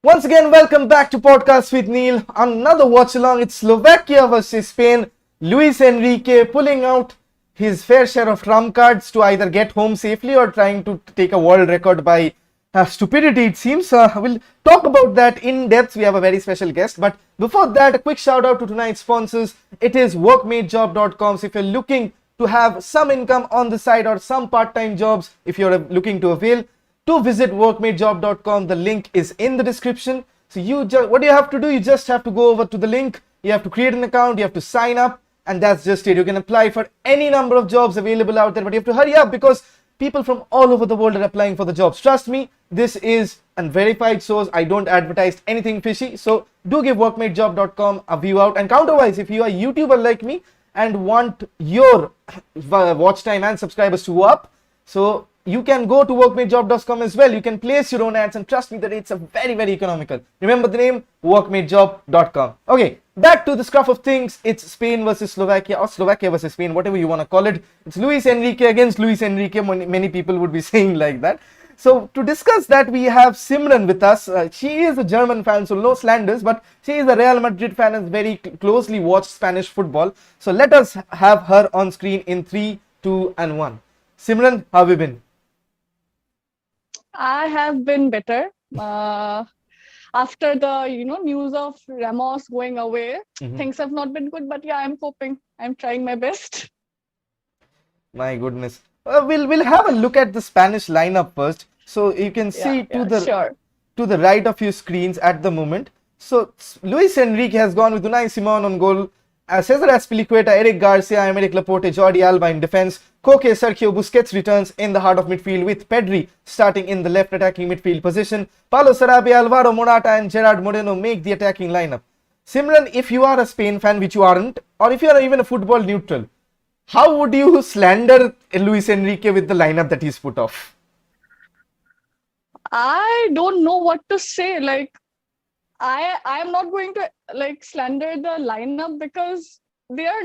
Once again, welcome back to Podcast with Neil. Another watch along. It's Slovakia versus Spain. Luis Enrique pulling out his fair share of trump cards to either get home safely or trying to take a world record by stupidity, it seems. We'll talk about that in depth. We have a very special guest. But before that, a quick shout out to tonight's sponsors. It is workmatejob.com. So if you're looking to have some income on the side or some part-time jobs, if you're looking to avail, to visit workmatejob.com. The link is in the description. So what do you have to do? You just have to go over to the link. You have to create an account. You have to sign up, and that's just it. You can apply for any number of jobs available out there, but you have to hurry up because people from all over the world are applying for the jobs. Trust me, this is a verified source. I don't advertise anything fishy. So do give workmatejob.com a view out. And counterwise, if you are a YouTuber like me and want your watch time and subscribers to go up, so you can go to workmatejob.com as well. You can place your own ads, and trust me that it's a very, very economical. Remember the name, workmatejob.com. Okay, back to the scruff of things. It's Spain versus Slovakia, or Slovakia versus Spain, whatever you want to call it. It's Luis Enrique against Luis Enrique. Many people would be saying like that. So to discuss that, we have Simran with us. She is a German fan, so no slanders, but she is a Real Madrid fan and very closely watched Spanish football. So let us have her on screen in 3, 2, and 1. Simran, how have you been? I have been better. After the news of Ramos going away, things have not been good. But yeah, I'm coping. I'm trying my best. My goodness. We'll have a look at the Spanish lineup first. So you can see to the right of your screens at the moment. So Luis Enrique has gone with Unai Simon on goal. Cesar Azpilicueta, Eric Garcia, Aymeric Laporte, Jordi Alba in defense. Koke, Sergio Busquets returns in the heart of midfield with Pedri starting in the left attacking midfield position. Paulo Sarabia, Alvaro Morata and Gerard Moreno make the attacking lineup. Simran, if you are a Spain fan, which you aren't, or if you are even a football neutral, how would you slander Luis Enrique with the lineup that he's put off? I don't know what to say. I am not going to slander the lineup because they are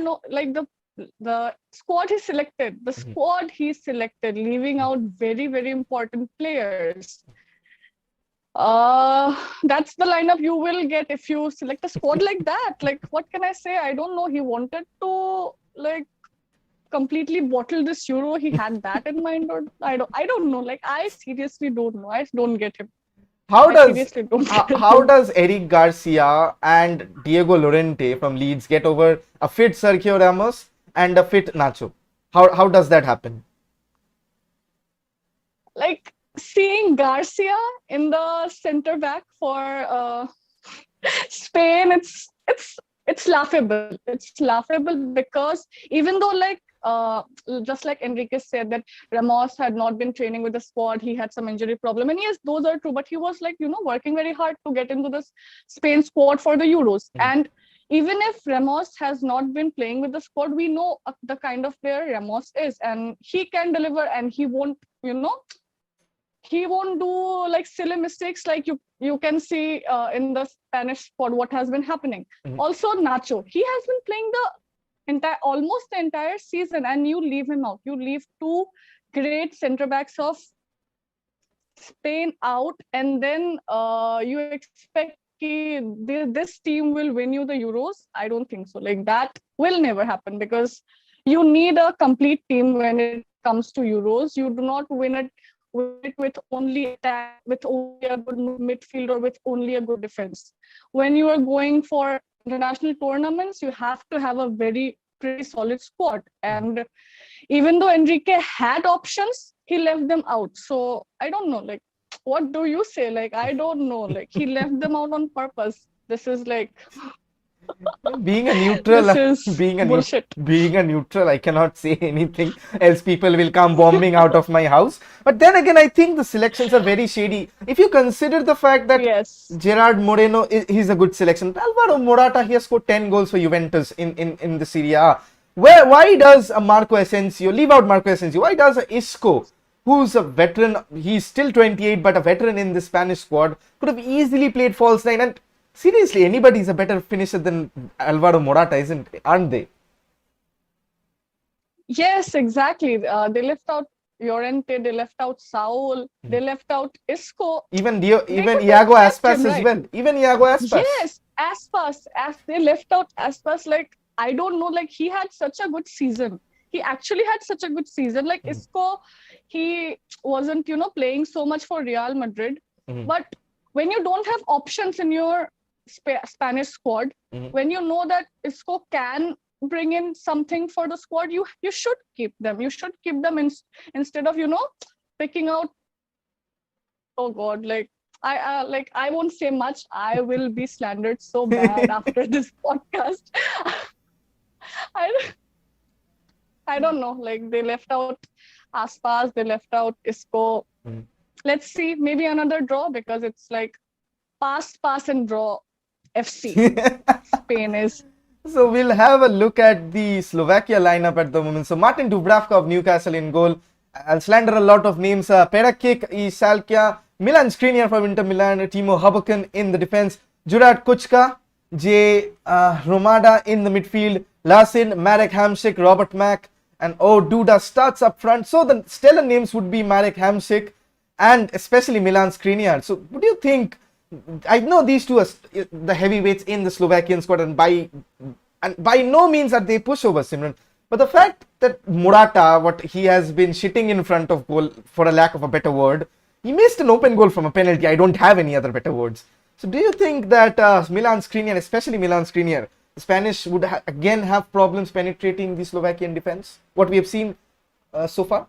the squad he selected. The squad he selected, leaving out very, very important players. That's the lineup you will get if you select a squad like that. What can I say? I don't know. He wanted to completely bottle this Euro. He had that in mind, or I don't know. I seriously don't know. I don't get him. How does Eric Garcia and Diego Llorente from Leeds get over a fit Sergio Ramos and a fit Nacho? How does that happen? Seeing Garcia in the center back for Spain, it's laughable. It's laughable because even though just like Enrique said that Ramos had not been training with the squad, he had some injury problem, and yes, those are true, but he was working very hard to get into the Spain squad for the Euros. And even if Ramos has not been playing with the squad, we know the kind of player Ramos is, and he can deliver, and he won't he won't do silly mistakes you can see in the Spanish squad what has been happening. Also Nacho, he has been playing almost the entire season, and you leave him out. You leave two great center backs of Spain out, and then you expect this team will win you the Euros. I don't think so. That will never happen because you need a complete team when it comes to Euros. You do not win it with only attack, with only a good midfield, or with only a good defense. When you are going for international tournaments, you have to have a pretty solid squad. And even though Enrique had options, he left them out. So I don't know, what do you say? I don't know, he left them out on purpose. This is being a neutral, being a neutral, I cannot say anything else. People will come bombing out of my house. But then again, I think the selections are very shady. If you consider the fact that Gerard Moreno, he's a good selection. Alvaro Morata, he has scored 10 goals for Juventus in the Serie A. Why does a Marco Asensio, leave out Marco Asensio, why does a Isco, who's a veteran, he's still 28, but a veteran in the Spanish squad, could have easily played false nine? And seriously, anybody is a better finisher than Alvaro Morata, aren't they? Yes, exactly. They left out Llorente, they left out Saul, they left out Isco. Even They even could Iago have kept Aspas him, as right? well. Even Iago Aspas. Yes, Aspas, as they left out Aspas, like I don't know, like he had such a good season. He actually had such a good season. Like Isco, he wasn't, playing so much for Real Madrid. But when you don't have options in your Spanish squad, when you know that Isco can bring in something for the squad, you should keep them. You should keep them instead of picking out. Oh God, like I won't say much. I will be slandered so bad after this podcast. I I don't know. Like they left out Aspas, they left out Isco. Let's see, maybe another draw because it's like pass and draw FC. Spain is. So we'll have a look at the Slovakia lineup at the moment. So Martin Dubravka of Newcastle in goal. I'll slander a lot of names. Perakik is Salkia. Milan Skriniar from Inter Milan. Timo Habakan in the defense. Juraj Kuchka. J. Romada in the midfield. Lasin, Marek Hamšík, Robert Mack. And Duda starts up front. So the stellar names would be Marek Hamšík and especially Milan Skriniar. So what do you think? I know these two are the heavyweights in the Slovakian squad, and by no means are they pushover, Simran. But the fact that Morata, what he has been shitting in front of goal, for a lack of a better word, he missed an open goal from a penalty. I don't have any other better words. So do you think that Milan Skriniar, especially Milan Skriniar, the Spanish would again have problems penetrating the Slovakian defense? What we have seen so far?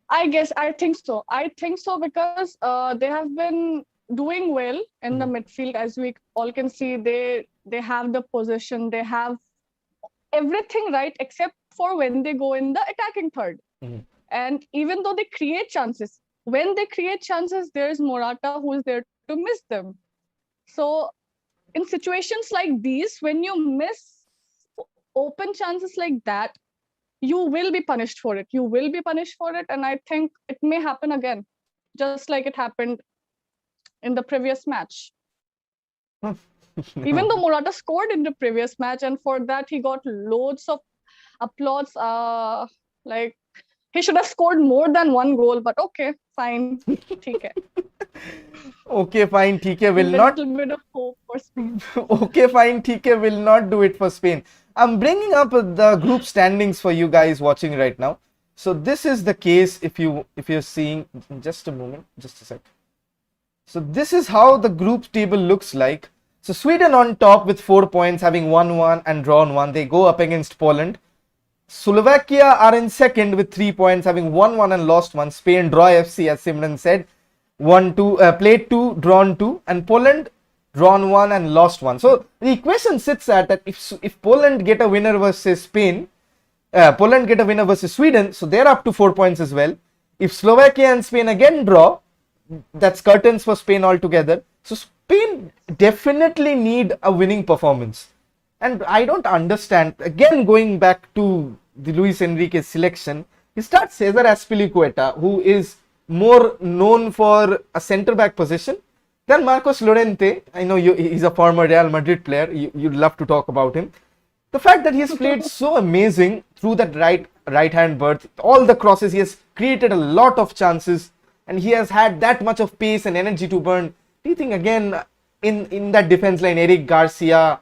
I think so. I think so because they have been doing well in the midfield, as we all can see. They have the possession, they have everything right except for when they go in the attacking third. And even though they create chances, when they create chances, there's Morata who is there to miss them. So in situations like these, when you miss open chances like that, you will be punished for it. You will be punished for it. And I think it may happen again, just like it happened in the previous match. Even though Morata scored in the previous match, and for that he got loads of applause. Like he should have scored more than one goal, but okay, fine. Okay, fine, TK will not. Little bit of hope for Spain. Okay, fine, TK will not do it for Spain. I'm bringing up the group standings for you guys watching right now. So this is the case if you're seeing, just a moment, just a sec. So this is how the group table looks like. So Sweden on top with 4 points, having won 1 and drawn 1. They go up against Poland. Slovakia are in second with 3 points, having won 1 and lost 1. Spain draw FC, as Simran said, played 2, drawn 2, and Poland drawn 1 and lost 1. So the equation sits at that if Poland get a winner versus Spain, Poland get a winner versus Sweden, so they're up to 4 points as well. If Slovakia and Spain again draw, that's curtains for Spain altogether. So Spain definitely need a winning performance. And I don't understand, again going back to the Luis Enrique's selection, he starts Cesar Azpilicueta, who is more known for a centre-back position than Marcos Llorente. I know he's a former Real Madrid player, you'd love to talk about him. The fact that he has played so amazing through that right-hand berth, all the crosses, he has created a lot of chances, and he has had that much of pace and energy to burn. Do you think again in that defense line, Eric Garcia,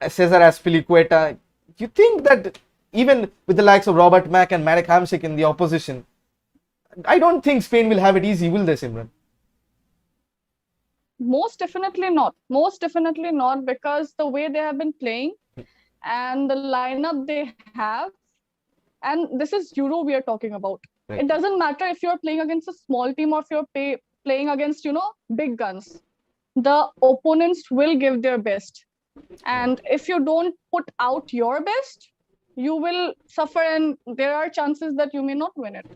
Cesar Azpilicueta, you think that even with the likes of Robert Mack and Marek Hamšík in the opposition, I don't think Spain will have it easy, will they, Simran? Most definitely not. Most definitely not, because the way they have been playing and the lineup they have, and this is Euro we are talking about. Right. It doesn't matter if you're playing against a small team or if you're playing against, big guns. The opponents will give their best. And if you don't put out your best, you will suffer, and there are chances that you may not win it.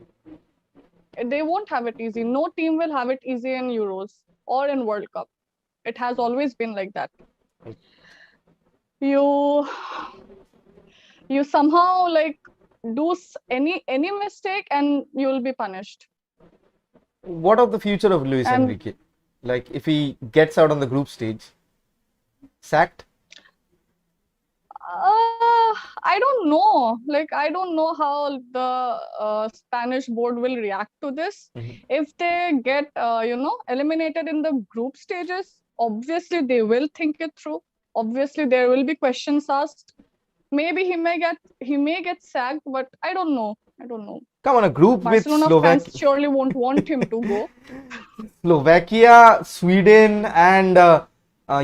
They won't have it easy. No team will have it easy in Euros or in World Cup. It has always been like that. You somehow like do any mistake and you will be punished. What of the future of Luis Enrique? Like if he gets out on the group stage, sacked? I don't know. Like, I don't know how the Spanish board will react to this. If they get, eliminated in the group stages, obviously they will think it through. Obviously, there will be questions asked. Maybe he may get sacked, but I don't know. I don't know. Come on, a group with Barcelona fans surely won't want him to go. Slovakia, Sweden, and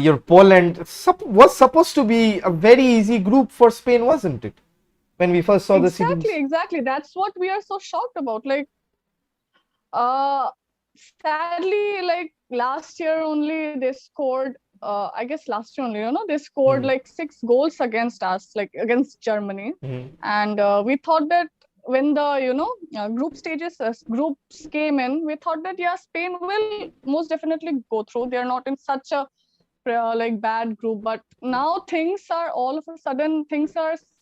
your Poland was supposed to be a very easy group for Spain, wasn't it? When we first saw the series. Exactly. That's what we are so shocked about. Like, sadly, like last year only they scored. I guess last year only, they scored like 6 goals against us, like against Germany, and we thought that when the groups came in, we thought that Spain will most definitely go through. They are not in such a like bad group, but now things are all of a sudden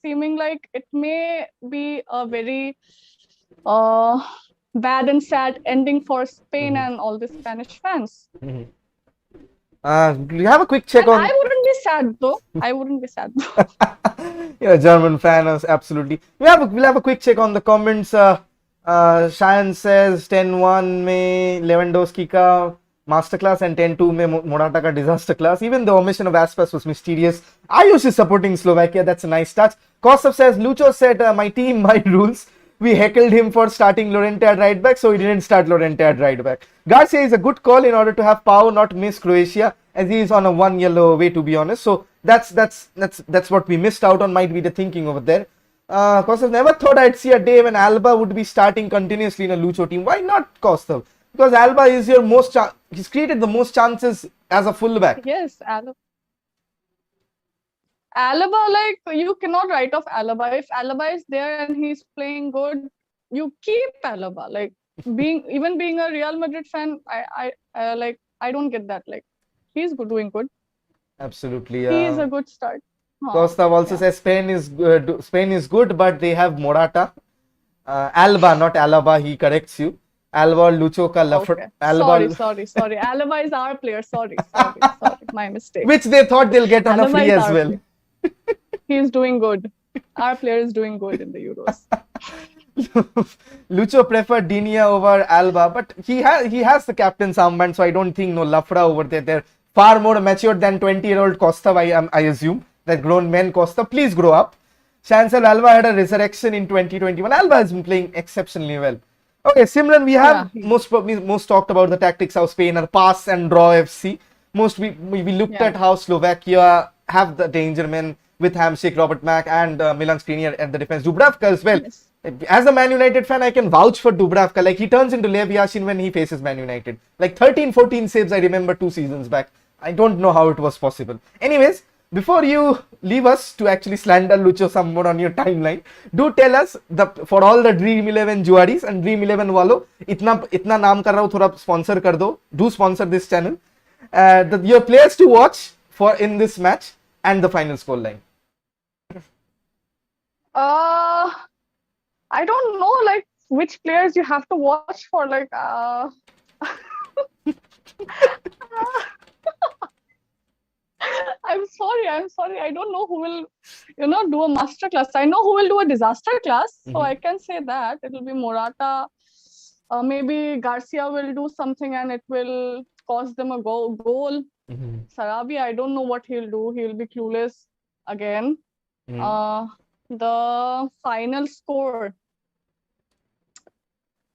seeming like it may be a very bad and sad ending for Spain and all the Spanish fans. You have a quick check on. I wouldn't be sad though. You're a German fan, absolutely. We'll have a quick check on the comments. Shayan says 10-1 में Lewandowski का masterclass and 10-2 में Morata का disaster class. Even the omission of Aspas was mysterious. Ayush is supporting Slovakia. That's a nice touch. Kostov says Lucho said my team, my rules. We heckled him for starting Llorente at right back, so he didn't start Llorente at right back. Garcia is a good call in order to have Pau not miss Croatia, as he is on a 1 yellow away, to be honest. So that's what we missed out on, might be the thinking over there. Kostov, never thought I'd see a day when Alba would be starting continuously in a Lucho team. Why not, Kostov? Because Alba is your he's created the most chances as a fullback. Yes, Alaba, like, you cannot write off Alaba. If Alaba is there and he's playing good, you keep Alaba. Like, being a Real Madrid fan, I don't get that. Like, he's doing good. Absolutely. He is a good start. Costa also says Spain is good, but they have Morata. Alba, not Alaba. He corrects you. Alba, Lucho ka okay. Alba. Sorry. Alaba is our player. Sorry. My mistake. Which they thought they'll get on Alaba a free as well. Player. He is doing good. Our player is doing good in the Euros. Lucho preferred Dinia over Alba, but he has the captain's armband, so I don't think no lafra over there. They're far more matured than 20-year-old Costa, I assume. That grown men Costa. Please grow up. Chancel Alba had a resurrection in 2021. Alba has been playing exceptionally well. Okay, Simran, we have most talked about the tactics of Spain or pass and draw FC. We looked at how Slovakia have the danger men with Hamsik, Robert Mack, and Milan Skriniar at the defense. Dubravka as well. Yes. As a Man United fan, I can vouch for Dubravka. Like, he turns into Lev Yashin when he faces Man United. Like 13-14 saves, I remember 2 seasons back. I don't know how it was possible. Anyways, before you leave us to actually slander Lucho some more on your timeline, do tell us for all the Dream 11 Juaris and Dream 11 walo, itna naam kar raha hu, thoda sponsor kar do. Do sponsor this channel. Your players to watch in this match and the final score line. I don't know, like, which players you have to watch for, like, I'm sorry. I don't know who will, do a master class. I know who will do a disaster class. So I can say that it will be Morata. Maybe Garcia will do something and it will cost them a goal. Sarabi, I don't know what he'll do. He'll be clueless again. The final score,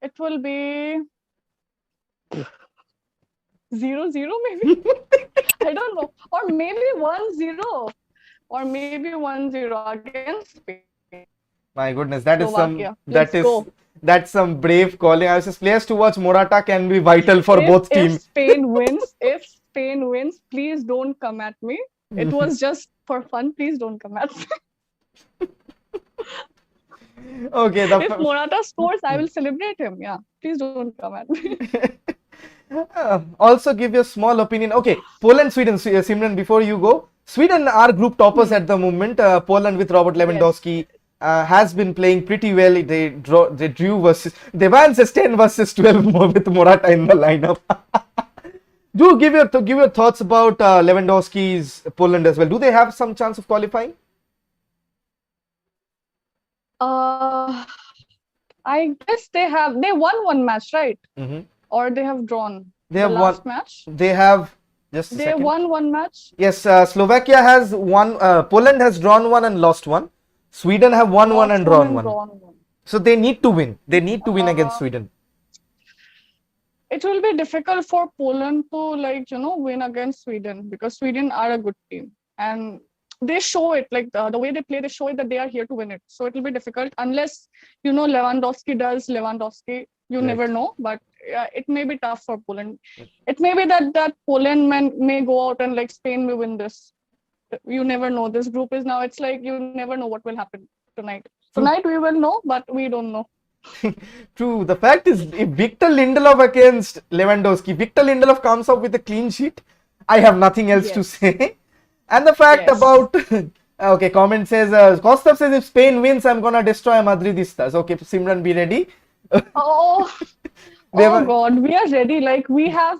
it will be 0-0 maybe. I don't know, or maybe 1-0, or maybe 1-0 against Spain. My goodness, that's some brave calling. I was just, players to watch Morata can be vital for both teams. If Spain wins, please don't come at me. It was just for fun. Please don't come at me. Okay. If Morata scores, I will celebrate him. Yeah, please don't come at me. Also give your small opinion. Okay, Poland, Sweden. Simran, before you go, Sweden are group toppers at the moment. Poland with Robert Lewandowski has been playing pretty well. They drew versus Devan says 10 versus 12 more with Morata in the lineup. Do give your thoughts about Lewandowski's Poland as well. Do they have some chance of qualifying? Uh, I guess they won one match, right? Mhm. Or they have drawn They the have won. last match. They have, just a They second. won one match. Yes, Slovakia has won. Poland has drawn one and lost one. Sweden have won one Lost and one drawn and one. drawn one. So they need to win. They need to win against Uh, Sweden. it will be difficult for Poland to win against Sweden because Sweden are a good team and they show it like the way they play. They show it that they are here to win it. So it will be difficult unless Lewandowski does Lewandowski. You Right. never know, but it may be tough for Poland. It may be that Poland may go out and like Spain may win this. You never know. This group is now. It's like you never know what will happen tonight. True. Tonight we will know, but we don't know. True. The fact is, if Victor Lindelof against Lewandowski, Victor Lindelof comes up with a clean sheet, I have nothing else to Yes. say. And the fact Yes. about okay, comment says Kostov says if Spain wins, I'm gonna destroy Madridistas. Okay, Simran, be ready. Oh, They oh were- God, we are ready. Like we have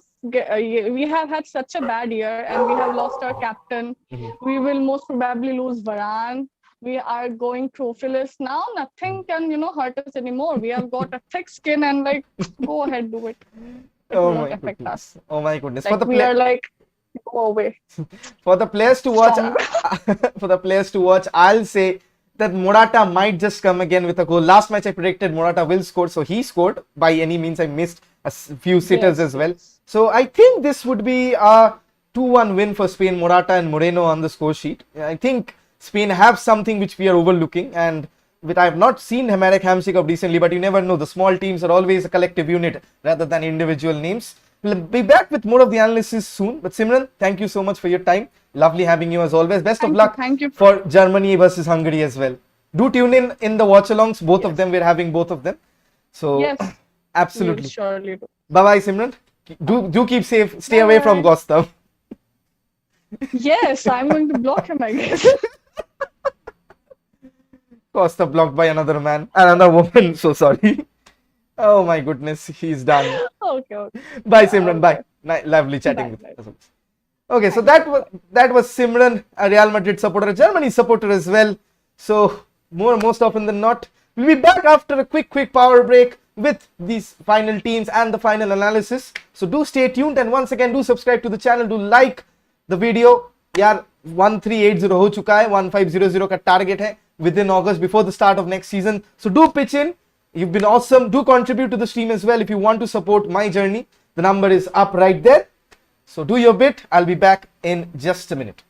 had such a bad year, and we have lost our captain. We will most probably lose Varane. We are going trophyless now. Nothing can hurt us anymore. We have got a thick skin, and like go ahead, do it. It Oh won't my affect goodness. us. Oh my goodness. Like we are like go away. For the players to watch, Strong. for the players to watch, I'll say that Morata might just come again with a goal. Last match I predicted Morata will score, so he scored. By any means, I missed a few sitters Yes, as well. yes. So I think this would be a 2-1 win for Spain. Morata and Moreno on the score sheet. I think Spain have something which we are overlooking, and I have not seen Marek Hamsik recently, but you never know. The small teams are always a collective unit rather than individual names. We'll be back with more of the analysis soon. But Simran, thank you so much for your time. Lovely having you as always. Best of luck Thank you. for Germany versus Hungary as well. Do tune in the watch alongs. Both of Yes. them, we're having both of them. So Yes, we'll absolutely. surely do. Bye bye, Simran. Do keep safe. Stay away from Bye. Gustav. Yes, I'm going to block him, I guess. Gustav blocked by another man, another woman. So sorry. Oh my goodness, he's done. Okay, okay. Bye, Yeah, Simran. okay. Bye. Lovely chatting Bye, with bye. you. Okay, so that was Simran, a Real Madrid supporter, a Germany supporter as well. So most often than not, we'll be back after a quick power break with these final teams and the final analysis. So do stay tuned, and once again do subscribe to the channel, do like the video. यार 1380 हो चुका है, 1500 का target है within August before the start of next season. So do pitch in. You've been awesome. Do contribute to the stream as well if you want to support my journey. The number is up right there. So do your bit. I'll be back in just a minute.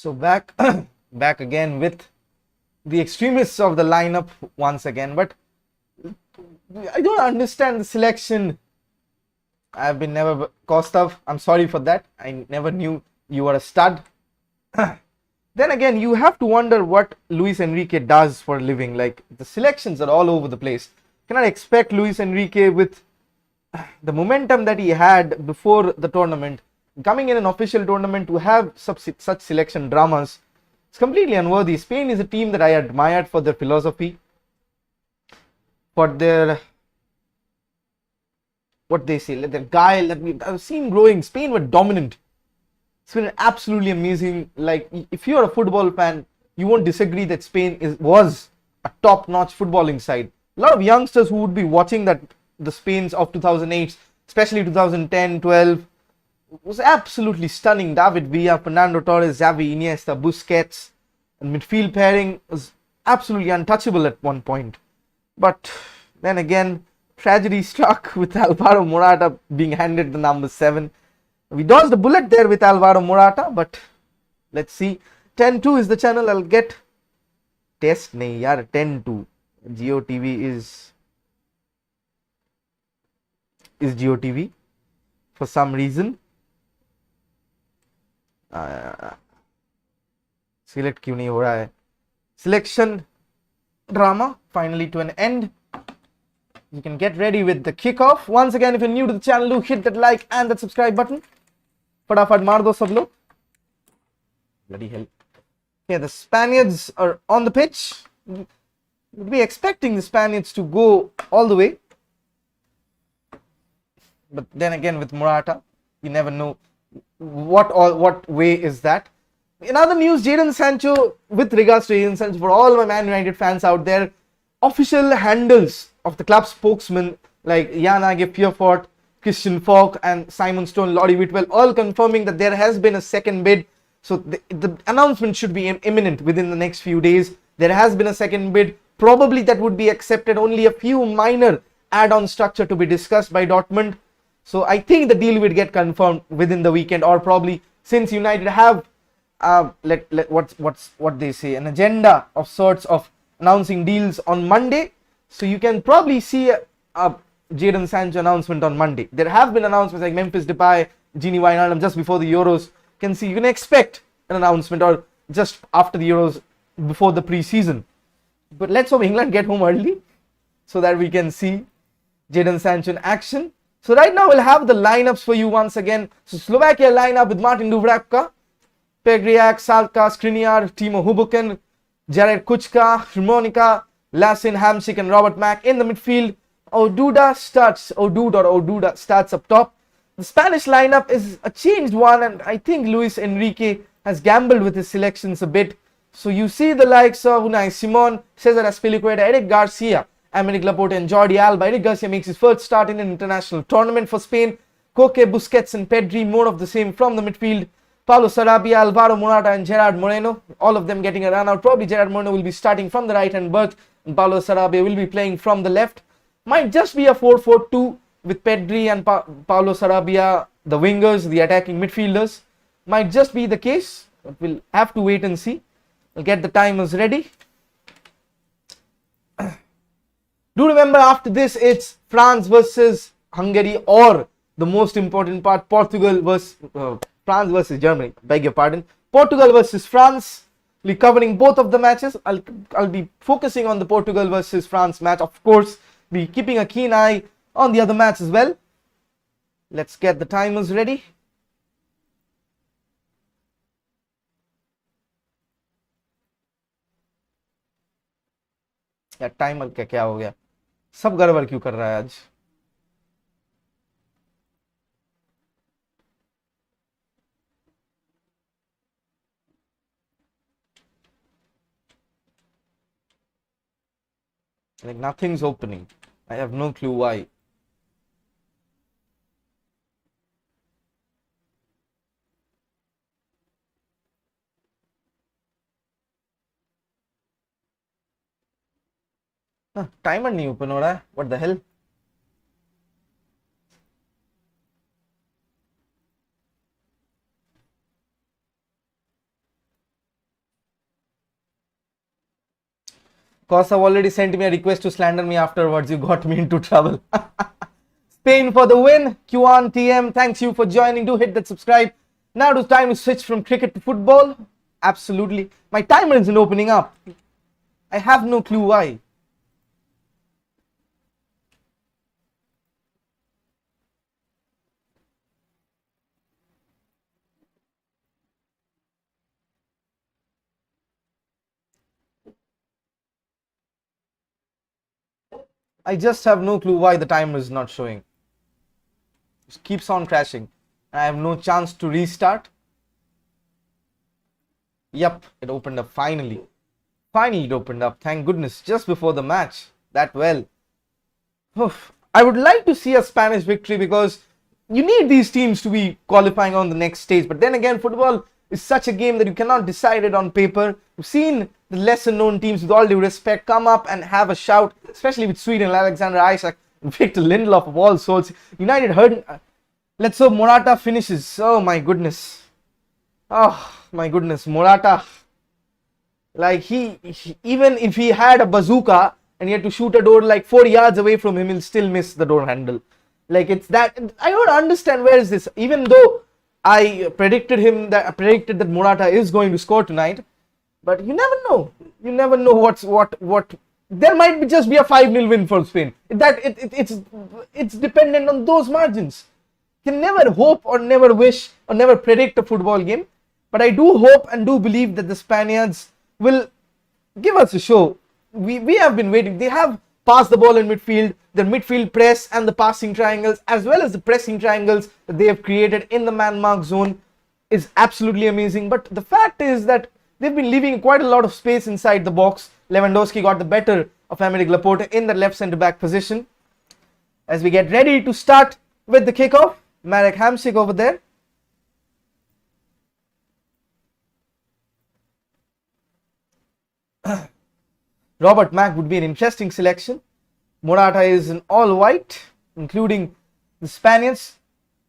So back back again with the extremists of the lineup once again, but I don't understand the selection. I've been never Kostov. I'm sorry for that. I never knew you were a stud. Then again, you have to wonder what Luis Enrique does for a living. Like, the selections are all over the place. Cannot expect Luis Enrique, with the momentum that he had before the tournament, coming in an official tournament, to have such selection dramas. It's completely unworthy. Spain is a team that I admired for their philosophy, for their, what they say, their guile that I've seen growing. Spain were dominant. It's been absolutely amazing. Like, if you're a football fan, you won't disagree that Spain was a top-notch footballing side. A lot of youngsters who would be watching the Spains of 2008, especially 2010, 12, was absolutely stunning. David Villa, Fernando Torres, Xavi, Iniesta, Busquets, and midfield pairing was absolutely untouchable at one point. But then again, tragedy struck with Alvaro Morata being handed the number 7. We dodged a bullet there with Alvaro Morata, but let's see. 10-2 is the channel. I'll get test nahi yaar, 10-2. Geo TV is Geo TV for some reason. Select क्यों नहीं हो रहा है? Selection drama finally to an end. You can get ready with the kickoff. Once again, if you're new to the channel, do hit that like and that subscribe button. फटाफट मार दो सब लोग. Bloody hell. Yeah, the Spaniards are on the pitch. We'd be expecting the Spaniards to go all the way. But then again, with Morata, you never know what way is that. In other news, Jadon Sancho, with regards to Jadon Sancho, for all my Man United fans out there, official handles of the club spokesman like Jan Age Pierfort, Christian Falk and Simon Stone, Lottie Whitwell, all confirming that there has been a second bid. So the announcement should be imminent within the next few days. There has been a second bid. Probably that would be accepted. Only a few minor add-on structure to be discussed by Dortmund. So I think the deal will get confirmed within the weekend, or probably, since United have what they say, an agenda of sorts of announcing deals on Monday. So you can probably see a Jadon Sancho announcement on Monday. There have been announcements like Memphis Depay, Gini Wijnaldum just before the Euros. You can expect an announcement, or just after the Euros, before the pre-season. But let's hope England get home early so that we can see Jadon Sancho in action. So right now we'll have the lineups for you once again. So Slovakia lineup with Martin Dubravka, Pegriak, Salka, Skriniar, Timo Hubuken, Jared Kuchka, Harmonika, Lasin, Hamsik and Robert Mack. In the midfield, Oduda starts up top. The Spanish lineup is a changed one, and I think Luis Enrique has gambled with his selections a bit. So you see the likes of Unai Simon, Cesar Azpilicueta, Eric Garcia, Aymeric Laporte and Jordi Alba. Eric Garcia makes his first start in an international tournament for Spain. Koke, Busquets and Pedri, more of the same from the midfield. Paulo Sarabia, Alvaro Morata and Gerard Moreno, all of them getting a run out. Probably Gerard Moreno will be starting from the right hand berth, and Paulo Sarabia will be playing from the left. Might just be a 4-4-2 with Pedri and Paulo Sarabia, the wingers, the attacking midfielders. Might just be the case, but we'll have to wait and see. We'll get the timers ready. Do remember, after this, it's France versus Hungary, or the most important part, Portugal versus France versus Germany. Beg your pardon. Portugal versus France. We'll be covering both of the matches. I'll be focusing on the Portugal versus France match. Of course, be keeping a keen eye on the other match as well. Let's get the timers ready. यार timer क्या हो गया, सब गड़बड़ क्यों कर रहा है आज. Like, nothing's opening. I have no clue why. Timer नहीं ओपन हो रहा है. What the hell? Kosa already sent me a request to slander me afterwards. You got me into trouble. Spain for the win. KEANE TM, thanks you for joining. Do hit that subscribe. Now it's time to switch from cricket to football. Absolutely. My timer isn't opening up. I have no clue why. I just have no clue why the timer is not showing. It keeps on crashing. I have no chance to restart. Yep, it opened up finally. Finally it opened up, thank goodness, just before the match. That well. I would like to see a Spanish victory because you need these teams to be qualifying on the next stage. But then again, football is such a game that you cannot decide it on paper. We've seen the lesser known teams, with all due respect, come up and have a shout, especially with Sweden, Alexander Isak, Victor Lindelof of all sorts. United heard. Let's hope Morata finishes. Oh my goodness. Oh my goodness, Morata. Like he even if he had a bazooka and he had to shoot a door like 4 yards away from him, he'll still miss the door handle. Like it's that. I don't understand where is this. Even though I predicted that Morata is going to score tonight, but you never know. You never know what. There might just be a 5-0 win for Spain. It's dependent on those margins. You can never hope or never wish or never predict a football game. But I do hope and do believe that the Spaniards will give us a show. We have been waiting. They have passed the ball in midfield. Their midfield press and the passing triangles, as well as the pressing triangles that they have created in the man mark zone, is absolutely amazing. But the fact is that they've been leaving quite a lot of space inside the box. Lewandowski got the better of Aymeric Laporte in the left centre back position. As we get ready to start with the kickoff, Marek Hamsik over there. Robert Mack would be an interesting selection. Morata is in all white, including the Spaniards.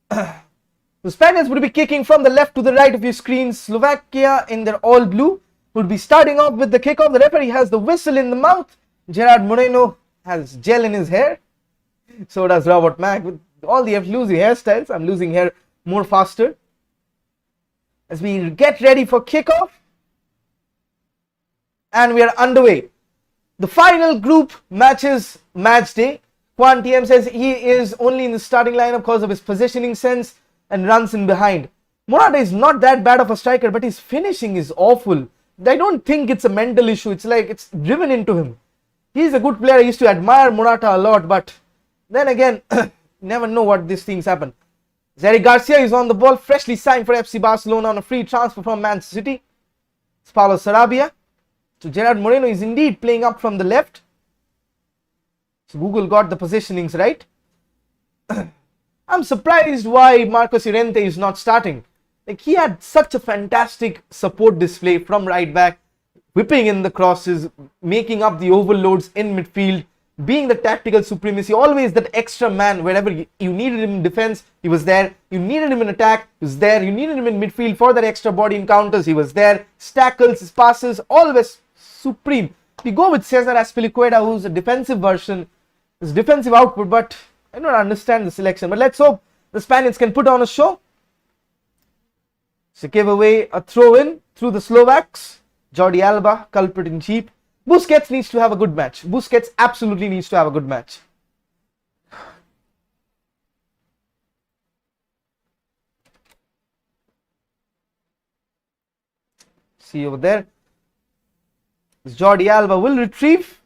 The Spaniards would be kicking from the left to the right of your screen. Slovakia in their all blue would be starting off with the kickoff. The referee has the whistle in the mouth. Gerard Moreno has gel in his hair. So does Robert Mack. With all the losing hairstyles, I'm losing hair more faster. As we get ready for kickoff. And we are underway. The final group matches match day. KEANE TM says he is only in the starting lineup because of his positioning sense and runs in behind. Morata is not that bad of a striker, but his finishing is awful. I don't think it's a mental issue. It's like it's driven into him. He's a good player. I used to admire Morata a lot, but then again, never know what these things happen. Zeri Garcia is on the ball, freshly signed for FC Barcelona on a free transfer from Manchester City. It's Paulo Sarabia. So Gerard Moreno is indeed playing up from the left. So Google got the positionings right. I'm surprised why Marcos Llorente is not starting. Like he had such a fantastic support display from right back, whipping in the crosses, making up the overloads in midfield, being the tactical supremacy, always that extra man wherever you needed him in defense, he was there. You needed him in attack, he was there. You needed him in midfield for that extra body encounters, he was there. His tackles, his passes, always supreme. We go with Cesar Azpilicueta, who's a defensive version, his defensive output, but I don't understand the selection. But let's hope the Spaniards can put on a show. So give away a throw in through the Slovaks. Jordi Alba, culprit in chief. Busquets needs to have a good match. Busquets absolutely needs to have a good match. See over there. Jordi Alba will retrieve.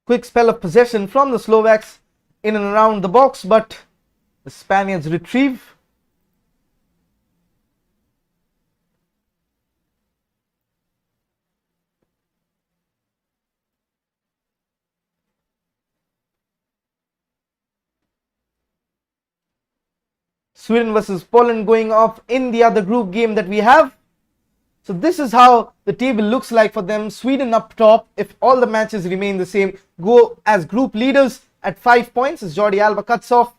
Quick spell of possession from the Slovaks in and around the box, but the Spaniards retrieve. Sweden versus Poland going off in the other group game that we have. So this is how the table looks like for them. Sweden up top, if all the matches remain the same, go as group leaders at 5 points as Jordi Alba cuts off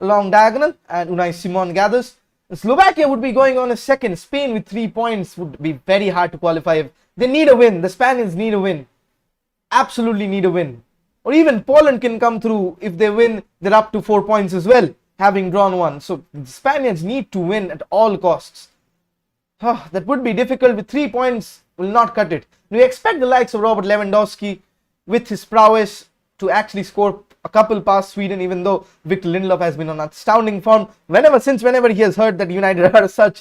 along diagonal and Unai Simon gathers. And Slovakia would be going on a second. Spain with 3 points would be very hard to qualify. They need a win. The Spaniards need a win. Absolutely need a win. Or even Poland can come through. If they win, they're up to 4 points as well, having drawn one. So the Spaniards need to win at all costs. That would be difficult. With 3 points will not cut it. We expect the likes of Robert Lewandowski with his prowess to actually score a couple past Sweden, even though Victor Lindelof has been on astounding form. Whenever he has heard that United are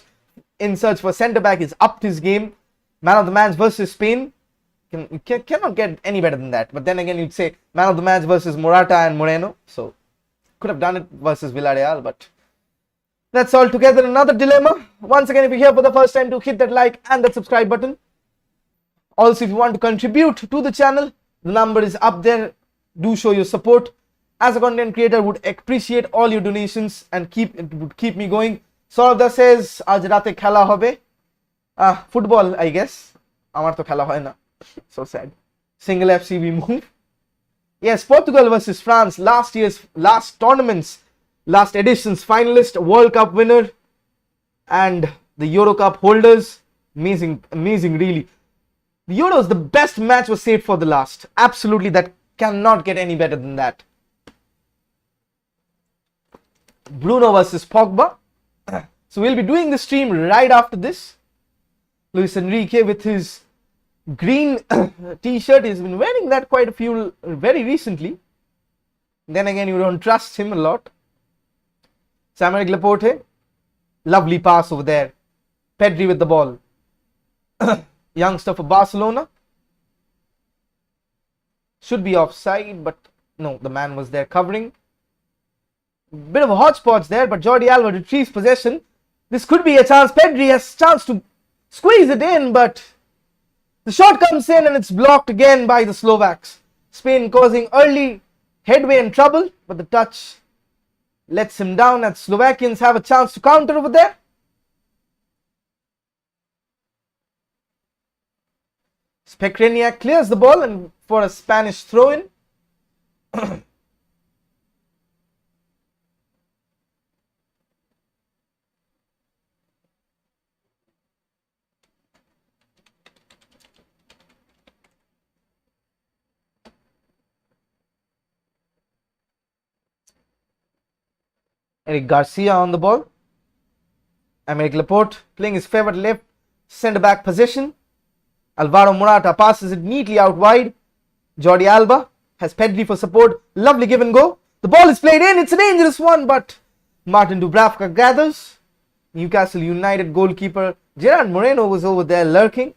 in search for centre back, he's upped his game. Man of the match versus Spain. Cannot get any better than that. But then again, you'd say man of the match versus Morata and Moreno. So could have done it versus Villarreal, but that's altogether another dilemma. Once again, if you're here for the first time, do hit that like and that subscribe button. Also, if you want to contribute to the channel, the number is up there. Do show your support. As a content creator, would appreciate all your donations and it would keep me going. Saurabh says, "Aaj rate khela hobe." Football, I guess. Amar to khela hoy na. So sad. Single FC we move. Yes, Portugal versus France. Last edition's finalist, World Cup winner, and the Euro Cup holders. Amazing really. The Euros, the best match was saved for the last. Absolutely, that cannot get any better than that. Bruno versus Pogba. So we'll be doing the stream right after this. Luis Enrique with his green t-shirt. He's been wearing that quite a few very recently. Then again, you don't trust him a lot. Aymeric Laporte, lovely pass over there. Pedri with the ball. Youngster for Barcelona. Should be offside, but no, the man was there covering. Bit of a hodgepodge there, but Jordi Alba retrieves possession. This could be a chance. Pedri has a chance to squeeze it in, but the shot comes in and it's blocked again by the Slovaks. Spain causing early headway and trouble, but the touch lets him down as Slovakians have a chance to counter over there. Spekreniak clears the ball and for a Spanish throw-in. Eric Garcia on the ball. Aymeric Laporte playing his favorite left centre back position. Alvaro Morata passes it neatly out wide. Jordi Alba has Pedri for support. Lovely give and go. The ball is played in. It's a dangerous one, but Martin Dubravka gathers. Newcastle United goalkeeper Gerard Moreno was over there lurking.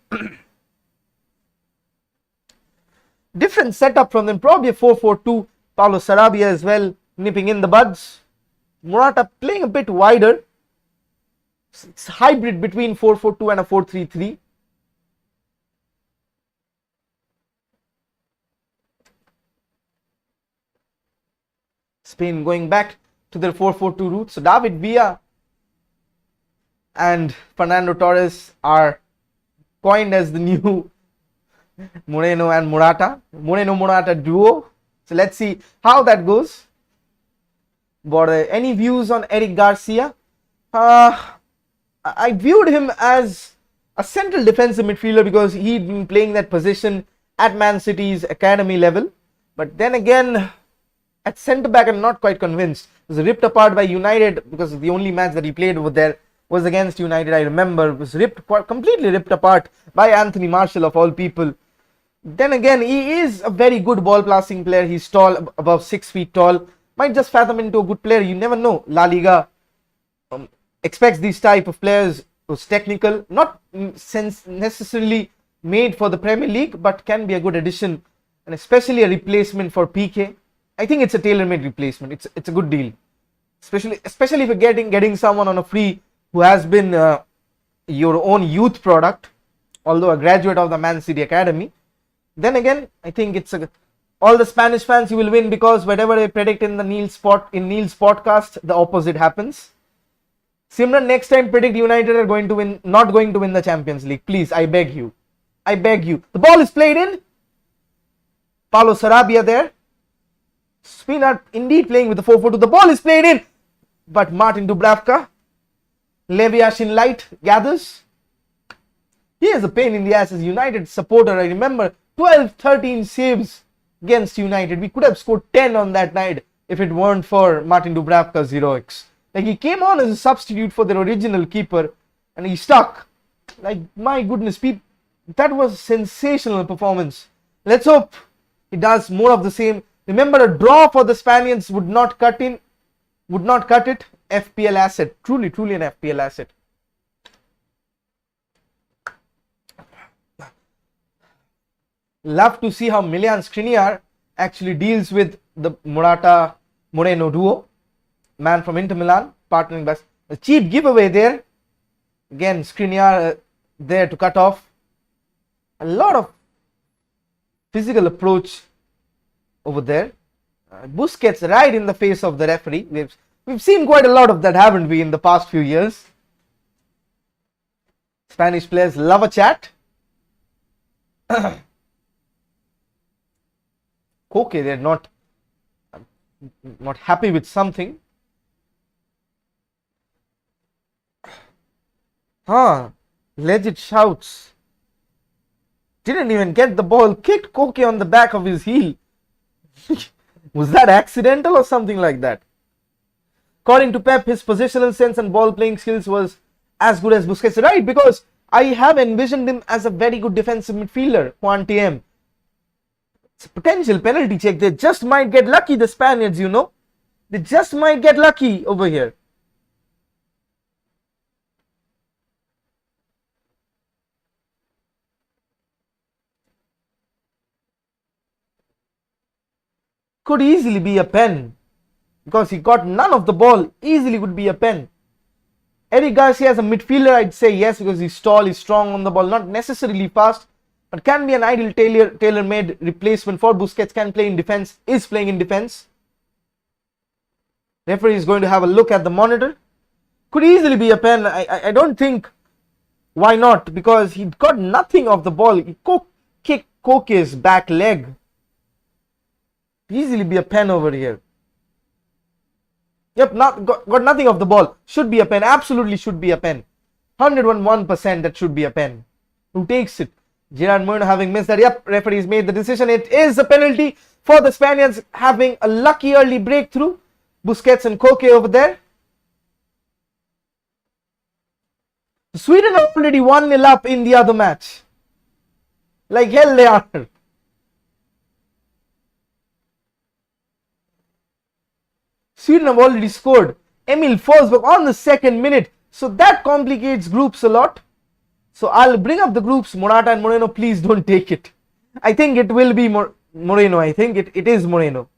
Different setup from them. Probably a 4-4-2. Paulo Sarabia as well nipping in the buds. Morata playing a bit wider. It's a hybrid between 4-4-2 and a 4-3-3. Spain going back to their 4-4-2 route. So David Villa and Fernando Torres are coined as the new Moreno and Morata. Moreno-Morata duo. So let's see how that goes. But any views on Eric Garcia? I viewed him as a central defensive midfielder because he'd been playing that position at Man City's academy level. But then again, at centre back, I'm not quite convinced. He was ripped apart by United because the only match that he played over there was against United. I remember was completely ripped apart by Anthony Martial of all people. Then again, he is a very good ball passing player. He's tall, above 6 feet tall. Might just fathom into a good player. You never know. La Liga expects these type of players who's technical, not necessarily made for the Premier League, but can be a good addition, and especially a replacement for PK. I think it's a tailor-made replacement. It's a good deal, especially if you're getting someone on a free who has been your own youth product, although a graduate of the Man City Academy. Then again, I think all the Spanish fans, you will win because whatever I predict in Neil's podcast, the opposite happens. Simran, next time predict United are going to win, not going to win the Champions League. Please, I beg you. I beg you. The ball is played in. Paulo Sarabia there. Spain are indeed playing with the 4-4-2. The ball is played in. But Martin Dubravka, Leviashin Light gathers. He is a pain in the ass as United supporter. I remember 12-13 saves against United. We could have scored 10 on that night if it weren't for Martin Dubravka's heroics. Like, he came on as a substitute for their original keeper and he stuck. Like, my goodness, people, that was a sensational performance. Let's hope he does more of the same. Remember, a draw for the Spaniards would not cut it. FPL asset. Truly an FPL asset. Love to see how Milan Skriniar actually deals with the Morata-Moreno duo. Man from Inter Milan, partnering best. A cheap giveaway there. Again, Skriniar there to cut off. A lot of physical approach over there. Busquets right in the face of the referee. We've seen quite a lot of that, haven't we, in the past few years? Spanish players love a chat. Okay, they're not happy with something. Legit shouts. Didn't even get the ball. Kicked Koke on the back of his heel. Was that accidental or something like that? According to Pep, his positional sense and ball playing skills was as good as Busquets. Right, because I have envisioned him as a very good defensive midfielder, Juan TM. It's a potential penalty check. They just might get lucky, the Spaniards, you know. They just might get lucky over here. Could easily be a pen because he got none of the ball. Easily would be a pen. Eric Garcia as a midfielder, I'd say yes, because he's tall, he's strong on the ball, not necessarily fast, but can be an ideal tailor-made replacement for Busquets. Can play in defense, is playing in defense. Referee is going to have a look at the monitor. Could easily be a pen. I don't think. Why not? Because he got nothing of the ball. He kicked Koke's back leg. Easily be a pen over here. Yep, got nothing of the ball. Should be a pen. Absolutely should be a pen. 101% that should be a pen. Who takes it? Gerard Moreno having missed that. Yep, referees made the decision. It is a penalty for the Spaniards having a lucky early breakthrough. Busquets and Koke over there. Sweden are already 1-0 up in the other match. Like hell they are. Sweden have already scored. Emil Forsberg on the 2nd minute. So that complicates groups a lot. So I'll bring up the groups. Morata and Moreno, please don't take it. I think it will be Moreno. I think it is Moreno.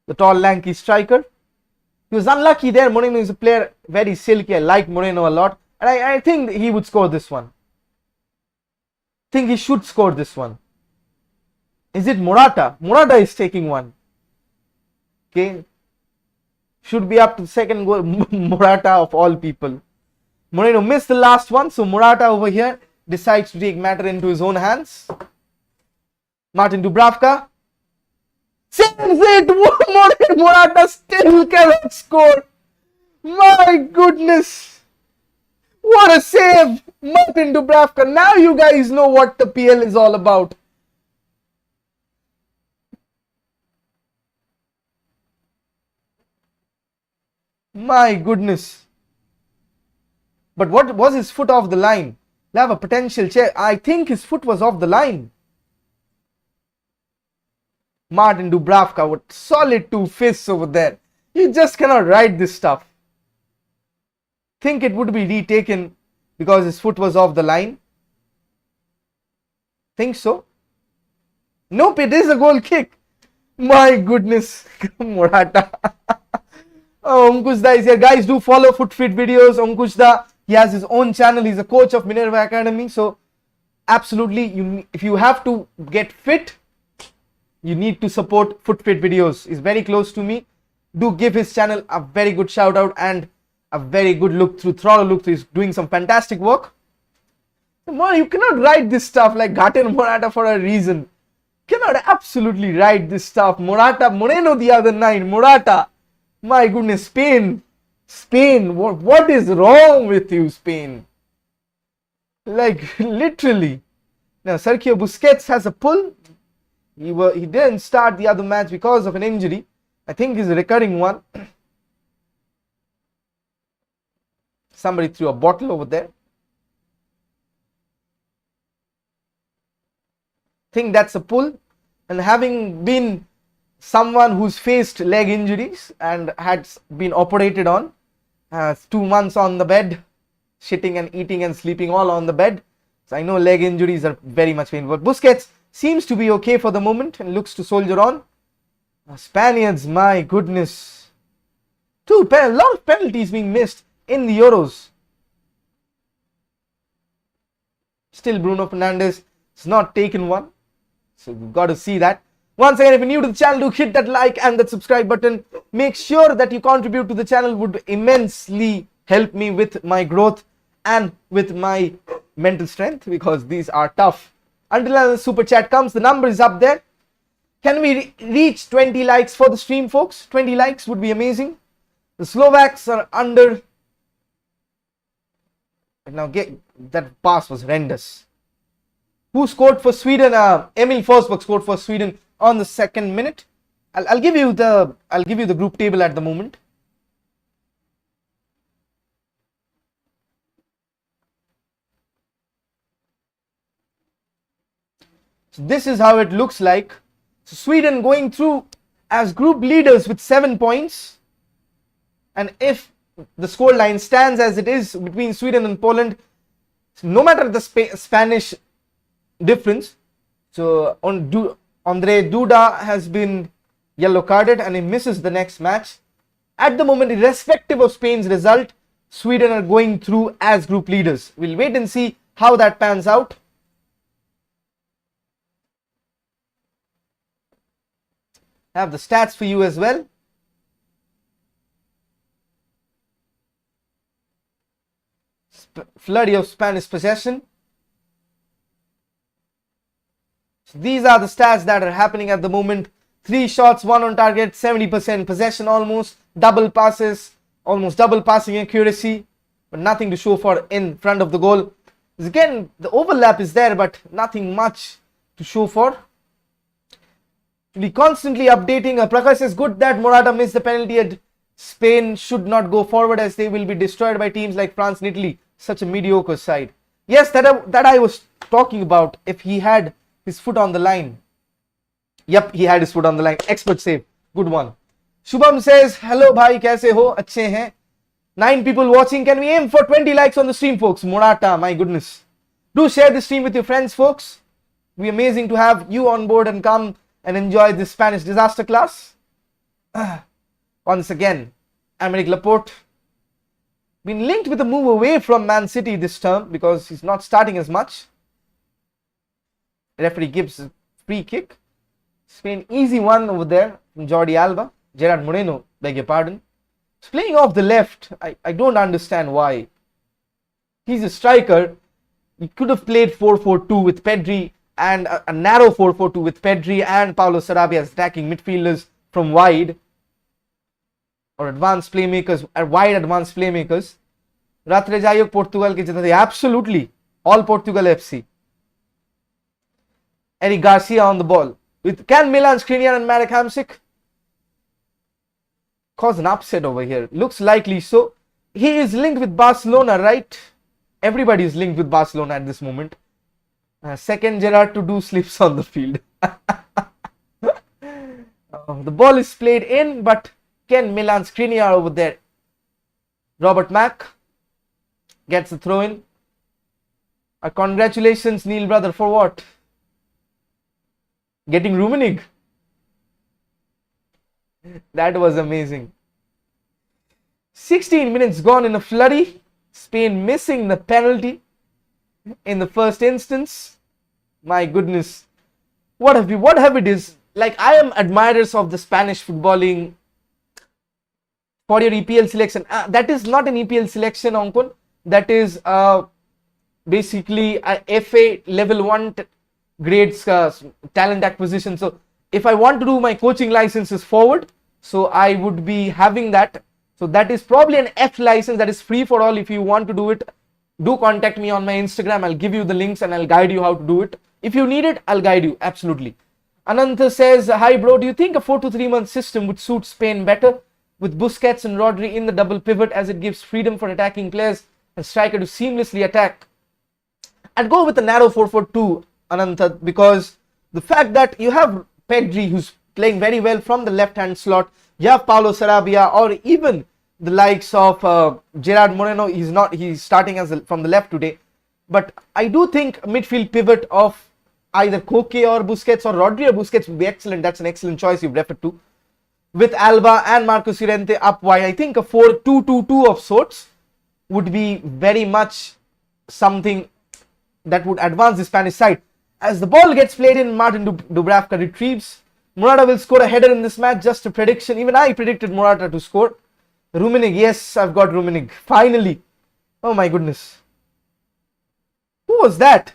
The tall, lanky striker. He was unlucky there. Moreno is a player, very silky. I like Moreno a lot. And I think he would score this one. I think he should score this one. Is it Morata? Morata is taking one. Okay. Should be up to the second goal. Morata of all people. Moreno missed the last one. So Morata over here decides to take matter into his own hands. Martin Dubravka saves it. Morata still cannot score. My goodness. What a save. Martin Dubravka. Now you guys know what the PL is all about. My goodness. But what was his foot off the line? They have a potential check. I think his foot was off the line. Martin Dubravka with solid 2 fists over there. You just cannot write this stuff. Think it would be retaken because his foot was off the line. Think so? Nope, it is a goal kick. My goodness. Morata. Oh, Ankushda is here. Guys, do follow FootFit videos. Ankushda, he has his own channel. He's a coach of Minerva Academy. So, absolutely, if you have to get fit, you need to support FootFit videos. He's very close to me. Do give his channel a very good shout out. And A very good look through, throttle look through. He's doing some fantastic work. You cannot write this stuff like Gaten Morata for a reason. Cannot absolutely write this stuff. Moreno the other night. Morata. My goodness, Spain. What is wrong with you, Spain? Like, literally. Now, Sergio Busquets has a pull. He didn't start the other match because of an injury. I think it's a recurring one. Somebody threw a bottle over there. Think that's a pull. And having been someone who's faced leg injuries and had been operated on, has 2 months on the bed, shitting and eating and sleeping all on the bed. So I know leg injuries are very much painful. But Busquets seems to be okay for the moment and looks to soldier on. Spaniards, my goodness. A lot of penalties being missed in the Euros. Still Bruno Fernandes has not taken one. So you've got to see that. Once again, if you're new to the channel, do hit that like and that subscribe button. Make sure that you contribute to the channel. Would immensely help me with my growth and with my mental strength, because these are tough. Until the super chat comes, the number is up there. Can we reach 20 likes for the stream, folks? 20 likes would be amazing. The Slovaks are under. Now that pass was horrendous. Who scored for Sweden? Emil Forsberg scored for Sweden on the 2nd minute. I'll give you the group table at the moment. So this is how it looks like. So Sweden going through as group leaders with 7 points. And if the scoreline stands as it is between Sweden and Poland, no matter the Spanish difference, so Andre Duda has been yellow carded and he misses the next match. At the moment, irrespective of Spain's result, Sweden are going through as group leaders. We'll wait and see how that pans out. I have the stats for you as well. Flurry of Spanish possession. So these are the stats that are happening at the moment. 3 shots, 1 on target, 70% possession almost, double passes, almost double passing accuracy, but nothing to show for in front of the goal. Again, the overlap is there, but nothing much to show for. We constantly updating. Prakash says, good that Morata missed the penalty at Spain should not go forward as they will be destroyed by teams like France and Italy. Such a mediocre side. Yes, that I was talking about. If he had his foot on the line. Yep, he had his foot on the line. Expert save. Good one. Shubham says, hello bhai, kaise ho? Achhe hain. 9 people watching. Can we aim for 20 likes on the stream, folks? Morata, my goodness. Do share the stream with your friends, folks. It'll be amazing to have you on board and come and enjoy this Spanish disaster class. Once again, Aymeric Laporte been linked with a move away from Man City this term because he's not starting as much. Referee gives a free kick. Spain easy one over there from Jordi Alba. Gerard Moreno, beg your pardon. He's playing off the left. I don't understand why. He's a striker. He could have played 4-4-2 with Pedri and a narrow 4-4-2 with Pedri and Paulo Sarabia as attacking midfielders from wide. Or advanced playmakers, wide advanced playmakers. Ratre Jayok Portugal ke jitna the absolutely all Portugal FC. Eric Garcia on the ball with Can Milan Skriniar and Marek Hamsik cause an upset over here. Looks likely so. He is linked with Barcelona, right? Everybody is linked with Barcelona at this moment. Second Gerard to do slips on the field. The ball is played in, but Ken Milan Skriniar over there. Robert Mack gets the throw in. Congratulations, Neil brother, for what? Getting Rummenigge. That was amazing. 16 minutes gone in a flurry. Spain missing the penalty in the first instance. My goodness. What have it is? Like, I am admirers of the Spanish footballing for your EPL selection. That is not an EPL selection, Ankon. That is basically a FA level 1 grades talent acquisition. So if I want to do my coaching licenses forward, so I would be having that. So that is probably an F license that is free for all. If you want to do it, do contact me on my Instagram. I'll give you the links and I'll guide you how to do it. If you need it, I'll guide you. Absolutely. Ananta says, hi bro, do you think a 4 to 3 month system would suit Spain better with Busquets and Rodri in the double pivot, as it gives freedom for attacking players and striker to seamlessly attack? I'd go with a narrow 4-4-2, Ananta, because the fact that you have Pedri, who's playing very well from the left hand slot, you have Paulo Sarabia, or even the likes of Gerard Moreno. He's starting from the left today, but I do think midfield pivot of either Koke or Busquets or Rodri or Busquets would be excellent. That's an excellent choice you've referred to. With Alba and Marcos Llorente up wide, I think a 4-2-2-2 of sorts would be very much something that would advance the Spanish side. As the ball gets played in, Martin Dubravka retrieves. Morata will score a header in this match, just a prediction. Even I predicted Morata to score. Rummenigge, yes, I've got Rummenigge. Finally. Oh my goodness. Who was that?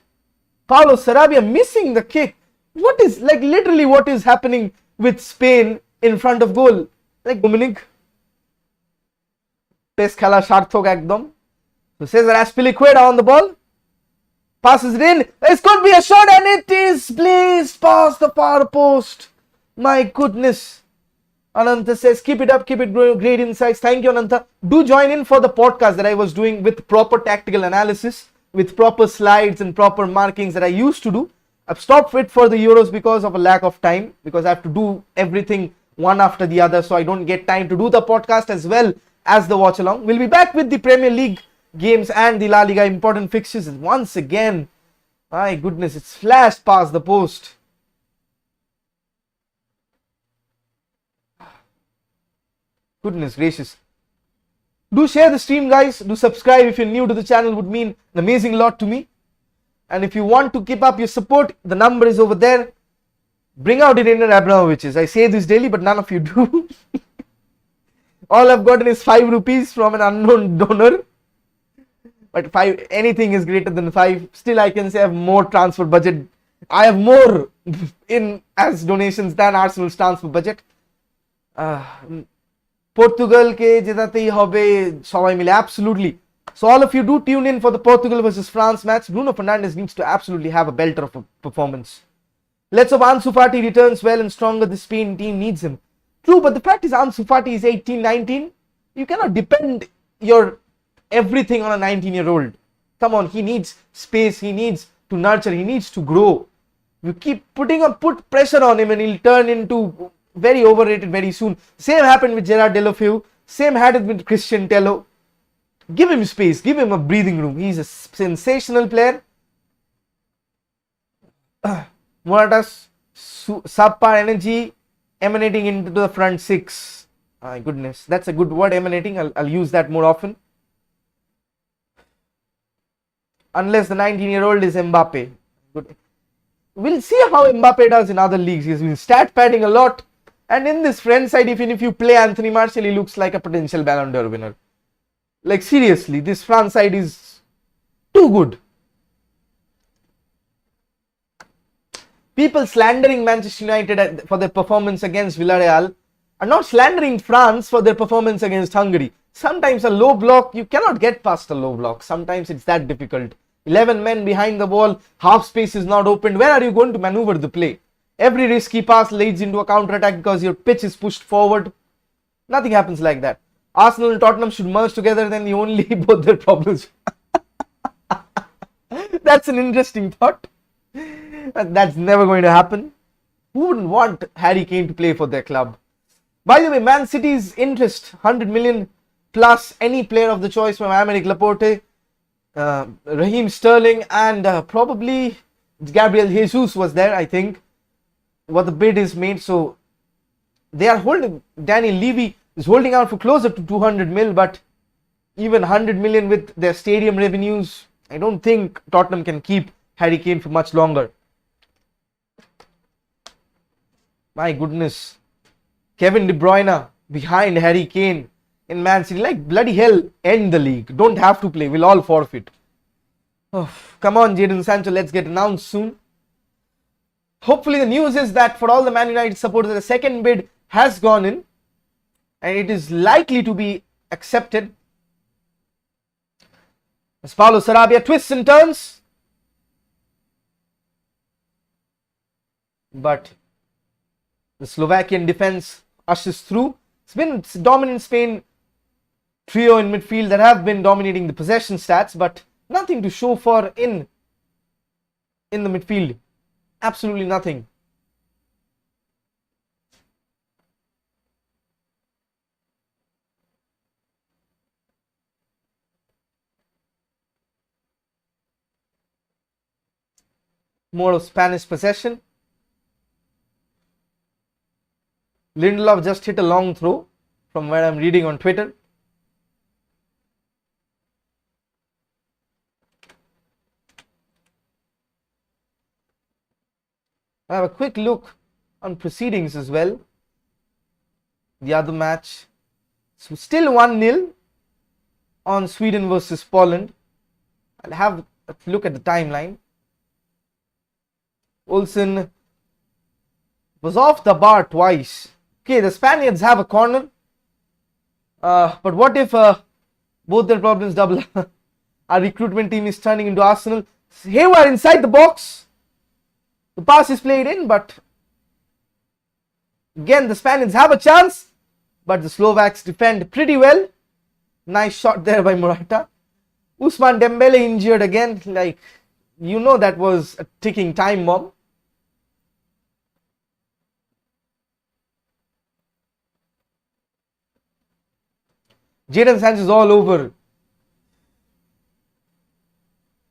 Paulo Sarabia missing the kick. What is, like, literally what is happening with Spain in front of goal? Like, Rummenigge. Pes khala sharthok ekdom. So Cesar Azpilicueta on the ball. Passes it in. This could be a shot and it is placed past the far post. My goodness. Ananta says, keep it up, keep it growing, great insights. Thank you, Ananta. Do join in for the podcast that I was doing with proper tactical analysis, with proper slides and proper markings that I used to do. I've stopped it for the Euros because of a lack of time, because I have to do everything one after the other, so I don't get time to do the podcast as well as the watch along. We'll be back with the Premier League games and the La Liga important fixtures once again. My goodness, it's flashed past the post. Goodness gracious. Do share the stream, guys. Do subscribe if you're new to the channel. Would mean an amazing lot to me. And if you want to keep up your support, the number is over there. Bring out your inner Abramoviches. I say this daily, but none of you do. All I've gotten is 5 rupees from an unknown donor. But anything is greater than 5. Still, I can say I have more transfer budget. I have more in as donations than Arsenal's transfer budget. Portugal ke jetateই হবে সবাই মিলে, absolutely. So all of you do tune in for the Portugal versus France match. Bruno Fernandes needs to absolutely have a belter of a performance. Let's hope Ansu Fati returns well and stronger. The Spain team needs him. True, but the fact is Ansu Fati is 18, 19. You cannot depend your everything on a 19-year-old. Come on, he needs space, he needs to nurture, he needs to grow. You keep put pressure on him and he'll turn into very overrated very soon. Same happened with Gerard Deulofeu. Same had it with Christian Tello. Give him space, give him a breathing room. He's a sensational player. Morata's subpar energy emanating into the front six. My goodness, that's a good word, emanating. I'll use that more often. Unless the 19-year-old is Mbappe. Good. We'll see how Mbappe does in other leagues. He's been stat padding a lot. And in this friend side, even if you play Anthony Martial, he looks like a potential Ballon d'Or winner. Like, seriously, this France side is too good. People slandering Manchester United for their performance against Villarreal are not slandering France for their performance against Hungary. Sometimes a low block, you cannot get past a low block. Sometimes it's that difficult. 11 men behind the ball, half space is not opened. Where are you going to maneuver the play? Every risky pass leads into a counter-attack because your pitch is pushed forward. Nothing happens like that. Arsenal and Tottenham should merge together, then the only both their problems. That's an interesting thought. That's never going to happen. Who wouldn't want Harry Kane to play for their club? By the way, Man City's interest, 100 million plus any player of the choice from Aymeric Laporte, Raheem Sterling, and probably Gabriel Jesus was there, I think. What the bid is made, so they are holding. Daniel Levy is holding out for closer to 200 mil, but even 100 million with their stadium revenues, I don't think Tottenham can keep Harry Kane for much longer. My goodness, Kevin De Bruyne behind Harry Kane. in Man City. Like, bloody hell, end the league. Don't have to play. We'll all forfeit. Oh, come on, Jadon Sancho, let's get announced soon. Hopefully, the news is that for all the Man United supporters, the second bid has gone in and it is likely to be accepted. As Paulo Sarabia twists and turns, but the Slovakian defense ushers through. It's been dominant Spain trio in midfield that have been dominating the possession stats, but nothing to show for in the midfield. Absolutely nothing. More of Spanish possession. Lindelof just hit a long throw from where I'm reading on Twitter. I have a quick look on proceedings as well. The other match. So still 1-0 on Sweden versus Poland. I'll have a look at the timeline. Olsen was off the bar twice. Okay, the Spaniards have a corner. But what if both their problems double? Our recruitment team is turning into Arsenal. Hayward inside the box. The pass is played in, but again the Spaniards have a chance, but the Slovaks defend pretty well. Nice shot there by Morata. Ousmane Dembele injured again. Like, you know, that was a ticking time bomb. Jadon Sancho is all over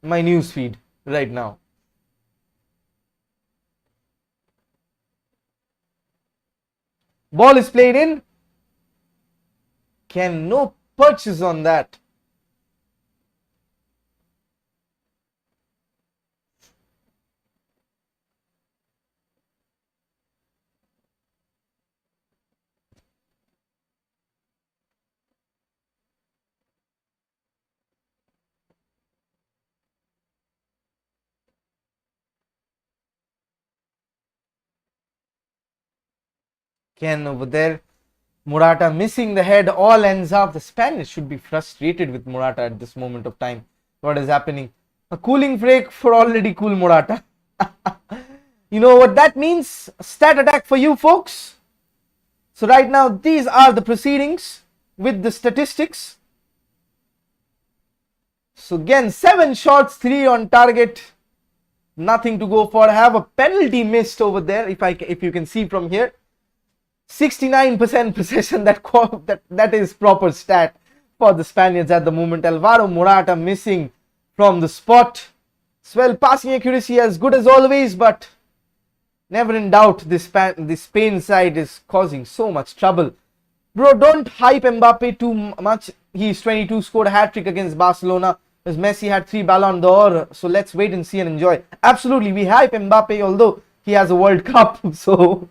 my news feed right now. Ball is played in. Can no purchase on that. Ken over there. Morata missing the head. All ends up. The Spanish should be frustrated with Morata at this moment of time. What is happening? A cooling break for already cool Morata. You know what that means? Stat attack for you folks. So right now these are the proceedings with the statistics. So again, 7 shots, 3 on target. Nothing to go for. I have a penalty missed over there, if you can see from here. 69% possession. That is proper stat for the Spaniards at the moment. Alvaro Morata missing from the spot. Well, passing accuracy as good as always, but never in doubt this Spain side is causing so much trouble. Bro, don't hype Mbappe too much. He's 22, scored a hat-trick against Barcelona. As Messi had 3 Ballon d'Or. So let's wait and see and enjoy. Absolutely, we hype Mbappe, although he has a World Cup. So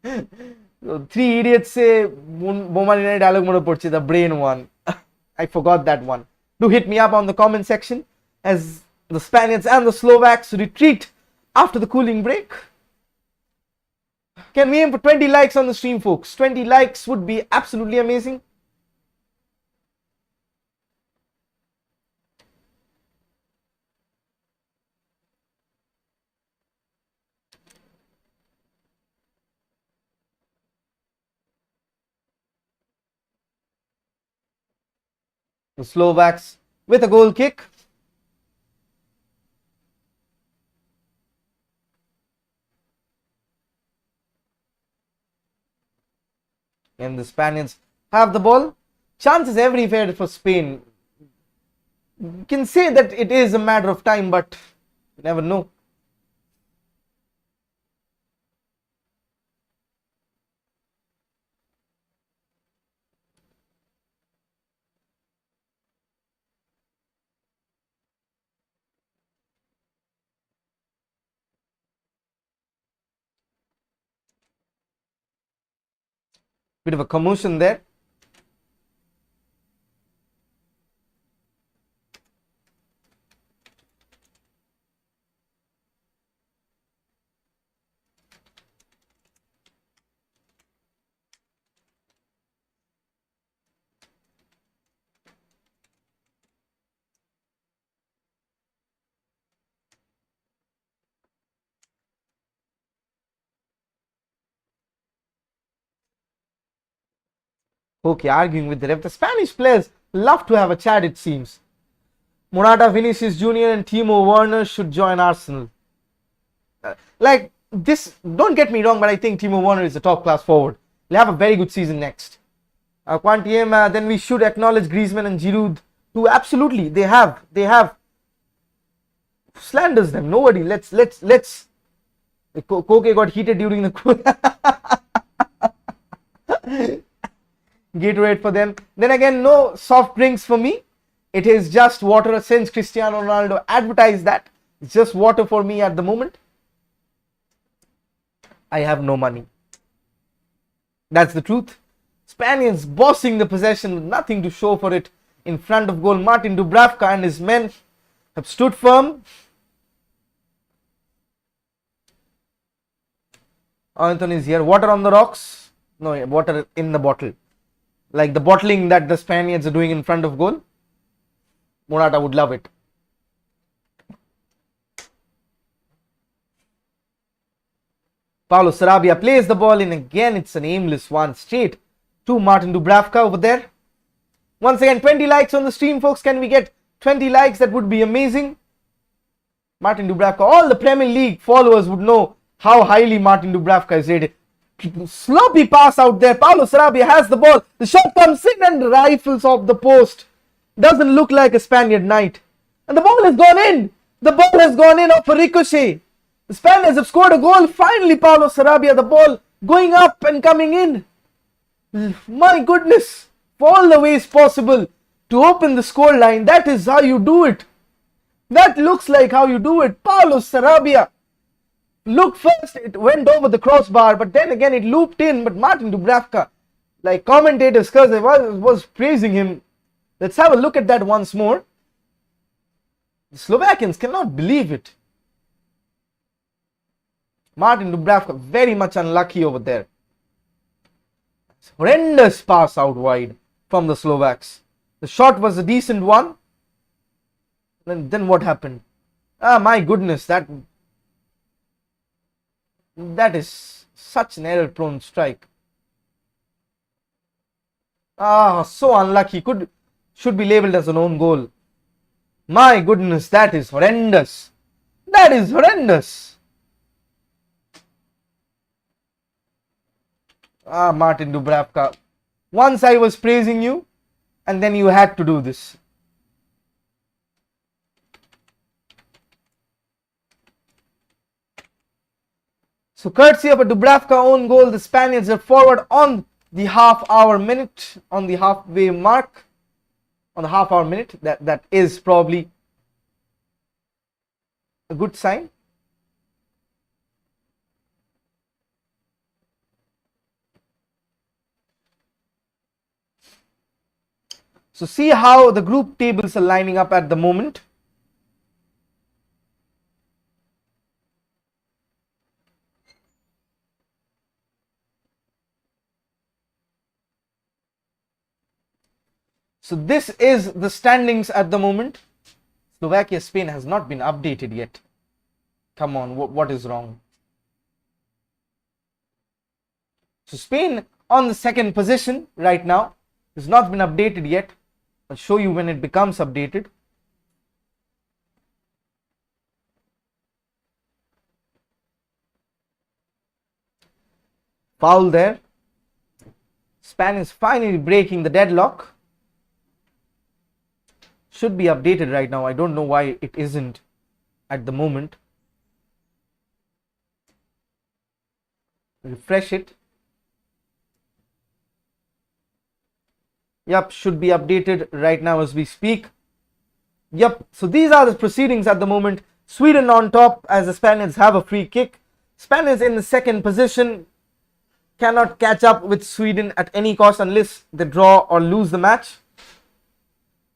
3 idiots say Bomani dialogue mode porche, the brain one. I forgot that one. Do hit me up on the comment section as the Spaniards and the Slovaks retreat after the cooling break. Can we aim for 20 likes on the stream, folks? 20 likes would be absolutely amazing. The Slovaks with a goal kick. And the Spaniards have the ball. Chances everywhere for Spain. You can say that it is a matter of time, but you never know. Bit of a commotion there. Okay, arguing with the ref. The Spanish players love to have a chat, it seems. Morata, Vinicius Jr. and Timo Werner should join Arsenal. Like this, don't get me wrong, but I think Timo Werner is a top class forward. He'll have a very good season next. Quantiem, then we should acknowledge Griezmann and Giroud too. Absolutely, they have slanders them. Nobody. Let's. Koke got heated during the Gatorade for them. Then again, no soft drinks for me. It is just water. Since Cristiano Ronaldo advertised that, it's just water for me at the moment. I have no money. That's the truth. Spaniards bossing the possession with nothing to show for it in front of goal. Martin Dubravka and his men have stood firm. Anthony is here. Water on the rocks. No, water in the bottle. Like the bottling that the Spaniards are doing in front of goal. Morata would love it. Paulo Sarabia plays the ball in again. It's an aimless one straight to Martin Dubravka over there. Once again, 20 likes on the stream, folks. Can we get 20 likes? That would be amazing. Martin Dubravka. All the Premier League followers would know how highly Martin Dubravka is rated. Sloppy pass out there. Paulo Sarabia has the ball. The shot comes in and rifles off the post. Doesn't look like a Spaniard night. And the ball has gone in. The ball has gone in off a ricochet. The Spaniards have scored a goal. Finally, Paulo Sarabia, the ball going up and coming in. My goodness. All the ways possible to open the score line. That is how you do it. That looks like how you do it. Paulo Sarabia. Look, first it went over the crossbar, but then again it looped in. But Martin Dubravka, like commentators, because was praising him. Let's have a look at that once more. The Slovakians cannot believe it. Martin Dubravka very much unlucky over there. Horrendous pass out wide from the Slovaks. The shot was a decent one. Then what happened? Ah, my goodness, that is such an error-prone strike. Ah, so unlucky. Should be labelled as an own goal. My goodness, that is horrendous. That is horrendous. Ah, Martin Dubravka. Once I was praising you, and then you had to do this. So courtesy of a Dubravka own goal, the Spaniards are forward on the half-hour minute, on the halfway mark, on the half-hour minute. That is probably a good sign. So see how the group tables are lining up at the moment. So this is the standings at the moment. Slovakia, Spain has not been updated yet. Come on, what is wrong? So Spain on the second position right now. Has not been updated yet. I'll show you when it becomes updated. Foul there. Spain is finally breaking the deadlock. Should be updated right now. I don't know why it isn't at the moment. Refresh it. Yep, should be updated right now as we speak. Yep, so these are the proceedings at the moment. Sweden on top as the Spaniards have a free kick. Spaniards in the second position, cannot catch up with Sweden at any cost unless they draw or lose the match.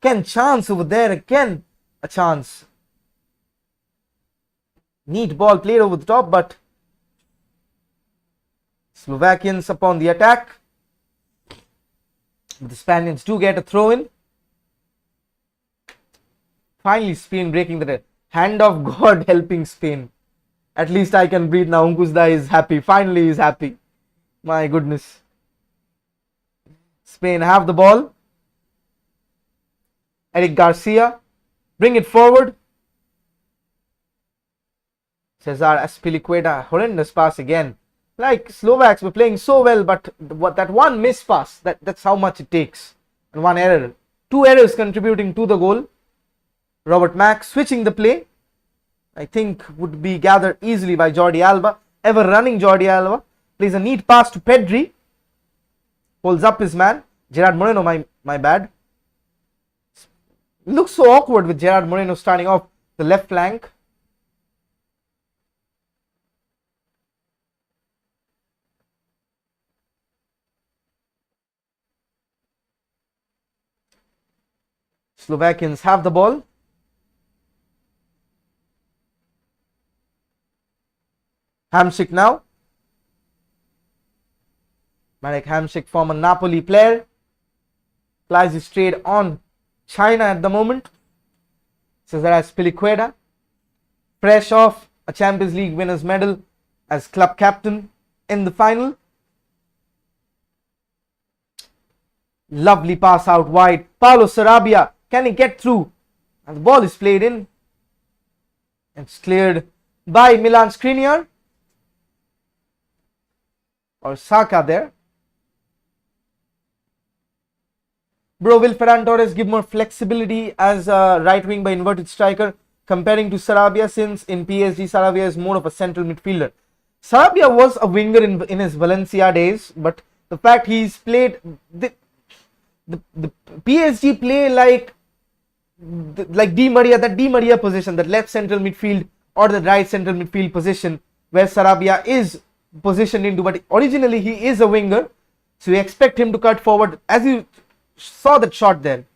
Again, chance over there, again a chance. Neat ball played over the top, but Slovakians upon the attack. The Spaniards do get a throw in. Finally, Spain breaking the hand of God helping Spain. At least I can breathe now. Unkuzda is happy. Finally, he's happy. My goodness. Spain have the ball. Eric Garcia, bring it forward. Cesar Azpilicueta, horrendous pass again. Like, Slovaks were playing so well, but that one missed pass, that's how much it takes. And one error. Two errors contributing to the goal. Robert Mack switching the play. I think would be gathered easily by Jordi Alba. Ever running Jordi Alba. Plays a neat pass to Pedri. Holds up his man. Gerard Moreno, my bad. Looks so awkward with Gerard Moreno starting off the left flank. Slovakians have the ball. Hamšík now. Marek Hamšík, former Napoli player. Flies his trade on China at the moment. Cesar Azpilicueta, fresh off a Champions League winners medal as club captain in the final. Lovely pass out wide. Paulo Sarabia, can he get through? And the ball is played in. It's cleared by Milan Skriniar. Or Saka there. Bro, will Ferran Torres give more flexibility as a right wing by inverted striker comparing to Sarabia, since in PSG Sarabia is more of a central midfielder? Sarabia was a winger in his Valencia days, but the fact he's played the PSG play like Di Maria, that Di Maria position, that left central midfield or the right central midfield position where Sarabia is positioned into, but originally he is a winger, so you expect him to cut forward. As you saw that shot there,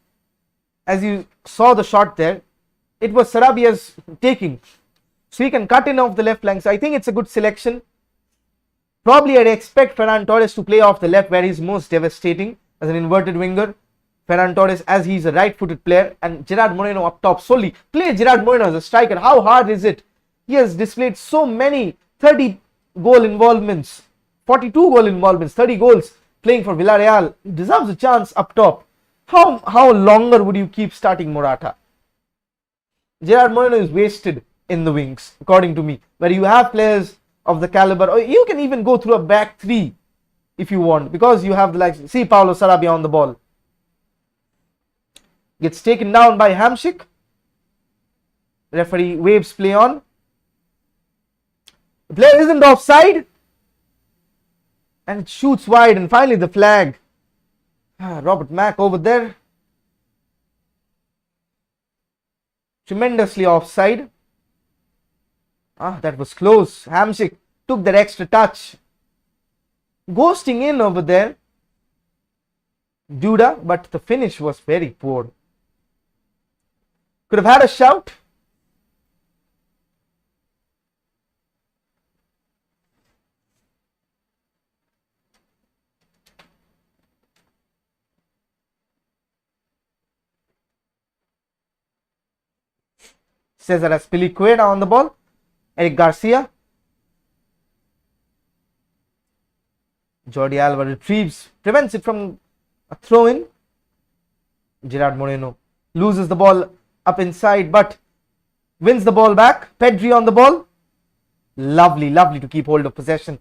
it was Sarabia's taking, so he can cut in off the left flank. So I think it's a good selection. Probably I'd expect Ferran Torres to play off the left where he's most devastating as an inverted winger. Ferran Torres, as he's a right-footed player, and Gerard Moreno up top solely. Play Gerard Moreno as a striker. How hard is it? He has displayed so many 30 goal involvements, 42 goal involvements, 30 goals playing for Villarreal. He deserves a chance up top. How longer would you keep starting Morata? Gerard Moreno is wasted in the wings, according to me, where you have players of the caliber, or you can even go through a back three if you want, because you have the likes. See Paulo Sarabia on the ball. Gets taken down by Hamšík. Referee waves play on. The player isn't offside. And it shoots wide, and finally the flag. Robert Mack over there. Tremendously offside. That was close. Hamšík took that extra touch. Ghosting in over there. Duda, but the finish was very poor. Could have had a shout. Cesar Azpilicueta on the ball. Eric Garcia. Jordi Alba retrieves, prevents it from a throw-in. Gerard Moreno loses the ball up inside, but wins the ball back. Pedri on the ball. Lovely to keep hold of possession.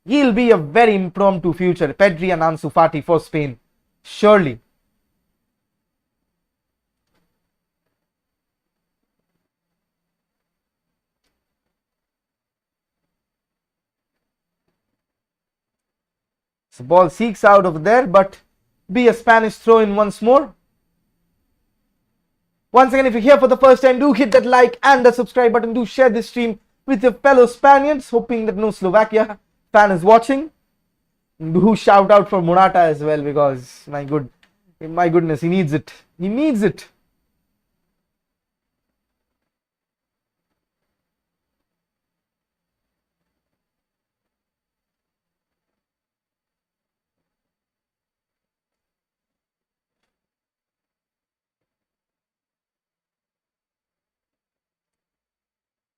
He'll be a very impromptu future, Pedri and Ansu Fati, for Spain. Surely. So ball seeks out over there, but be a Spanish throw-in once more. Once again, if you're here for the first time, do hit that like and the subscribe button. Do share this stream with your fellow Spaniards, hoping that no Slovakia fan is watching. Do shout out for Morata as well, because my goodness, he needs it. He needs it.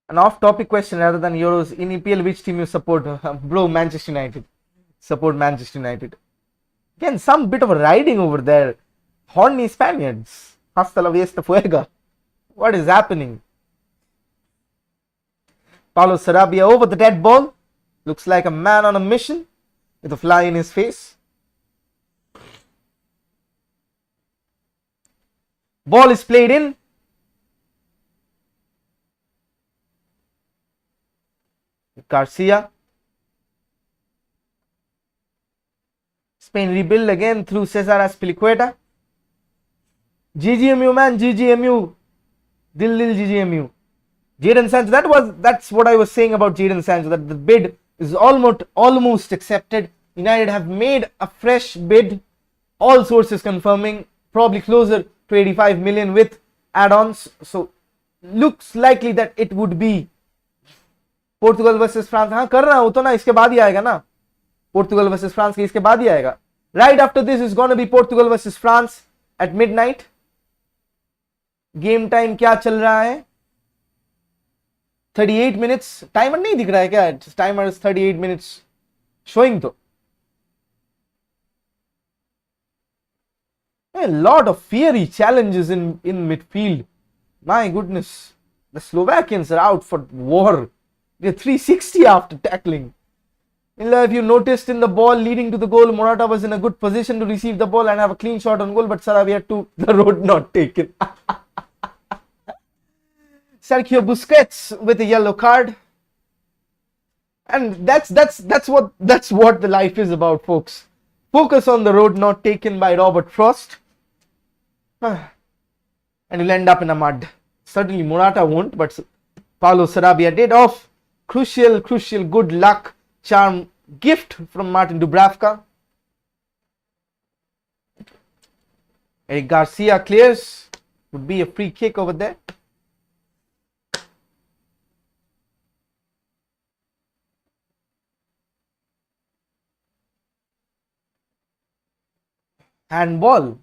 An off-topic question rather than Euros. In EPL, which team you support? Bro, Manchester United. Support Manchester United. Again, some bit of a riding over there. Horny Spaniards. Hasta la vista fuega. What is happening? Paulo Sarabia over the dead ball. Looks like a man on a mission with a fly in his face. Ball is played in. Garcia. Spain rebuild again through Cesar Azpilicueta. GGMU man, GGMU. Dil GGMU. Jadon Sancho, that's what I was saying about Jadon Sancho, that the bid is almost accepted. United have made a fresh bid. All sources confirming probably closer to 85 million with add-ons. So looks likely that it would be Portugal versus France. हाँ कर रहा हूँ तो ना, इसके बाद ही आएगा ना. Portugal versus France के इसके बाद ही आएगा. Right after this is going to be Portugal versus France at midnight. Game time क्या चल रहा है? 38 minutes. Timer नहीं दिख रहा है क्या? Timer is 38 minutes showing तो. A lot of fiery challenges in midfield. My goodness. The Slovakians are out for war. They're 360 after tackling. If you noticed in the ball leading to the goal, Morata was in a good position to receive the ball and have a clean shot on goal, but Sarabia to the road not taken. Sergio Busquets with a yellow card. And that's what the life is about, folks. Focus on the road not taken by Robert Frost. And you'll end up in a mud. Certainly Morata won't, but Paulo Sarabia did. Off. Crucial good luck charm gift from Martin Dubravka. Eric Garcia clears. Would be a free kick over there. Handball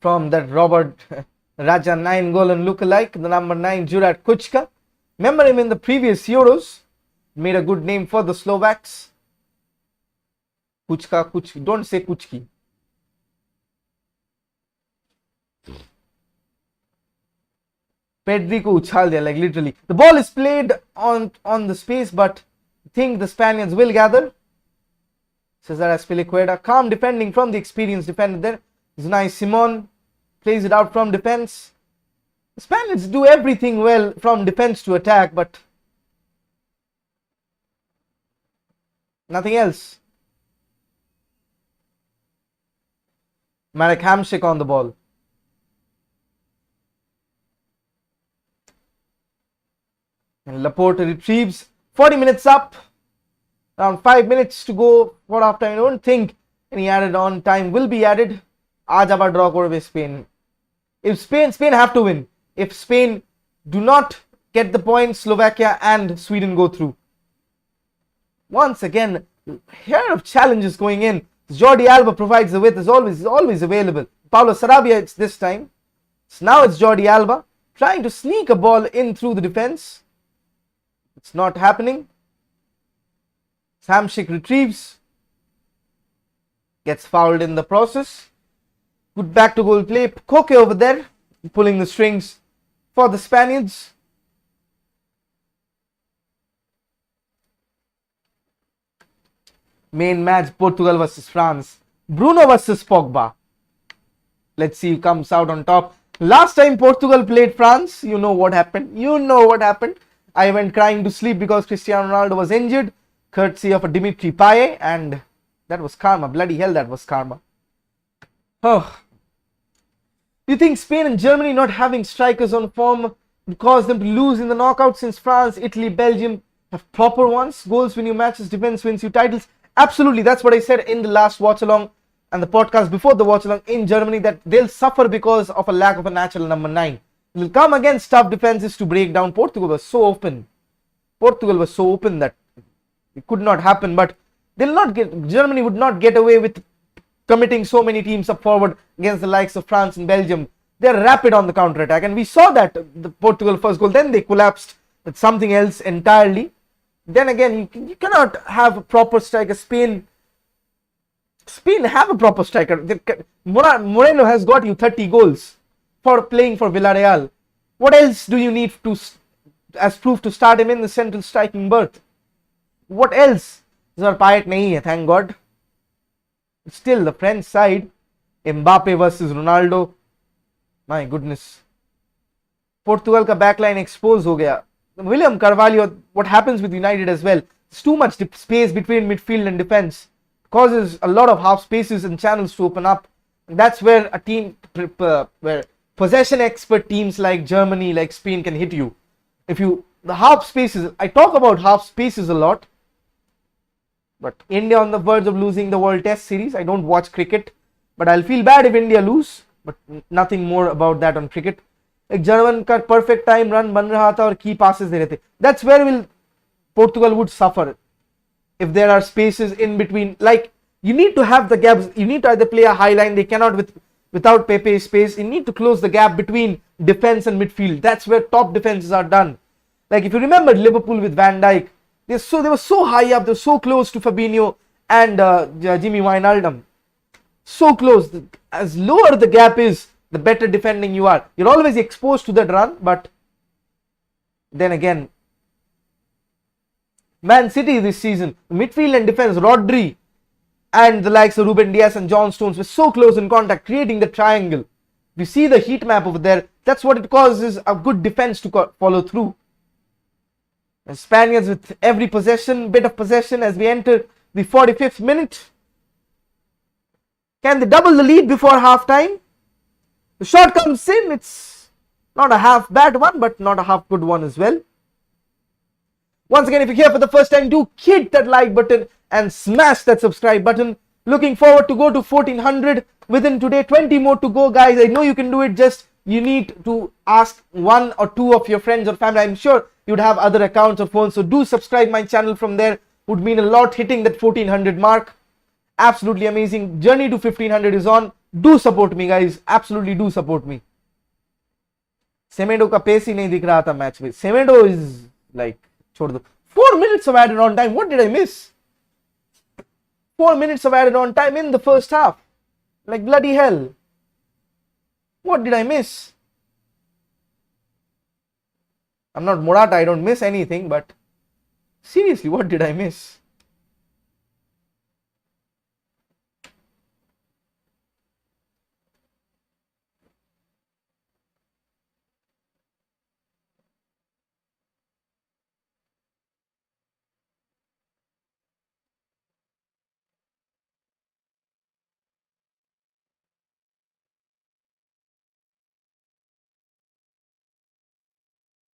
from that Robert Raja 9 goal and lookalike, the number 9 Juraj Kucka. Remember him in the previous Euros. Made a good name for the Slovaks. Kuchka. Don't say Kuchki. Pedri ko uchhal diya, like literally. The ball is played on the space, but I think the Spaniards will gather. Cesar Azpilicueta, calm defending from the experienced defender there. Unai Simon plays it out from defense. The Spaniards do everything well from defense to attack, but nothing else. Marek Hamšík on the ball. And Laporte retrieves. 40 minutes up. Around 5 minutes to go for half time. I don't think any added on time will be added. Aaj abar draw korbe Spain. If Spain have to win. If Spain do not get the points, Slovakia and Sweden go through. Once again, here of challenges going in. Jordi Alba provides the width, is always available. Paulo Sarabia, it's this time. So now it's Jordi Alba trying to sneak a ball in through the defense. It's not happening. Hamšík retrieves. Gets fouled in the process. Good back to goal play. Koke over there pulling the strings for the Spaniards. Main match, Portugal versus France. Bruno versus Pogba. Let's see who comes out on top. Last time Portugal played France, you know what happened. I went crying to sleep because Cristiano Ronaldo was injured, courtesy of a Dimitri Payet, and that was karma. Bloody hell, that was karma. Oh. You think Spain and Germany not having strikers on form would cause them to lose in the knockout, since France, Italy, Belgium have proper ones? Goals win you matches, defense wins you titles. Absolutely, that's what I said in the last watch along and the podcast before the watch along in Germany, that they'll suffer because of a lack of a natural number 9. They'll come against tough defenses to break down. Portugal was so open that it could not happen, but Germany would not get away with committing so many teams up forward against the likes of France and Belgium. They're rapid on the counter attack, and we saw that the Portugal first goal, then they collapsed with something else entirely. Then again, you cannot have a proper striker. Spain Spain have a proper striker. Moreno has got you 30 goals for playing for Villarreal. What else do you need to, as proof, to start him in the central striking berth? What else? Payet nahi hai, thank God. Still, the French side, Mbappe versus Ronaldo. My goodness. Portugal ka backline exposed ho gaya. William Carvalho, what happens with United as well? It's too much space between midfield and defense. Causes a lot of half spaces and channels to open up. And that's where a team, where possession expert teams like Germany, like Spain can hit you. The half spaces, I talk about half spaces a lot. But India on the verge of losing the World Test Series. I don't watch cricket, but I'll feel bad if India lose. But nothing more about that on cricket. Like German ka perfect time run ban raha tha aur key passes de rahe the. That's where Portugal would suffer. If there are spaces in between, like you need to have the gaps. You need to either play a high line. They cannot without Pepe space. You need to close the gap between defense and midfield. That's where top defenses are done. Like if you remember Liverpool with Van Dijk, they were so high up. They were so close to Fabinho and Jimmy Wijnaldum. So close. As lower the gap is, the better defending you are. You're always exposed to that run, but then again, Man City this season, midfield and defense, Rodri and the likes of Ruben Dias and John Stones were so close in contact, creating the triangle. You see the heat map over there. That's what it causes a good defense to follow through. The Spaniards with every bit of possession as we enter the 45th minute. Can they double the lead before half time? The shot comes in. It's not a half bad one, but not a half good one as well. Once again, if you're here for the first time, do hit that like button and smash that subscribe button. Looking forward to go to 1400 within today. 20 more to go, guys. I know you can do it. Just you need to ask one or two of your friends or family. I'm sure you'd have other accounts or phones. So do subscribe my channel from there. Would mean a lot hitting that 1400 mark. Absolutely amazing. Journey to 1500 is on. Do support me, guys. Absolutely do support me. Semedo ka pace hi nahi dikh raha tha match mein. Semedo is like 4 minutes of added on time. What did I miss? 4 minutes of added on time in the first half. Like bloody hell. What did I miss? I'm not Morata, I don't miss anything, but seriously, what did I miss?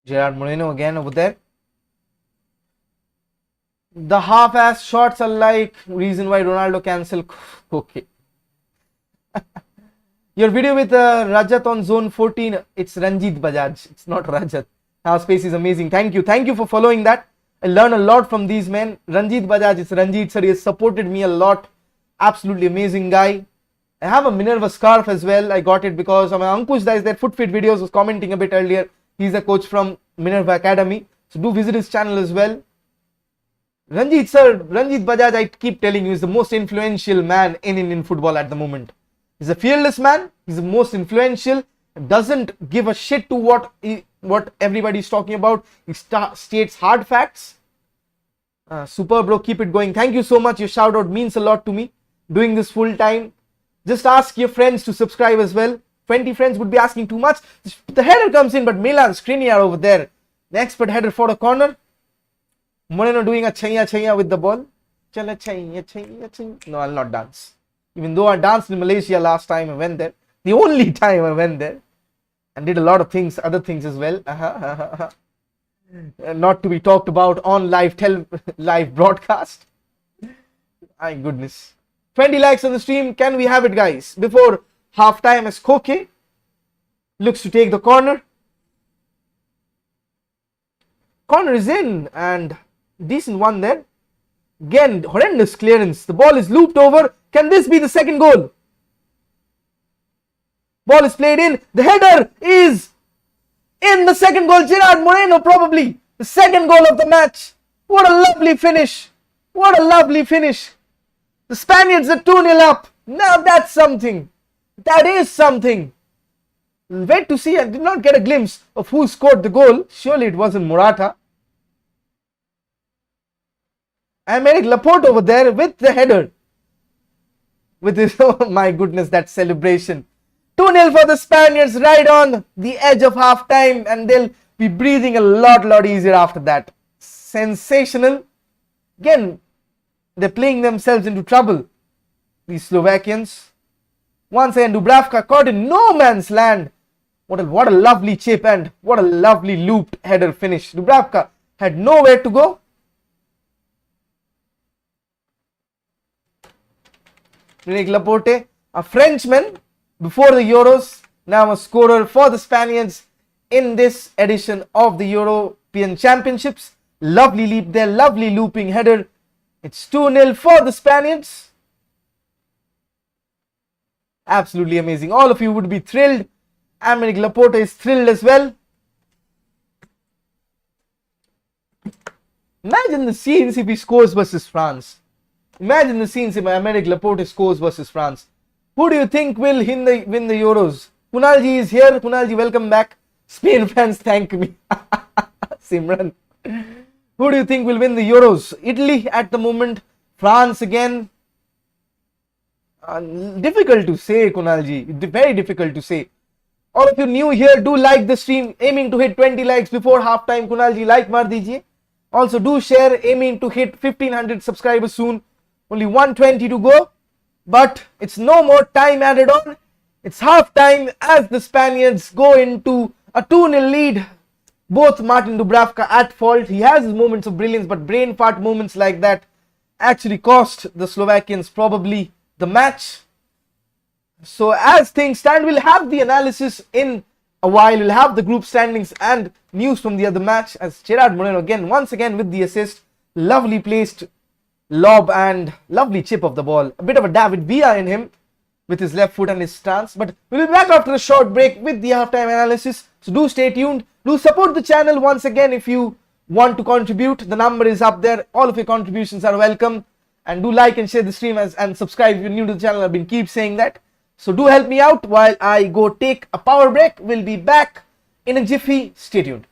Gerard Moreno again over there. The half-ass shots are like reason why Ronaldo cancelled. Okay. Your video with Rajat on zone 14. It's Ranjit Bajaj. It's not Rajat. Our space is amazing. Thank you. Thank you for following that. I learn a lot from these men. Ranjit Bajaj. It's Ranjit sir. He has supported me a lot. Absolutely amazing guy. I have a Minerva scarf as well. I got it because my Ankush that is there. Footfit videos was commenting a bit earlier. He's a coach from Minerva Academy. So do visit his channel as well. Ranjit sir, Ranjit Bajaj, I keep telling you, is the most influential man in Indian football at the moment. He's a fearless man. He's the most influential. Doesn't give a shit to what everybody's talking about. He states hard facts. Super bro, keep it going. Thank you so much. Your shout out means a lot to me. Doing this full time. Just ask your friends to subscribe as well. 20 friends would be asking too much. The header comes in, but Milan Skriniar over there. The expert header for the corner. Moreno doing a chaya with the ball. Chala chaya. No, I'll not dance. Even though I danced in Malaysia last time I went there. The only time I went there. And did a lot of things, other things as well. Not to be talked about on live broadcast. My goodness. 20 likes on the stream. Can we have it, guys? Before half time as Koke looks to take the corner. Corner is in and decent one there. Again, horrendous clearance. The ball is looped over. Can this be the second goal? Ball is played in. The header is in. The second goal. Gerard Moreno probably the second goal of the match. What a lovely finish. What a lovely finish. The Spaniards are 2-0 up. Now that's something. That is something. Wait to see. I did not get a glimpse of who scored the goal. Surely it wasn't Morata. Aymeric Laporte over there with the header. With his, oh my goodness, that celebration. 2-0 for the Spaniards right on the edge of half time, and they'll be breathing a lot easier after that. Sensational. Again, they're playing themselves into trouble, these Slovakians. Once again, Dubravka caught in no man's land. What a lovely chip and what a lovely looped header finish. Dubravka had nowhere to go. Aymeric Laporte, a Frenchman before the Euros, now a scorer for the Spaniards in this edition of the European Championships. Lovely leap there, lovely looping header. It's 2-0 for the Spaniards. Absolutely amazing. All of you would be thrilled. Aymeric Laporte is thrilled as well. Imagine the scenes if he scores versus France. Imagine the scenes if Aymeric Laporte scores versus France. Who do you think will win the Euros? Kunalji is here. Kunalji, welcome back. Spain fans, thank me. Simran. Who do you think will win the Euros? Italy at the moment. France again. Difficult to say, Kunalji. Very difficult to say. All of you new here, do like the stream. Aiming to hit 20 likes before half time. Kunalji, like mar dijiye. Also do share. Aiming to hit 1500 subscribers soon. Only 120 to go. But it's no more time added on. It's half time as the Spaniards go into a 2-0 lead. Both Martin Dubravka at fault. He has his moments of brilliance, but brain fart moments like that actually cost the Slovakians probably the match. So as things stand, we'll have the analysis in a while. We'll have the group standings and news from the other match as Gerard Moreno once again with the assist. Lovely placed lob and lovely chip of the ball. A bit of a David Villa in him with his left foot and his stance. But we'll be back after a short break with the halftime analysis. So do stay tuned. Do support the channel once again if you want to contribute. The number is up there. All of your contributions are welcome. And do like and share the stream and subscribe if you're new to the channel. I've been keep saying that. So do help me out while I go take a power break. We'll be back in a jiffy. Stay tuned.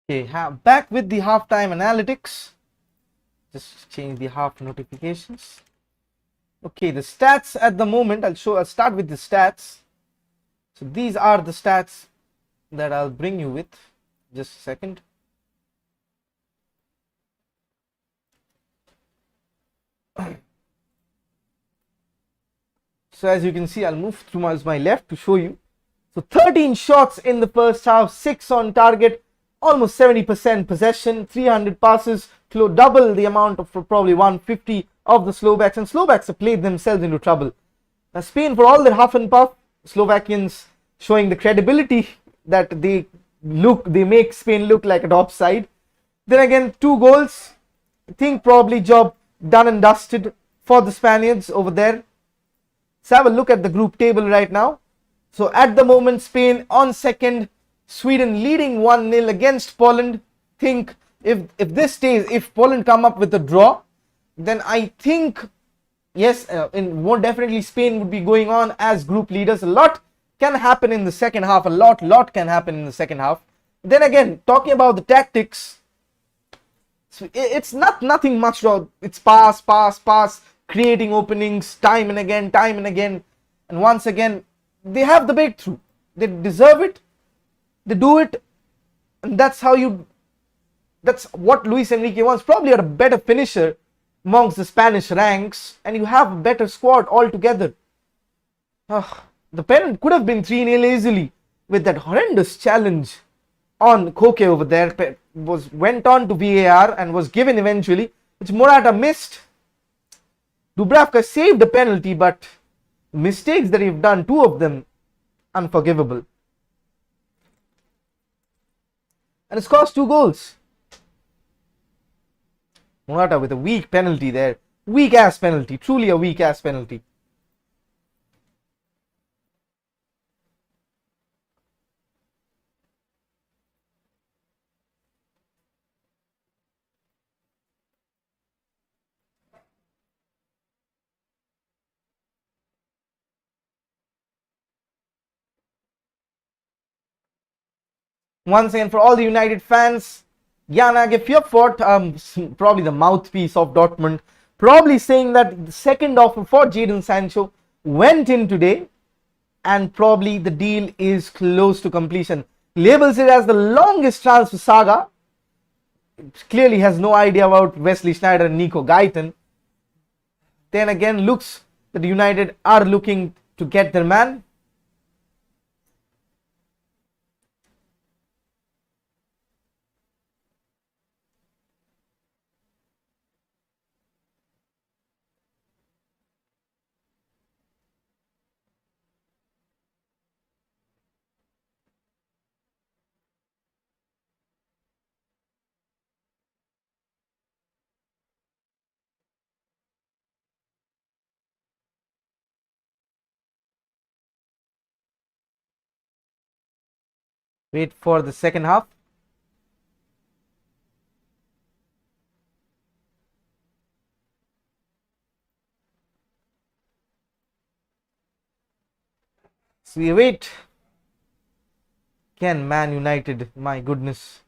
Okay, back with the halftime analytics. Just change the half notifications. Okay, the stats at the moment, I'll start with the stats. So these are the stats that I'll bring you with. Just a second. So as you can see, I'll move to my left to show you. So 13 shots in the first half, 6 on target, almost 70% possession, 300 passes, double the amount of probably 150 of the Slovaks, and Slovaks have played themselves into trouble. Now Spain, for all their huff and puff, Slovakians showing the credibility that they make Spain look like a top side. Then again, 2 goals. I think probably job done and dusted for the Spaniards over there. Let's have a look at the group table right now. So at the moment, Spain on second, Sweden leading 1-0 against Poland. Think if this stays, if Poland come up with a draw, then I think yes, more definitely Spain would be going on as group leaders. A lot can happen in the second half. A lot can happen in the second half. Then again, talking about the tactics, so it's nothing much. It's pass, creating openings time and again, and once again they have the breakthrough. They deserve it. They do it, and that's what Luis Enrique wants. Probably a better finisher amongst the Spanish ranks, and you have a better squad altogether. The penalty could have been 3-0 easily with that horrendous challenge on Koke over there. Went on to VAR and was given eventually, which Morata missed. Dubravka saved the penalty, but mistakes that he've done, 2 of them, unforgivable. And it's cost 2 goals. Morata with a weak penalty there. Weak ass penalty. Truly a weak ass penalty. Once again, for all the United fans, Jana Gefjopfort, probably the mouthpiece of Dortmund, probably saying that the second offer for Jadon Sancho went in today, and probably the deal is close to completion. Labels it as the longest transfer saga. Clearly has no idea about Wesley Sneijder and Nico Guyton. Then again, looks that United are looking to get their man. Wait for the second half. So we wait. Can Man United, my goodness.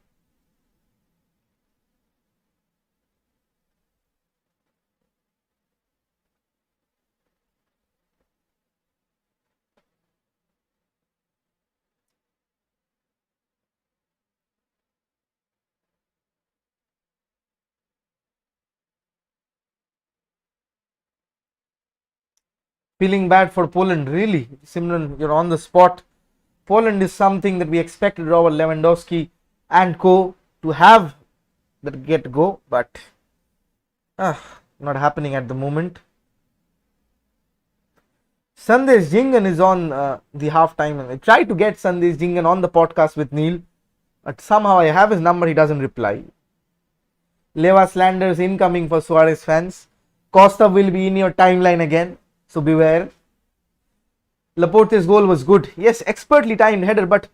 Feeling bad for Poland, really. Simran, you're on the spot. Poland is something that we expected Robert Lewandowski and co to have that get go, but not happening at the moment. Sandesh Jingan is on the halftime. I tried to get Sandesh Jingan on the podcast with Neil, but somehow I have his number, he doesn't reply. Leva slanders incoming for Suarez fans. Costa will be in your timeline again, so beware. Laporte's goal was good. Yes, expertly timed header, but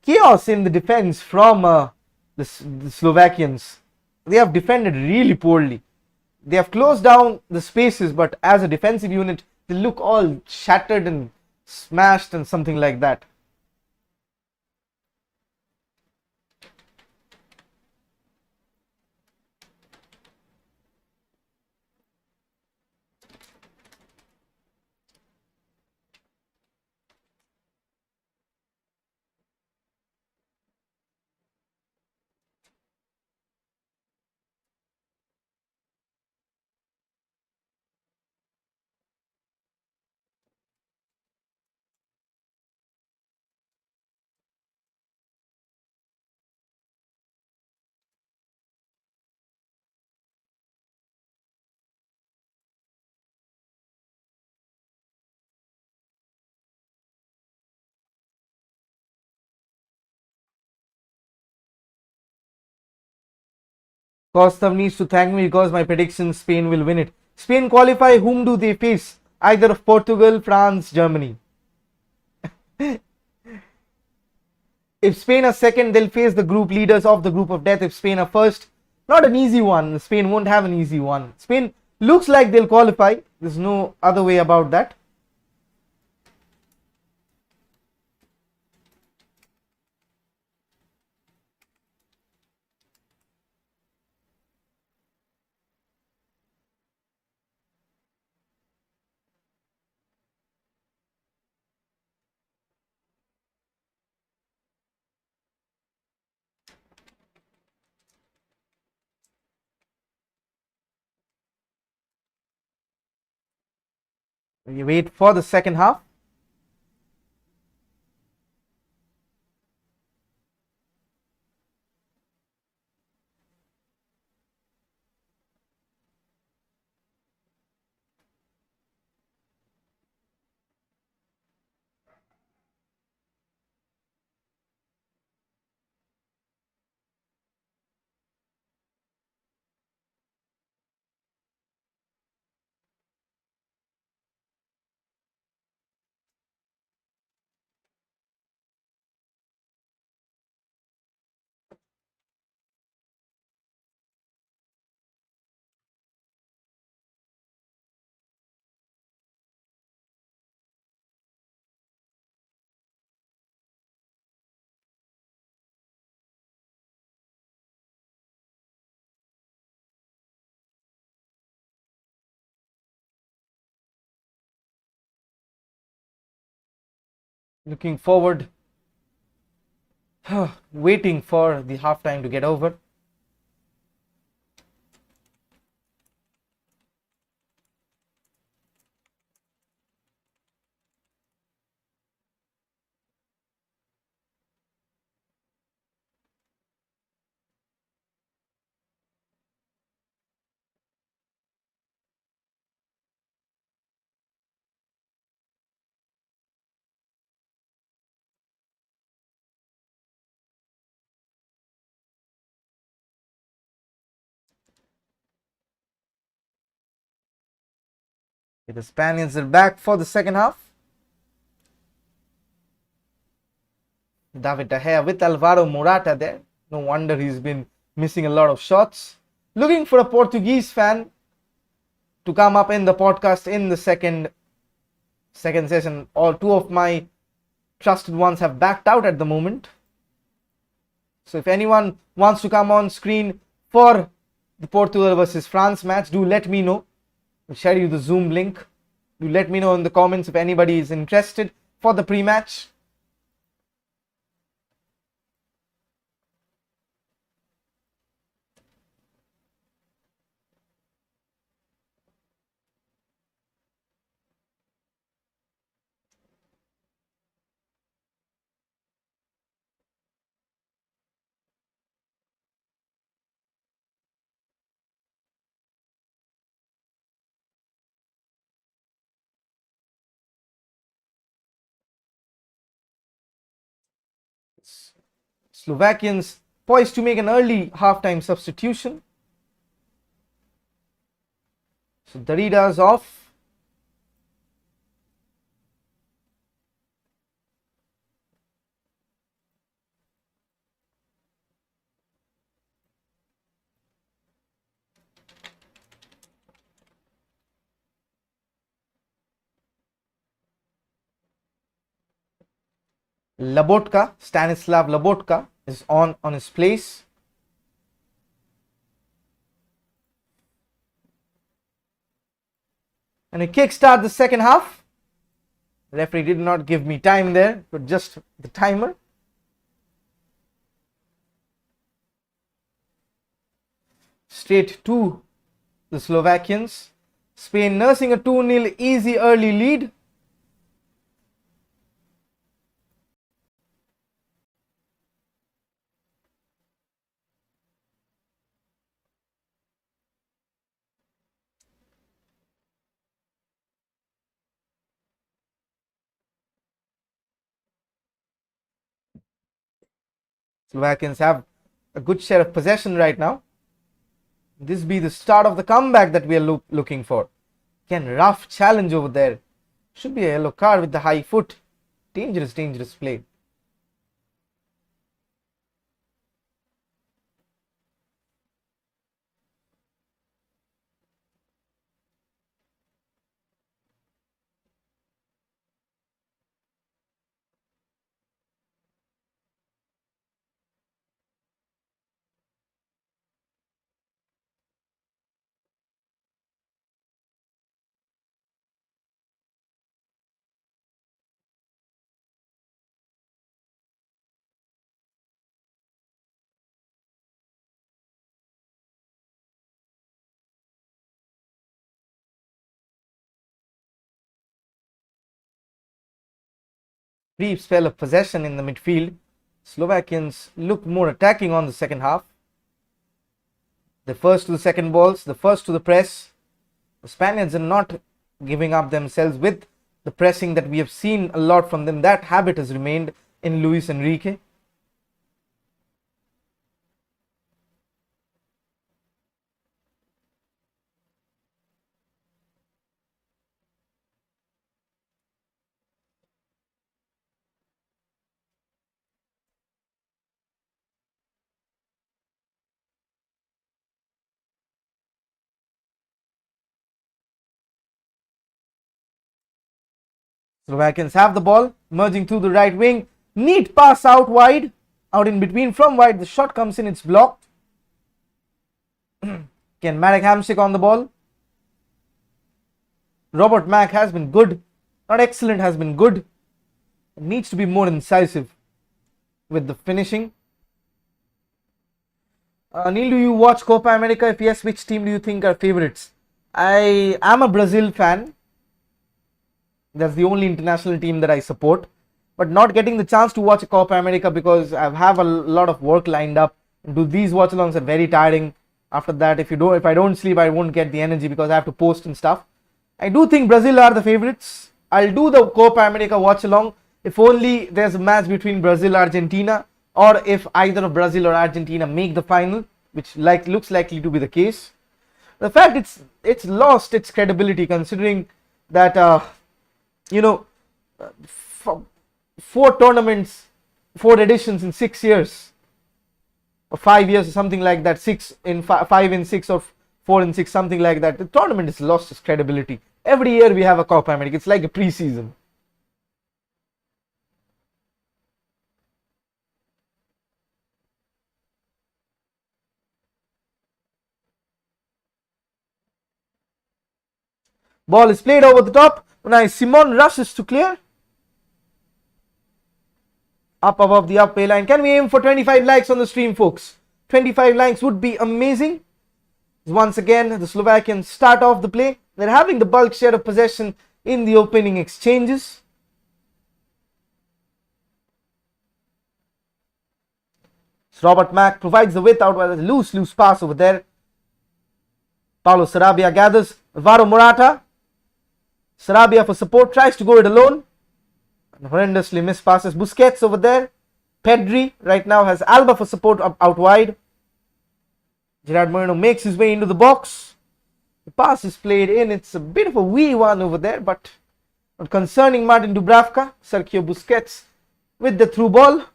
chaos in the defense from the Slovakians. They have defended really poorly. They have closed down the spaces, but as a defensive unit, they look all shattered and smashed and something like that. Kostav needs to thank me because my prediction Spain will win it. Spain qualify, whom do they face? Either of Portugal, France, Germany. If Spain are second, they'll face the group leaders of the group of death. If Spain are first, not an easy one. Spain won't have an easy one. Spain looks like they'll qualify. There's no other way about that. We wait for the second half. Looking forward, waiting for the halftime to get over. The Spaniards are back for the second half. David De Gea with Alvaro Morata there. No wonder he's been missing a lot of shots. Looking for a Portuguese fan to come up in the podcast in the second session. All two of my trusted ones have backed out at the moment. So if anyone wants to come on screen for the Portugal versus France match, do let me know. I'll share you the Zoom link. Do let me know in the comments if anybody is interested for the pre-match. Slovakians poised to make an early halftime substitution. So Darida's off. Labotka, Stanislav Labotka is on his place. And we kickstart the second half. The referee did not give me time there, but just the timer. Straight to the Slovakians. Spain nursing a 2-0 easy early lead. Slovakians have a good share of possession right now. this be the start of the comeback that we are looking for? Again, rough challenge over there. Should be a yellow card with the high foot. Dangerous, dangerous play. Brief spell of possession in the midfield. Slovakians look more attacking on the second half. The first to the second balls, the first to the press. The Spaniards are not giving up themselves with the pressing that we have seen a lot from them. That habit has remained in Luis Enrique. Slovakians have the ball, merging through the right wing. Neat pass out wide, out in between from wide. The shot comes in, it's blocked. Again, Marek Hamsik on the ball. Robert Mack has been good. Not excellent, has been good. It needs to be more incisive with the finishing. Neil, do you watch Copa America? If yes, which team do you think are favorites? I am a Brazil fan. That's the only international team that I support. But not getting the chance to watch a Copa America because I have a lot of work lined up. These watch-alongs are very tiring. After that, if I don't sleep, I won't get the energy because I have to post and stuff. I do think Brazil are the favorites. I'll do the Copa America watch-along if only there's a match between Brazil-Argentina, or if either of Brazil or Argentina make the final, which looks likely to be the case. The fact it's lost its credibility considering that four tournaments, 4 editions in 6 years, or 5 years, or something like that. 5 in 6 or 4 in 6, something like that. The tournament has lost its credibility. Every year we have a Copa America. It's like a pre-season. Ball is played over the top. Now Simon rushes to clear. Up above the up line. Can we aim for 25 likes on the stream, folks? 25 likes would be amazing. Once again, the Slovakians start off the play. They're having the bulk share of possession in the opening exchanges. So Robert Mack provides the width out with a loose pass over there. Paulo Sarabia gathers. Alvaro Morata. Sarabia for support, tries to go it alone. Horrendously mispasses Busquets over there. Pedri right now has Alba for support out wide. Gerard Moreno makes his way into the box. The pass is played in. It's a bit of a wee one over there, but not concerning Martin Dubravka. Sergio Busquets with the through ball.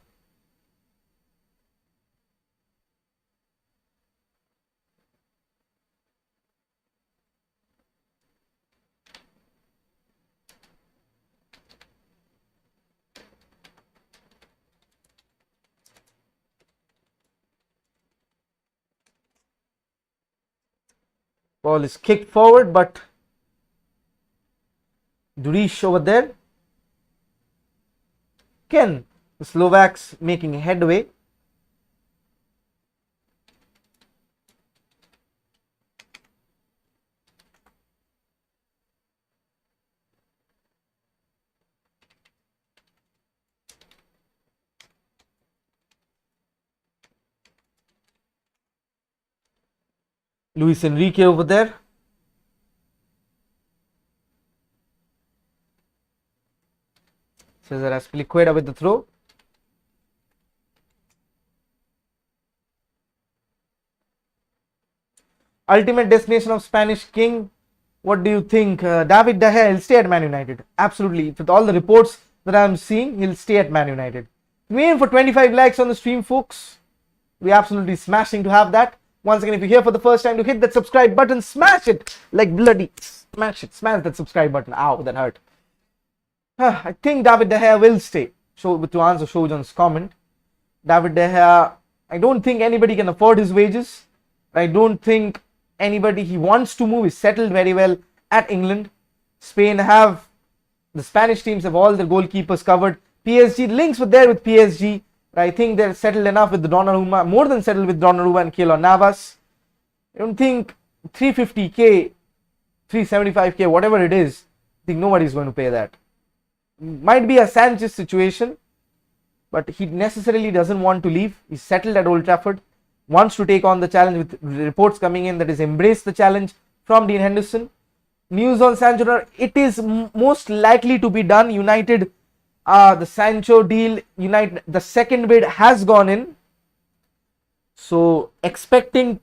Ball is kicked forward, but Durish over there. Again, the Slovaks making headway. Luis Enrique over there. Cesar Azpilicueta with the throw. Ultimate destination of Spanish king. What do you think? David De Gea will stay at Man United. Absolutely. With all the reports that I'm seeing, he'll stay at Man United. We aim for 25 likes on the stream, folks. We're absolutely smashing to have that. Once again, if you're here for the first time, to hit that subscribe button, smash it like bloody. Smash it. Smash that subscribe button. Ow, that hurt. I think David De Gea will stay. To answer Shojan's comment, David De Gea, I don't think anybody can afford his wages. I don't think anybody he wants to move is settled very well at England. The Spanish teams have all their goalkeepers covered. PSG, links were there with PSG. I think they're settled enough with the Donnarumma, more than settled with Donnarumma and Keylor Navas. I don't think 350k, 375k, whatever it is, I think nobody's going to pay that. Might be a Sanchez situation, but he necessarily doesn't want to leave. He's settled at Old Trafford, wants to take on the challenge, with reports coming in that is embrace the challenge from Dean Henderson. News on Sancho, it is most likely to be done. United, the Sancho deal, the second bid has gone in. So expecting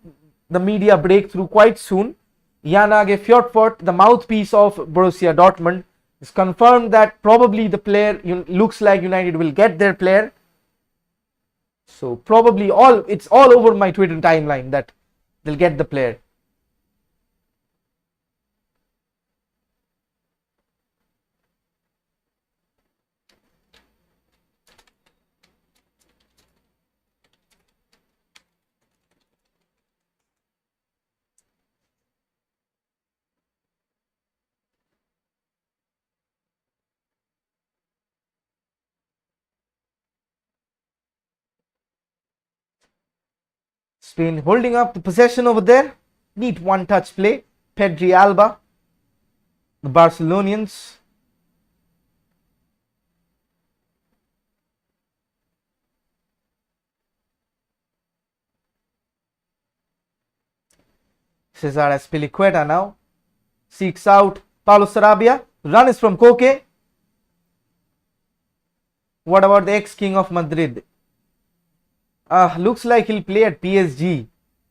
the media breakthrough quite soon. Jan Åge Fjørtoft, the mouthpiece of Borussia Dortmund, it's confirmed that probably the player, looks like United will get their player. So probably it's all over my Twitter timeline that they'll get the player. Spain holding up the possession over there. Neat one-touch play. Pedri Alba, the Barcelonians. Cesar Azpilicueta now seeks out Paulo Sarabia. Run is from Koke. What about the ex-king of Madrid? Looks like he'll play at PSG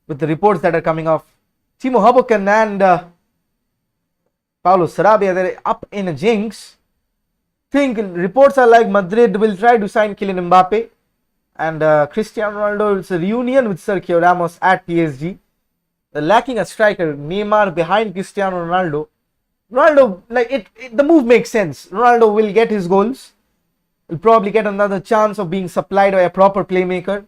with the reports that are coming off. Timo Hoboken and Paulo Sarabia, they're up in a jinx. Think reports are like Madrid will try to sign Kylian Mbappe, and Cristiano Ronaldo, it's a reunion with Sergio Ramos at PSG. They're lacking a striker, Neymar behind Cristiano Ronaldo. The move makes sense. Ronaldo will get his goals. He'll probably get another chance of being supplied by a proper playmaker.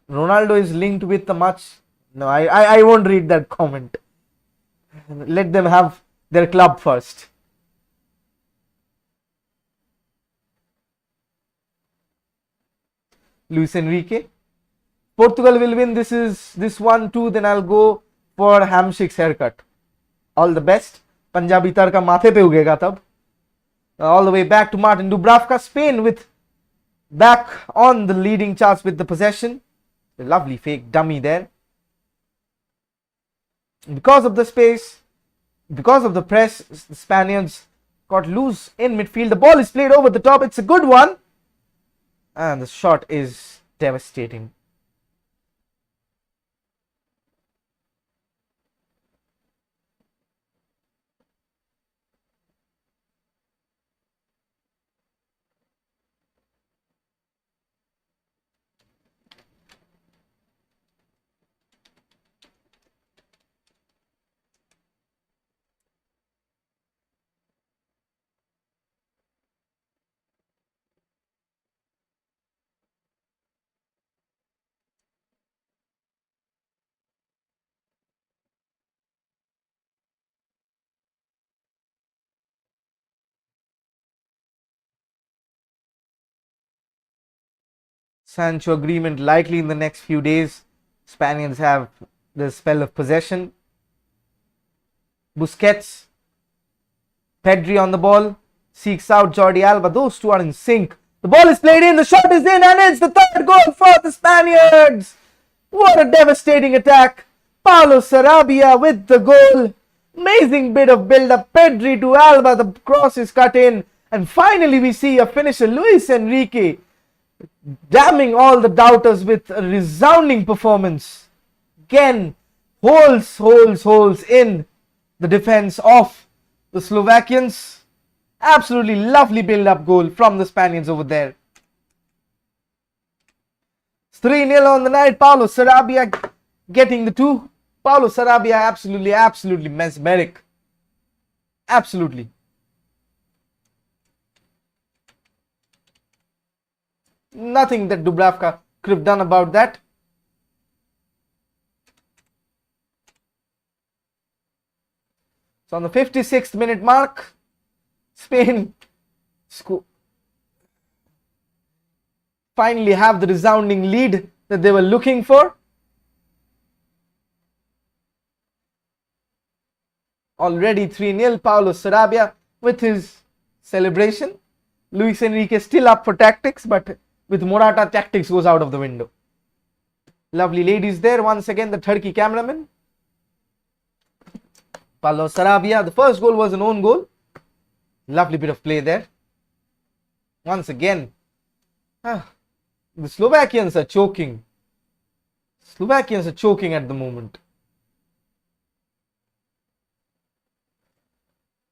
Ronaldo is linked with the much. No, I won't read that comment. Let them have their club first. Luis Enrique. Portugal will win this 1-2, then I'll go for Hamshik's haircut. All the best. Punjabi tarka mathe pe ugega tab. All the way back to Martin Dubravka. Spain with back on the leading charts with the possession. A lovely fake dummy there. Because of the space, because of the press, the Spaniards got loose in midfield. The ball is played over the top. It's a good one. And the shot is devastating. Sancho agreement likely in the next few days. Spaniards have the spell of possession. Busquets, Pedri on the ball, seeks out Jordi Alba. Those two are in sync. The ball is played in, the shot is in, and it's the third goal for the Spaniards. What a devastating attack. Paulo Sarabia with the goal. Amazing bit of build-up. Pedri to Alba, the cross is cut in. And finally we see a finisher, Luis Enrique. damning all the doubters with a resounding performance. Again, holes in the defense of the Slovakians. Absolutely lovely build-up goal from the Spaniards over there. It's 3-0 on the night. Paulo Sarabia getting the 2. Paulo Sarabia absolutely mesmeric. Absolutely. Nothing that Dubravka could have done about that. So on the 56th minute mark, Spain finally have the resounding lead that they were looking for. Already 3-0, Paulo Sarabia with his celebration. Luis Enrique still up for tactics, but with Morata, tactics goes out of the window. Lovely ladies there, once again the Turkey cameraman. Paulo Sarabia, the first goal was an own goal. Lovely bit of play there. Once again, the Slovakians are choking. Slovakians are choking at the moment.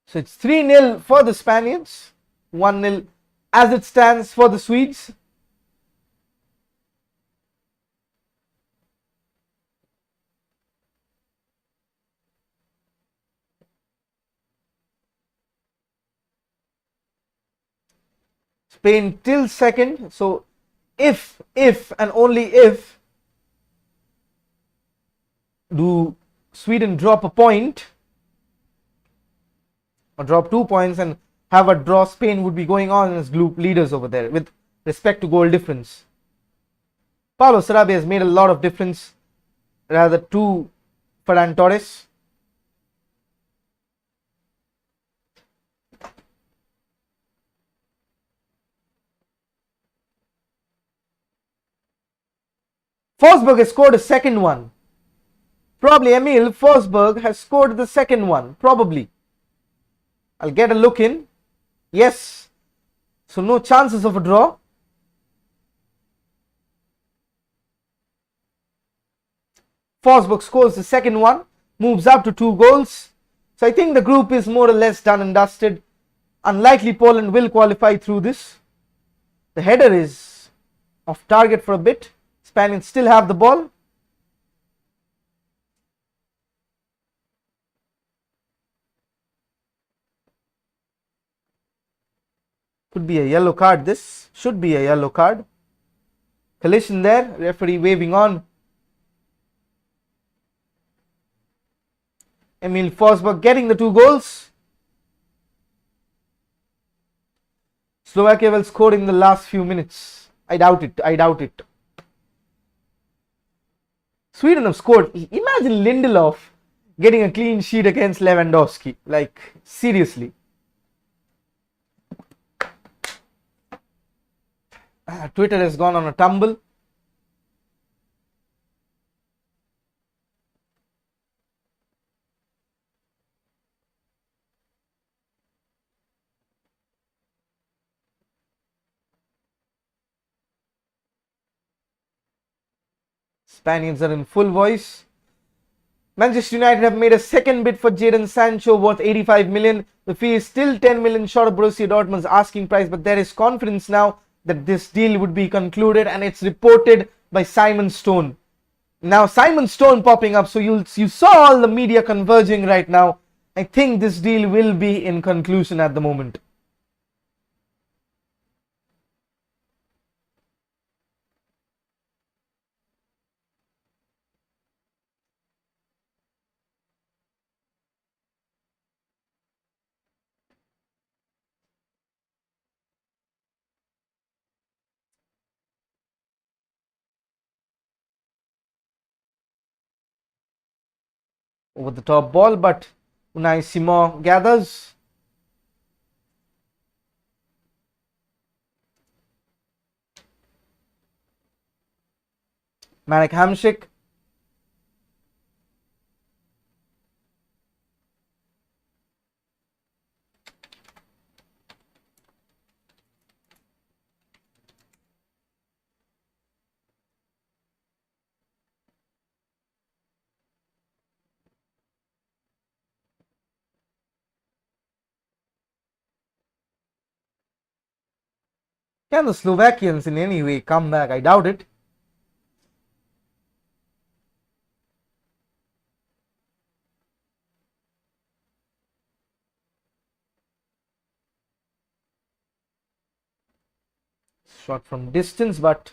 So it's 3-0 for the Spaniards, 1-0 as it stands for the Swedes. Spain till second. So if and only if do Sweden drop a point or drop 2 points and have a draw, Spain would be going on as group leaders over there with respect to goal difference. Paulo Sarabia has made a lot of difference, rather to Ferran Torres. Forsberg has scored a second one. Probably Emil Forsberg has scored the second one. Probably. I'll get a look in. Yes. So no chances of a draw. Forsberg scores the second one. Moves up to 2 goals. So I think the group is more or less done and dusted. Unlikely Poland will qualify through this. The header is off target for a bit. Spaniards still have the ball. Could be a yellow card. This should be a yellow card. Collision there. Referee waving on. Emil Forsberg getting the 2 goals. Slovakia will score in the last few minutes. I doubt it. Sweden have scored. Imagine Lindelof getting a clean sheet against Lewandowski. Like, seriously. Twitter has gone on a tumble. Spaniards are in full voice. Manchester United have made a second bid for Jadon Sancho worth 85 million. The fee is still 10 million short of Borussia Dortmund's asking price, but there is confidence now that this deal would be concluded, and it's reported by Simon Stone. Now Simon Stone popping up, so you saw all the media converging right now. I think this deal will be in conclusion at the moment. Over the top ball, but Unai Simon gathers. Marek Hamšík. Can the Slovakians in any way come back? I doubt it. Shot from distance, but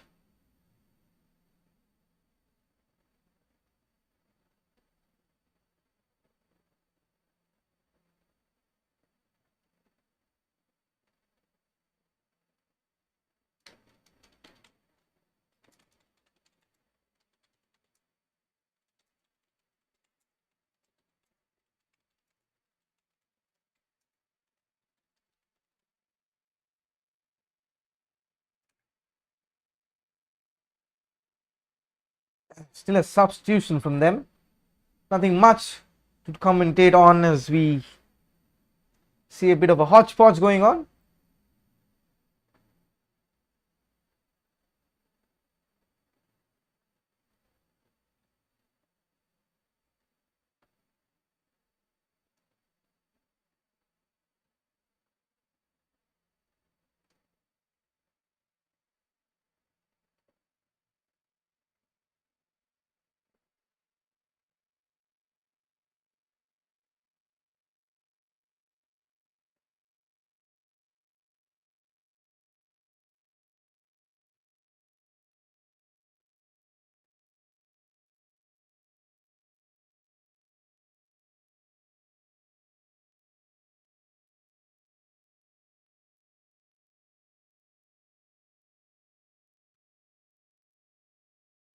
still a substitution from them. Nothing much to commentate on as we see a bit of a hodgepodge going on.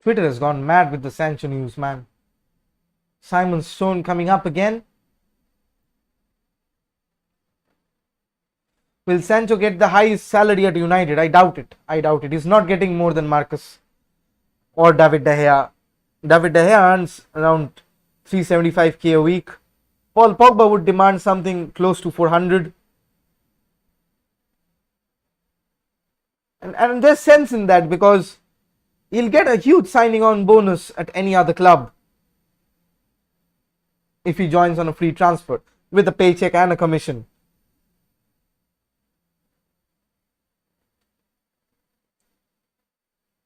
Twitter has gone mad with the Sancho news, man. Simon Stone coming up again. Will Sancho get the highest salary at United? I doubt it. I doubt it. He's not getting more than Marcus or David De Gea. David De Gea earns around 375k a week. Paul Pogba would demand something close to 400. And there's sense in that because he'll get a huge signing on bonus at any other club if he joins on a free transfer with a paycheck and a commission.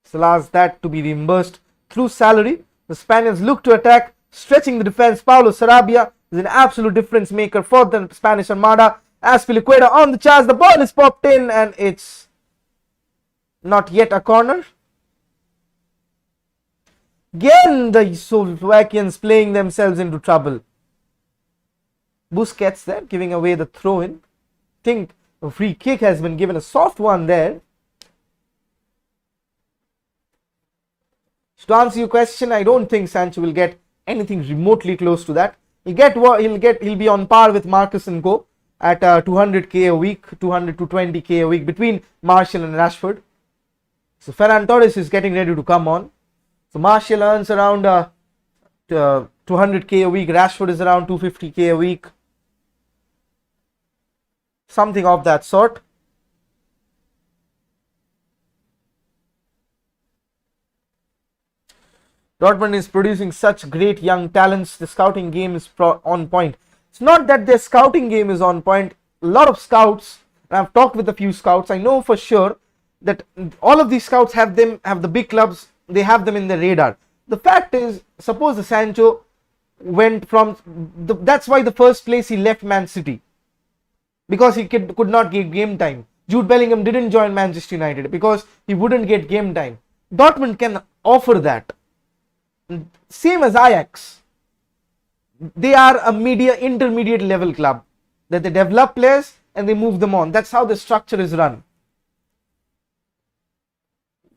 Salah's that to be reimbursed through salary. The Spaniards look to attack, stretching the defense. Paulo Sarabia is an absolute difference maker for the Spanish Armada. Azpilicueta on the charge. The ball is popped in and it's not yet a corner. Again, the Slovakians playing themselves into trouble. Busquets there giving away the throw in. Think a free kick has been given, a soft one there. So to answer your question, I don't think Sancho will get anything remotely close to that. He'll be on par with Marcus and Co at 200k a week, 200 to 20k a week between Martial and Rashford. So Ferran Torres is getting ready to come on. So Martial earns around 200k a week. Rashford is around 250k a week. Something of that sort. Dortmund is producing such great young talents. The scouting game is on point. It's not that their scouting game is on point. A lot of scouts, and I've talked with a few scouts, I know for sure that all of these scouts have the big clubs, they have them in their radar. The fact is, suppose the Sancho went from, that's why the first place he left Man City. Because he could not get game time. Jude Bellingham didn't join Manchester United because he wouldn't get game time. Dortmund can offer that. Same as Ajax. They are a intermediate level club. That they develop players and they move them on. That's how the structure is run.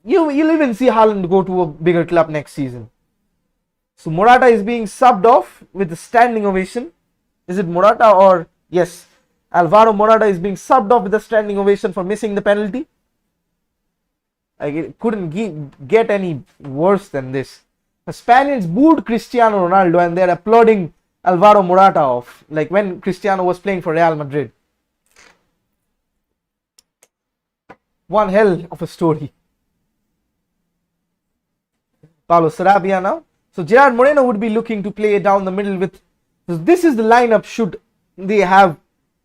You'll even see Haaland go to a bigger club next season. So Morata is being subbed off with a standing ovation. Is it Morata or... Yes. Alvaro Morata is being subbed off with a standing ovation for missing the penalty. It couldn't get any worse than this. The Spaniards booed Cristiano Ronaldo and they're applauding Alvaro Morata off. Like when Cristiano was playing for Real Madrid. One hell of a story. Paulo Sarabia now. So Gerard Moreno would be looking to play down the middle with... So this is the lineup should they have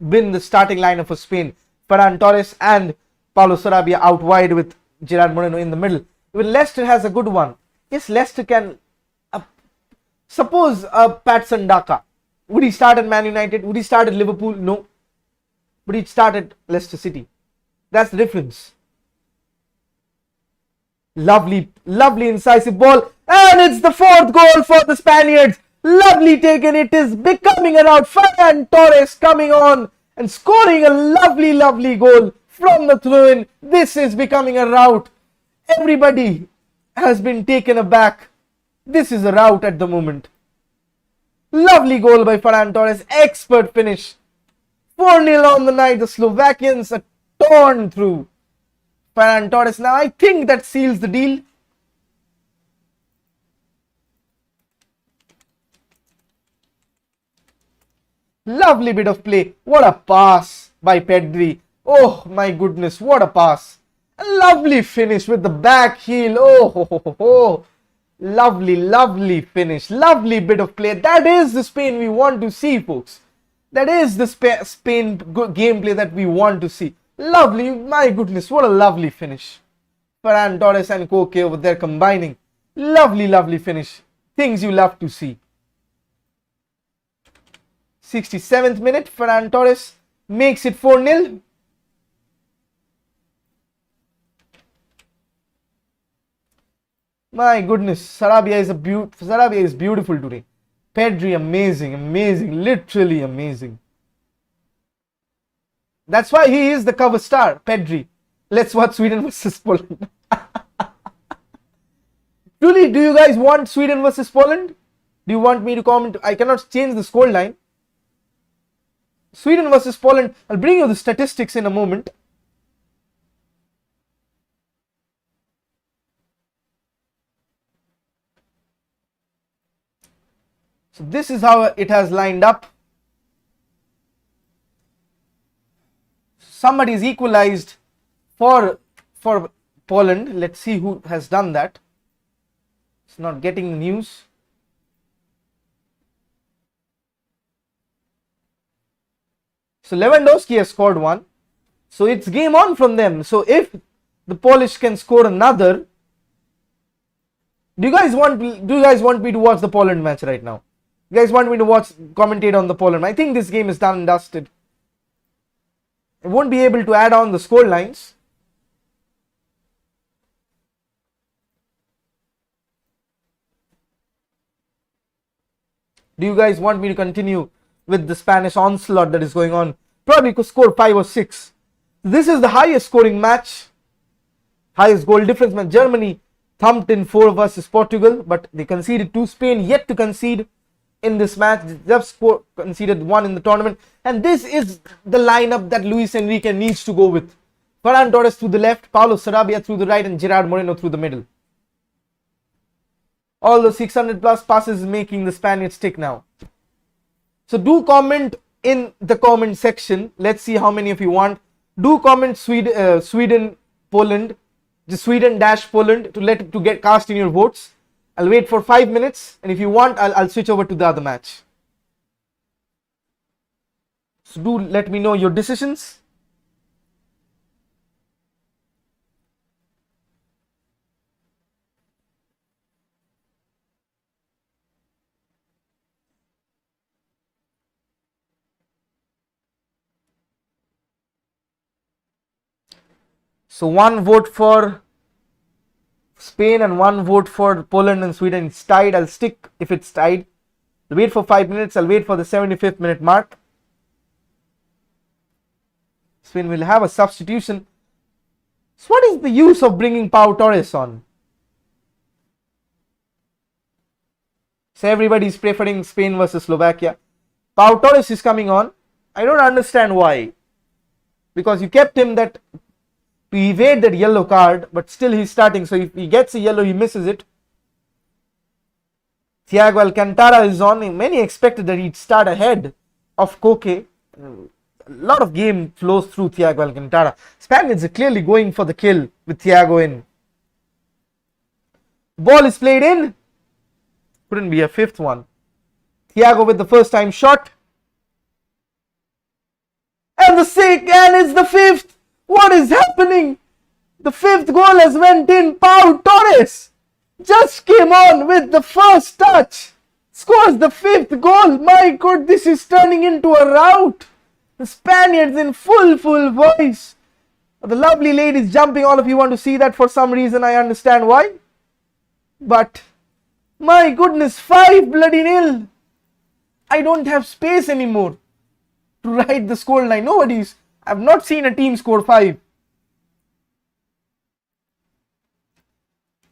been the starting lineup for Spain. Ferran Torres and Paulo Sarabia out wide with Gerard Moreno in the middle. Even Leicester has a good one. Yes, Leicester can. Suppose Patson Daka. Would he start at Man United? Would he start at Liverpool? No. But he'd start at Leicester City. That's the difference. Lovely, lovely incisive ball. And it's the 4th goal for the Spaniards. Lovely taken. It is becoming a rout. Ferran Torres coming on and scoring a lovely, lovely goal from the throw-in. This is becoming a rout. Everybody has been taken aback. This is a rout at the moment. Lovely goal by Ferran Torres. Expert finish. 4-0 on the night. The Slovakians are torn through. Ferran Torres. Now I think that seals the deal. Lovely bit of play. What a pass by Pedri. Oh my goodness, what a pass. A lovely finish with the back heel. Oh, ho, ho, ho, ho. Lovely, lovely finish. Lovely bit of play. That is the Spain we want to see, folks. That is the Spain gameplay that we want to see. Lovely. My goodness, what a lovely finish. Ferran Torres and Koke over there combining. Lovely, lovely finish. Things you love to see. 67th minute, Ferran Torres makes it 4-0. My goodness, Sarabia is beautiful today. Pedri, amazing, amazing, literally amazing. That's why he is the cover star, Pedri. Let's watch Sweden versus Poland. Truly, do you guys want Sweden versus Poland? Do you want me to comment? I cannot change the scoreline. Sweden versus Poland. I'll bring you the statistics in a moment. So this is how it has lined up. Somebody is equalized for Poland. Let's see who has done that. It's not getting the news. So Lewandowski has scored one. So it's game on from them. So if the Polish can score another, do you guys want me to watch the Poland match right now? You guys want me to commentate on the Poland? I think this game is done and dusted. I won't be able to add on the score lines. Do you guys want me to continue with the Spanish onslaught that is going on? Probably could score 5 or 6. This is the highest scoring match. Highest goal difference match. Germany thumped in 4 versus Portugal, but they conceded 2. Spain yet to concede in this match. They just conceded 1 in the tournament. And this is the lineup that Luis Enrique needs to go with. Ferran Torres through the left, Paulo Sarabia through the right, and Gerard Moreno through the middle. All the 600 plus passes making the Spaniards stick now. So do comment in the comment section. Let's see how many of you want. Do comment Sweden, Poland, just Sweden-Poland to get cast in your votes. I'll wait for 5 minutes, and if you want, I'll switch over to the other match. So do let me know your decisions. So 1 vote for Spain and 1 vote for Poland and Sweden. It's tied. I'll stick if it's tied. I'll wait for 5 minutes. I'll wait for the 75th minute mark. Spain will have a substitution. So what is the use of bringing Pau Torres on? So everybody is preferring Spain versus Slovakia. Pau Torres is coming on. I don't understand why. Because you kept him to evade that yellow card, but still he's starting. So if he gets a yellow, he misses it. Thiago Alcantara is on. Many expected that he'd start ahead of Koke. A lot of game flows through Thiago Alcantara. Spaniards are clearly going for the kill with Thiago in. Ball is played in. Couldn't be a 5th one. Thiago with the first time shot. And it's the 5th. What is happening? The fifth goal has went in. Pau Torres just came on with the first touch. Scores the fifth goal. My God, this is turning into a rout. The Spaniards in full voice. The lovely ladies jumping. All of you want to see that for some reason. I understand why. But my goodness, 5-0. I don't have space anymore to write the scoreline. I've not seen a team score 5.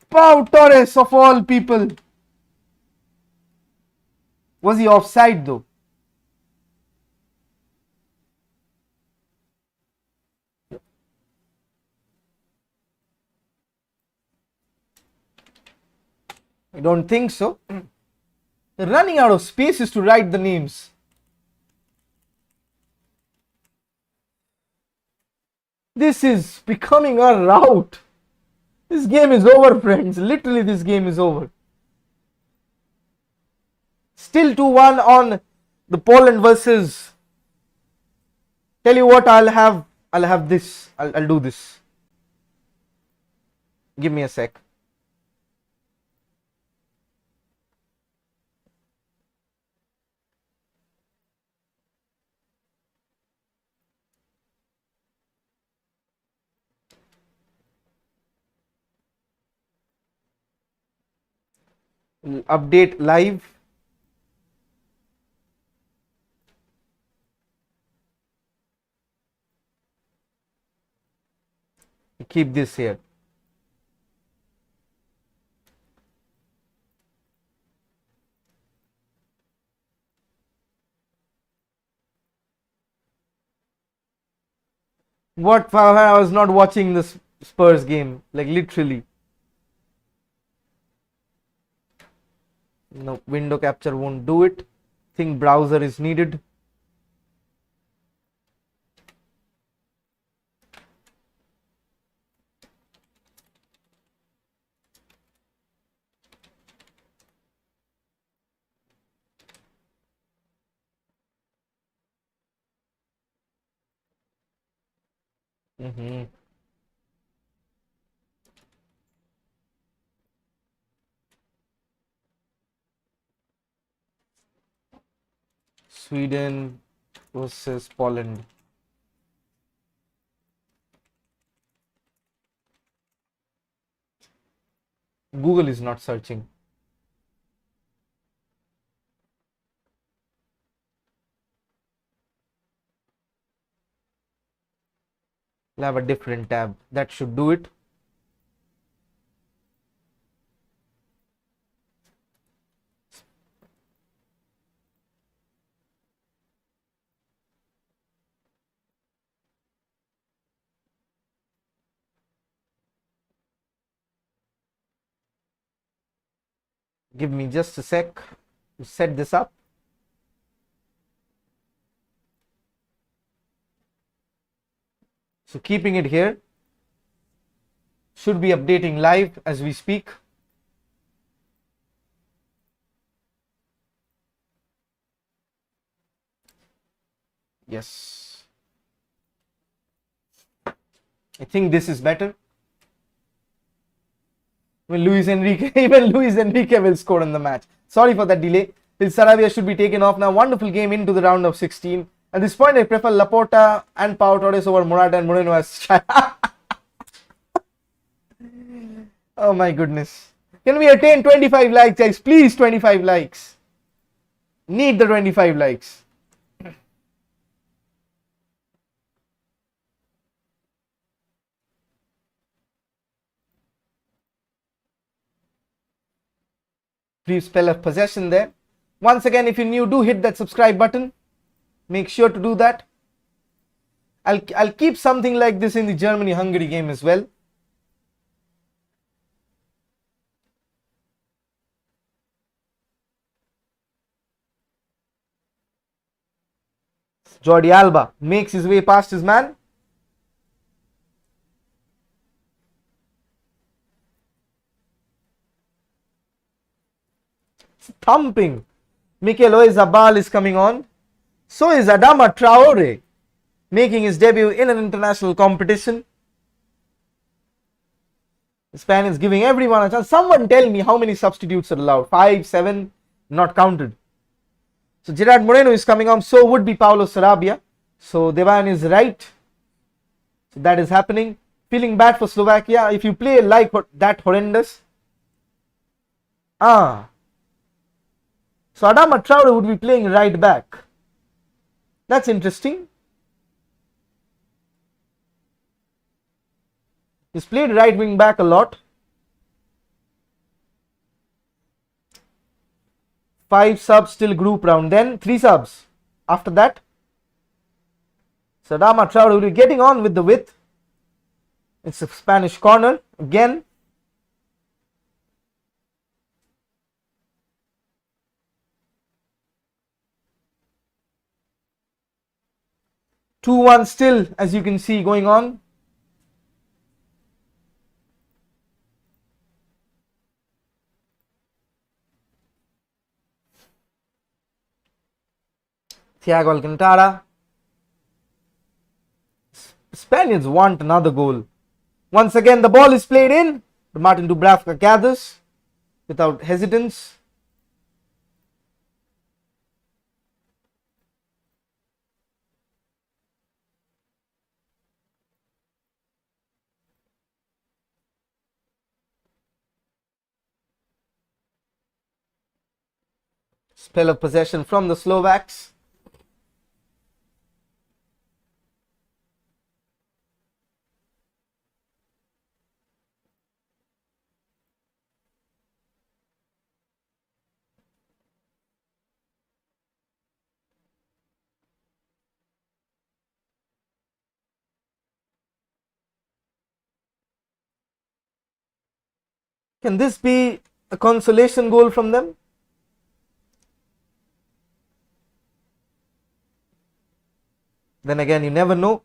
Pau Torres of all people. Was he offside though? I don't think so. They're running out of spaces to write the names. This is becoming a rout. This game is over, friends. Literally, this game is over. Still 2-1 on the Poland versus. Tell you what, I'll have this. I'll do this. Give me a sec. Update live. Keep this here. What? I was not watching this Spurs game, like literally. No, window capture won't do it. Think browser is needed. Sweden versus Poland. Google is not searching. We'll have a different tab. That should do it. Give me just a sec to set this up. So keeping it here, should be updating live as we speak. Yes. I think this is better. When even Luis Enrique will score in the match. Sorry for that delay. Sarabia should be taken off now. Wonderful game into the round of 16. At this point, I prefer Laporta and Pau Torres over Morata and Mourino as. Oh my goodness. Can we attain 25 likes, guys? Please, 25 likes. Need the 25 likes. Please spell a possession there. Once again, if you're new, do hit that subscribe button. Make sure to do that. I'll keep something like this in the Germany-Hungary game as well. Jordi Alba makes his way past his man. Thumping. Mikel Oyarzabal is coming on. So is Adama Traore. making his debut in an international competition. Spain is giving everyone a chance. Someone tell me how many substitutes are allowed. 5, 7, not counted. So Gerard Moreno is coming on, so would be Paulo Sarabia. So Devan is right. So that is happening. Feeling bad for Slovakia. If you play like that horrendous. So Adama Traore would be playing right back. That's interesting. He's played right wing back a lot. 5 subs till group round. Then 3 subs. After that, Adama Traore will be getting on with the width. It's a Spanish corner again. Two-one still, as you can see, going on. Thiago Alcantara. Spaniards want another goal. Once again, the ball is played in. Martin Dubravka gathers without hesitance. Spell of possession from the Slovaks. Can this be a consolation goal from them? Then again, you never know.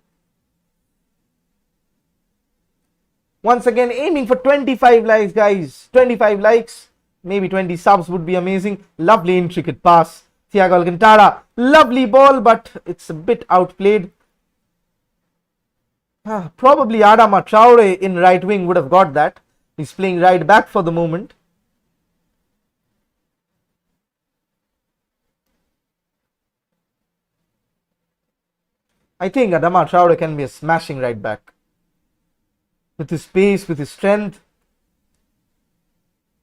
Once again, aiming for 25 likes, guys. 25 likes. Maybe 20 subs would be amazing. Lovely intricate pass. Thiago Alcantara. Lovely ball, but it's a bit outplayed. Probably Adama Traore in right wing would have got that. He's playing right back for the moment. I think Adama Traore can be a smashing right back. With his pace, with his strength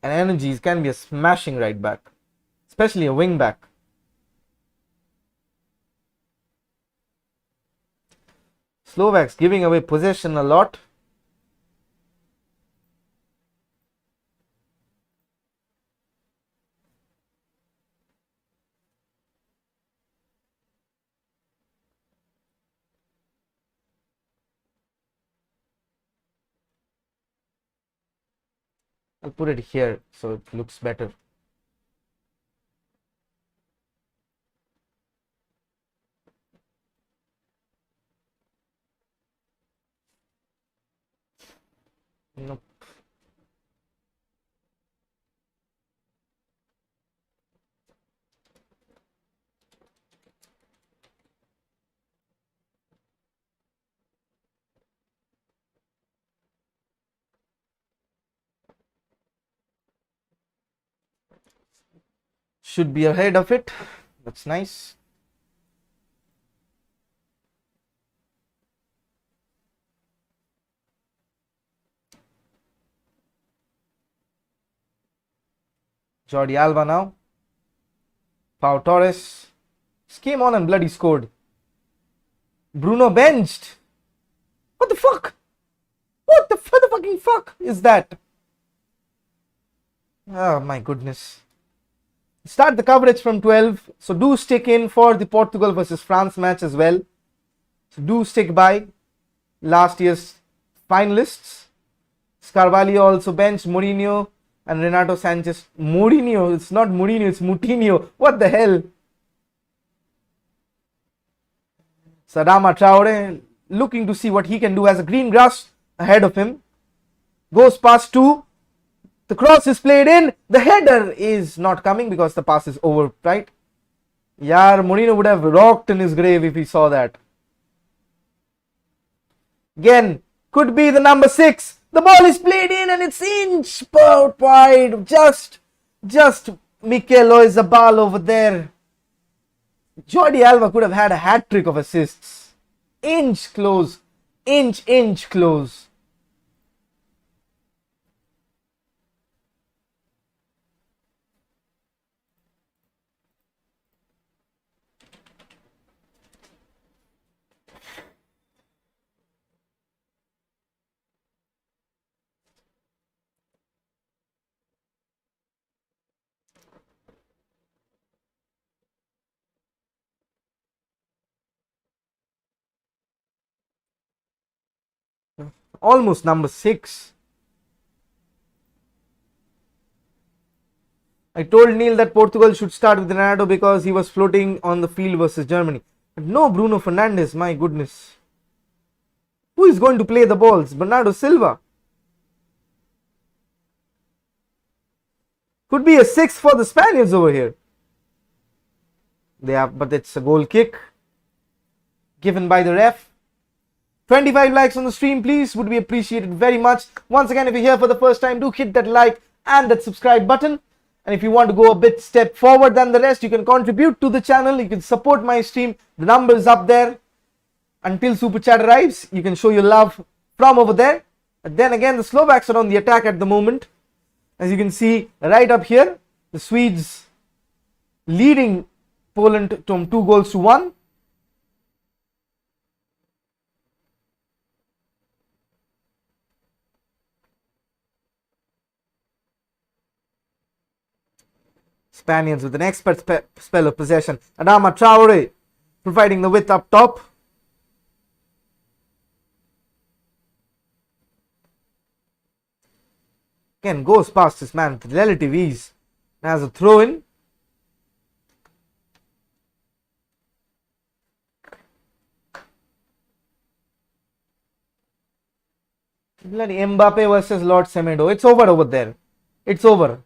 and energy, he can be a smashing right back. Especially a wing back. Slovaks giving away possession a lot. I'll put it here so it looks better. Nope. Should be ahead of it. That's nice. Jordi Alba now. Pau Torres. Just came on and bloody scored. Bruno benched. What the fuck? What the fucking fuck is that? Oh my goodness. Start the coverage from 12. So do stick in for the Portugal versus France match as well. So do stick by last year's finalists. Carvalho also benched. Mourinho and Renato Sanchez. Mourinho, it's not Mourinho, it's Moutinho. What the hell? Adama Traore looking to see what he can do as a green grass ahead of him. Goes past 2. The cross is played in. The header is not coming because the pass is over, right? Mourinho would have rocked in his grave if he saw that. Again, could be the number 6. The ball is played in and it's inch out wide. Just Mikel Oyarzabal over there. Jordi Alba could have had a hat trick of assists. Inch close. Inch close. Almost number 6. I told Neil that Portugal should start with Ronaldo because he was floating on the field versus Germany. But no Bruno Fernandes, my goodness. Who is going to play the balls? Bernardo Silva. Could be a 6 for the Spaniards over here. But it's a goal kick given by the ref. 25 likes on the stream, please. Would be appreciated very much. Once again, if you're here for the first time, do hit that like and that subscribe button. And if you want to go a bit step forward than the rest, you can contribute to the channel. You can support my stream. The number is up there. Until Super Chat arrives, you can show your love from over there. But then again, the Slovaks are on the attack at the moment. As you can see right up here, the Swedes leading Poland from 2-1. Spaniards with an expert spell of possession. Adama Traore providing the width up top. Again goes past this man with relative ease. Has a throw in. Mbappe versus Lord Semedo. It's over there. It's over.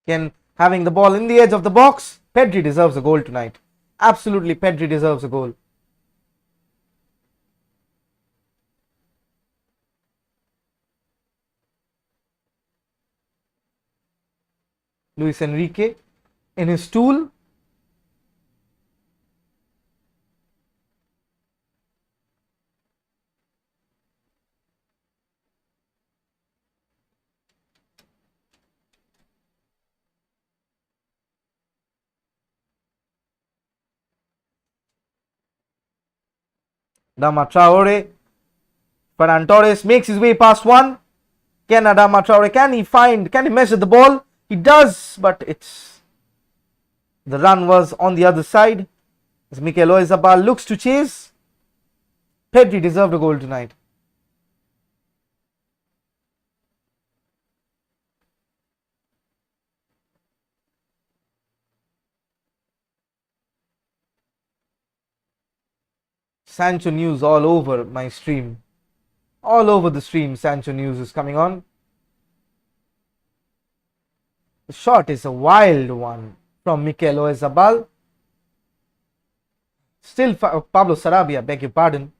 Again, having the ball in the edge of the box. Pedri deserves a goal tonight. Absolutely, Pedri deserves a goal. Luis Enrique in his stool. Adama Traore. Ferran Torres makes his way past one. Can Adama Traore, can he measure the ball? He does, but the run was on the other side. As Mikel Oyarzabal looks to chase. Pedri deserved a goal tonight. Sancho news all over my stream. All over the stream, Sancho news is coming on. The shot is a wild one from Mikel Oyarzabal. Still Pablo Sarabia, beg your pardon.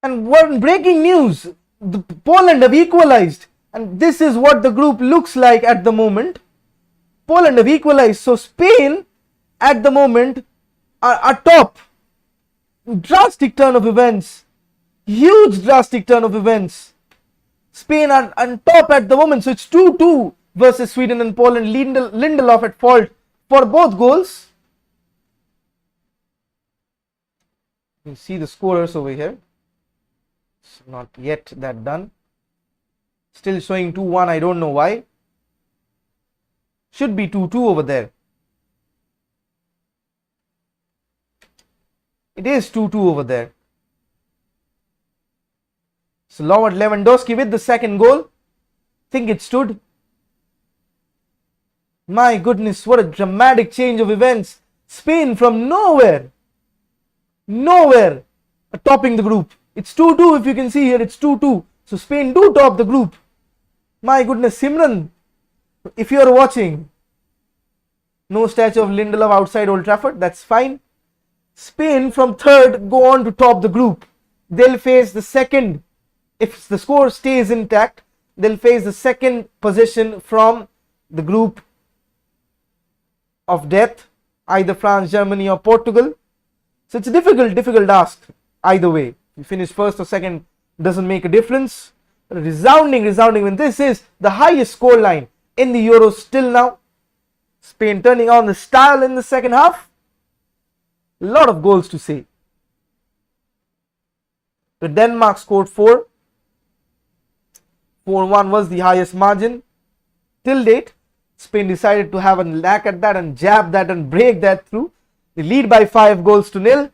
And one breaking news, Poland have equalized, and this is what the group looks like at the moment. Poland have equalized, so Spain at the moment are top. Drastic turn of events, huge drastic turn of events. Spain are on top at the moment, so it's 2-2 versus Sweden and Poland. Lindelof at fault for both goals. You see the scorers over here. It's not yet that done. Still showing 2-1. I don't know why. Should be 2-2 over there. It is 2-2 over there. So Robert Lewandowski with the second goal. Think it stood. My goodness, what a dramatic change of events. Spain from nowhere are topping the group. It's 2-2 if you can see here, it's 2-2. So Spain do top the group. My goodness, Simran, if you are watching, no statue of Lindelof outside Old Trafford, that's fine. Spain from third go on to top the group. They'll face the second, if the score stays intact, they'll face the second position from the group of death, either France, Germany or Portugal. So it's a difficult ask either way. You finish first or second doesn't make a difference. A resounding win. This is the highest score line in the Euros till now. Spain turning on the style in the second half. A lot of goals to say. The Denmark scored 4. 4-1 was the highest margin till date. Spain decided to have a knack at that and jab that and break that through. They lead by 5-0.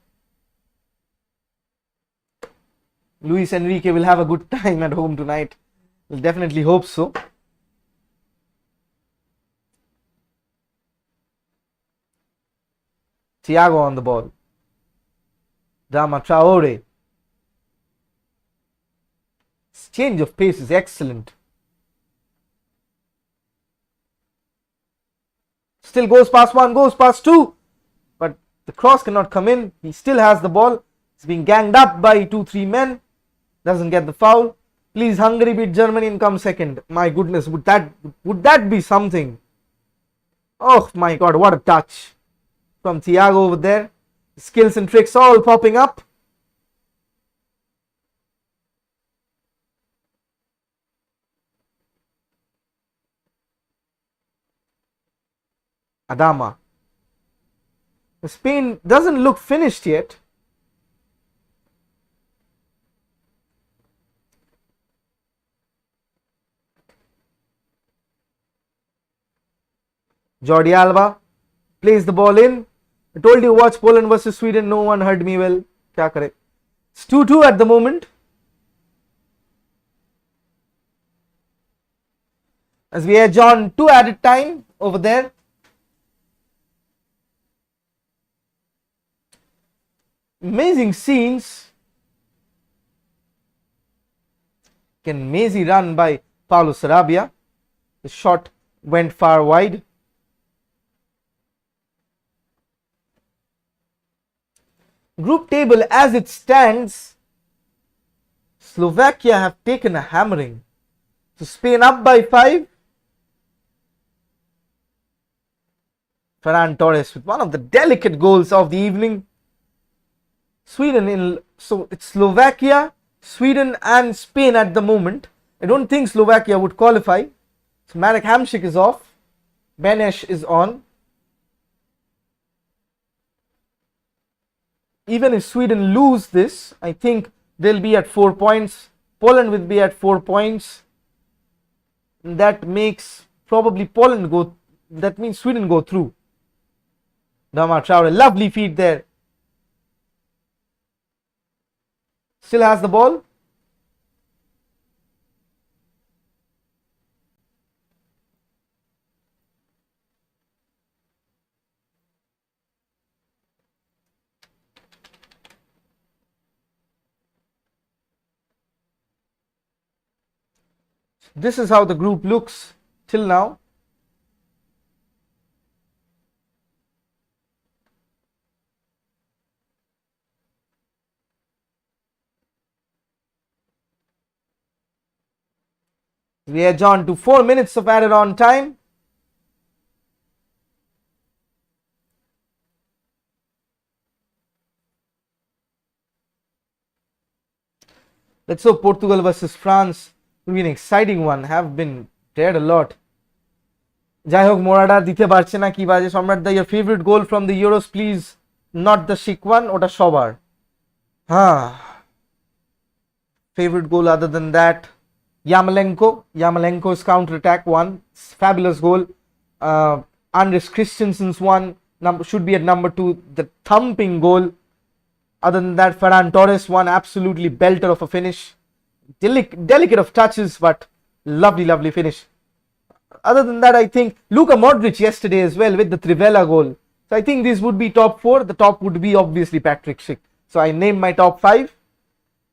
Luis Enrique will have a good time at home tonight. We'll definitely hope so. Thiago on the ball. Dama Traore. This change of pace is excellent. Still goes past one, goes past two. But the cross cannot come in. He still has the ball. He's being ganged up by 2-3 men. Doesn't get the foul. Please, Hungary beat Germany and come second. My goodness, would that be something? Oh my God, what a touch from Thiago over there. Skills and tricks all popping up. Adama. Spain doesn't look finished yet. Jordi Alba plays the ball in. I told you watch Poland versus Sweden. No one heard me well. Kya kare? It's 2-2 at the moment. As we edge on 2 added time over there. Amazing scenes. Can Messi run by Paulo Sarabia? The shot went far wide. Group table as it stands, Slovakia have taken a hammering. So Spain up by 5. Ferran Torres with one of the delicate goals of the evening. So it's Slovakia, Sweden and Spain at the moment. I don't think Slovakia would qualify. So Marek Hamšík is off. Beneš is on. Even if Sweden lose this, I think they'll be at 4 points. Poland will be at 4 points. That makes probably Poland go. That means Sweden go through. Dama Traore, lovely feed there. Still has the ball. This is how the group looks till now. We edge on to 4 minutes of added on time. Let's hope Portugal versus France will be an exciting one. Have been dared a lot. যাই হোক মোরাডা দিতে পারছে না, কি বাজে সম্রাট দা, your favorite goal from the Euros please, not the chic one, ওটা সবার। Favorite goal other than that, Yarmolenko's counter-attack one, fabulous goal. Andres Christensen's one, should be at number 2, the thumping goal. Other than that, Ferran Torres one, absolutely belter of a finish. Delicate of touches, but lovely finish. Other than that, I think Luka Modric yesterday as well with the Trivela goal. So I think these would be top 4. The top would be obviously Patrick Schick. So I named my top 5.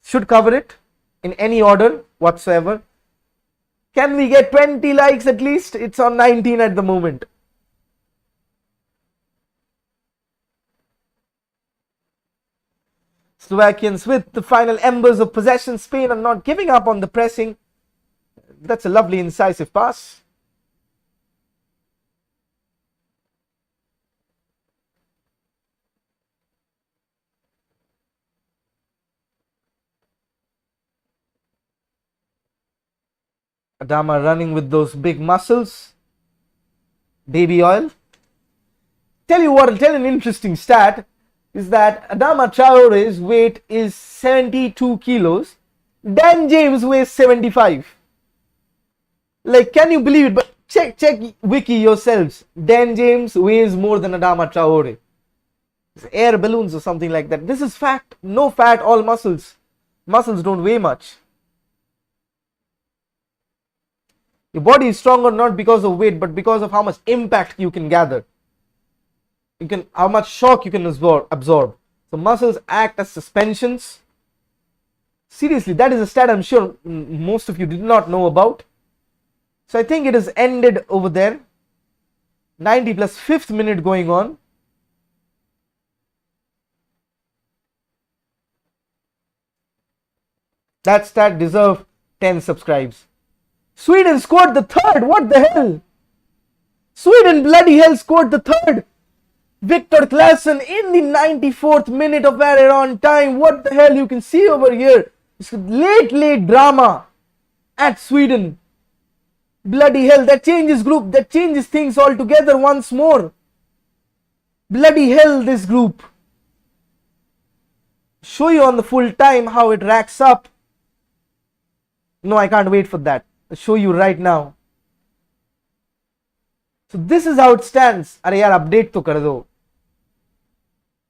Should cover it in any order whatsoever. Can we get 20 likes at least? It's on 19 at the moment. Slovakians with the final embers of possession. Spain are not giving up on the pressing. That's a lovely incisive pass. Adama running with those big muscles. Baby oil. Tell an interesting stat is that Adama Traore's weight is 72 kilos. Dan James weighs 75. Like, can you believe it? But check wiki yourselves. Dan James weighs more than Adama Traore. It's air balloons or something like that. This is fact. No fat, all muscles. Muscles don't weigh much. Your body is stronger not because of weight, but because of how much impact you can gather. How much shock you can absorb. So muscles act as suspensions. Seriously, that is a stat I'm sure most of you did not know about. So I think it is ended over there. 90 plus 5th minute going on. That stat deserves 10 subscribes. Sweden scored the 3rd. What the hell? Sweden bloody hell scored the 3rd. Victor Claesson in the 94th minute of added on time. What the hell? You can see over here. It's late drama at Sweden. Bloody hell. That changes group. That changes things altogether once more. Bloody hell, this group. Show you on the full time how it racks up. No, I can't wait for that. I'll show you right now. So this is how it stands. Arey yaar, update to kar do.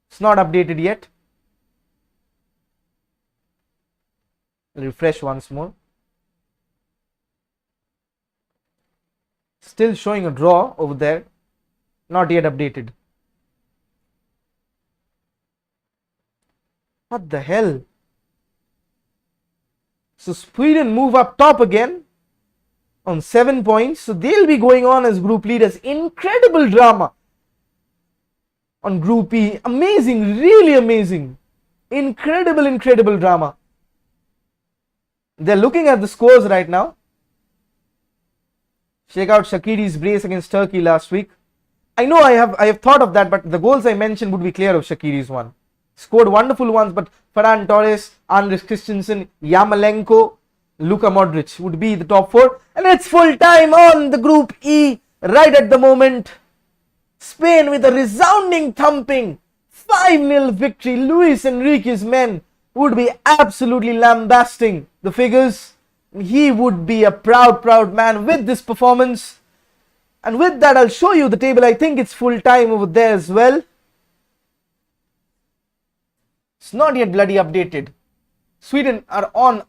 It's not updated yet. Refresh once more. Still showing a draw over there. Not yet updated. What the hell? So Sweden move up top again on 7 points. So they'll be going on as group leaders. Incredible drama on Group E. Amazing, really amazing. Incredible drama. They're looking at the scores right now. Check out Shaqiri's brace against Turkey last week. I know I have thought of that, but the goals I mentioned would be clear of Shaqiri's one. Scored wonderful ones, but Ferran Torres, Andres Christensen, Yarmolenko, Luka Modric would be the top 4. And it's full time on the Group E right at the moment. Spain with a resounding thumping 5-0 victory. Luis Enrique's men would be absolutely lambasting the figures. He would be a proud man with this performance. And with that, I'll show you the table. I think it's full time over there as well. It's not yet bloody updated. Sweden are on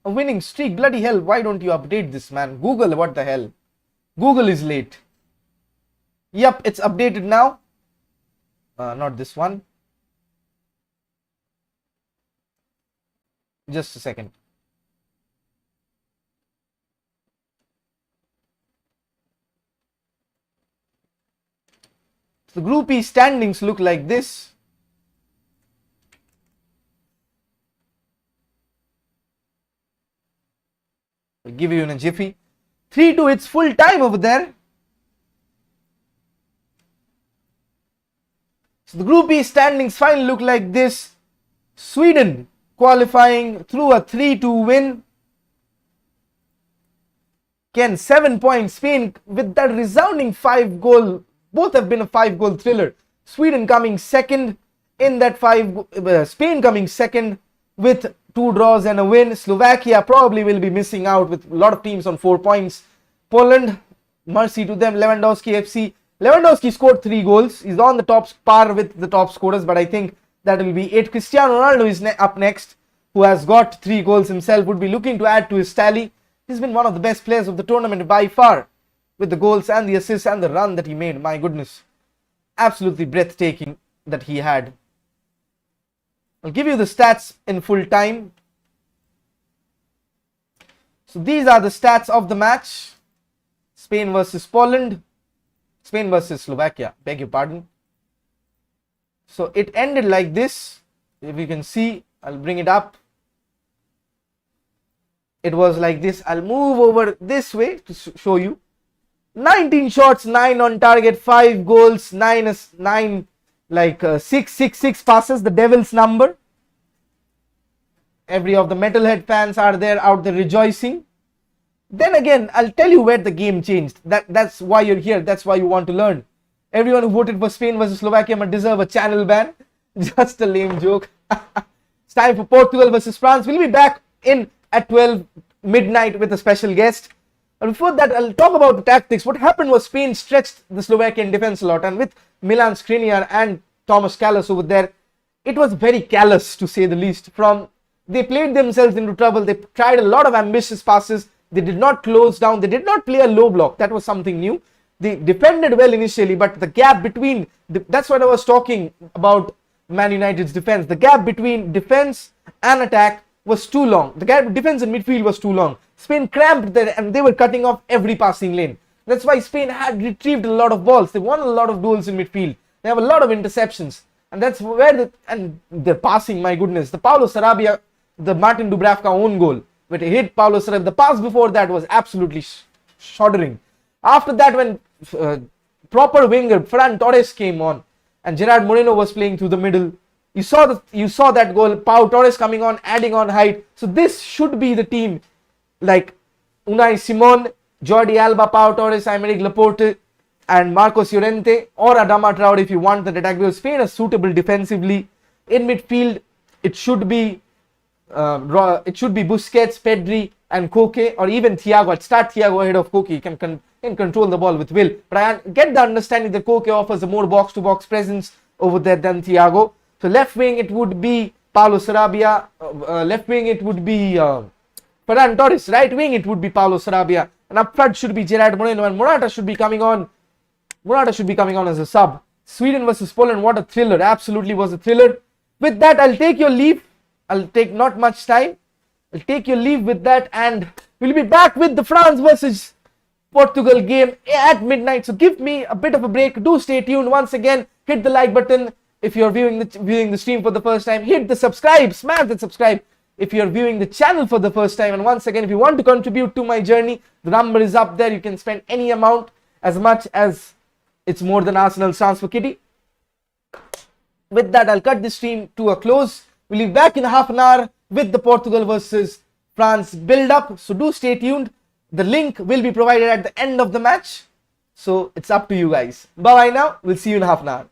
a winning streak. Bloody hell, why don't you update this, man? Google, what the hell? Google is late. Yep, it's updated now. Not this one. Just a second. The Group E standings look like this. I'll give you in a jiffy. 3-2, it's full time over there. So the Group E standings finally look like this. Sweden qualifying through a 3-2 win. Again, 7 points. Spain with that resounding 5-goal. Both have been a 5-goal thriller. Sweden coming second in that Spain coming second with 2 draws and a win. Slovakia probably will be missing out with a lot of teams on 4 points. Poland, mercy to them. Lewandowski FC. Lewandowski scored 3 goals. He's on the top par with the top scorers, but I think that will be it. Cristiano Ronaldo is up next, who has got 3 goals himself, would be looking to add to his tally. He's been one of the best players of the tournament by far, with the goals and the assists and the run that he made. My goodness, absolutely breathtaking that he had. I'll give you the stats in full time. So these are the stats of the match. Spain versus Poland. Spain versus Slovakia, beg your pardon. So it ended like this. If you can see, I'll bring it up. It was like this. I'll move over this way to show you. 19 shots, 9 on target, 5 goals, 6 passes, the devil's number. Every of the Metalhead fans are there out there rejoicing. Then again, I'll tell you where the game changed. That's why you're here. That's why you want to learn. Everyone who voted for Spain versus Slovakia must deserve a channel ban. Just a lame joke. It's time for Portugal versus France. We'll be back in at 12 midnight with a special guest. But before that, I'll talk about the tactics. What happened was Spain stretched the Slovakian defense a lot, and with Milan Skriniar and Thomas Callas over there, it was very callous to say the least. They played themselves into trouble. They tried a lot of ambitious passes. They did not close down. They did not play a low block. That was something new. They defended well initially, but the gap between, that's what I was talking about Man United's defense. The gap between defense and attack was too long. The gap defense and midfield was too long. Spain cramped there and they were cutting off every passing lane. That's why Spain had retrieved a lot of balls. They won a lot of duels in midfield. They have a lot of interceptions. And that's where the passing, my goodness. The Paulo Sarabia, the Martin Dubravka own goal, where he hit Paulo Sarabia. The pass before that was absolutely shuddering. After that, when proper winger Ferran Torres came on and Gerard Moreno was playing through the middle, you saw that goal. Pau Torres coming on, adding on height. So this should be the team like Unai Simon, Jordi Alba, Pau Torres, Aymeric Laporte, and Marcos Llorente, or Adama Traore if you want that attack. Because Spain is suitable defensively. In midfield, it should be Busquets, Pedri, and Koke, or even Thiago. I'd start Thiago ahead of Koke. He can control the ball with will. But I get the understanding that Koke offers a more box-to-box presence over there than Thiago. So left wing it would be Paulo Sarabia. Left wing it would be Ferran Torres. Right wing it would be Paulo Sarabia. And up front should be Gerard Moreno. And Morata should be coming on. As a sub. Sweden versus Poland. What a thriller! Absolutely was a thriller. With that, I'll take your leave. I'll take not much time. I'll take your leave with that, and we'll be back with the France versus Portugal game at midnight. So give me a bit of a break. Do stay tuned. Once again, hit the like button if you're viewing the stream for the first time. Hit the subscribe, smash that subscribe if you're viewing the channel for the first time. And once again, if you want to contribute to my journey, the number is up there. You can spend any amount, as much as it's more than Arsenal's transfer kitty. With that, I'll cut the stream to a close. We'll be back in half an hour with the Portugal versus France build-up. So do stay tuned. The link will be provided at the end of the match. So it's up to you guys. Bye-bye now. We'll see you in half an hour.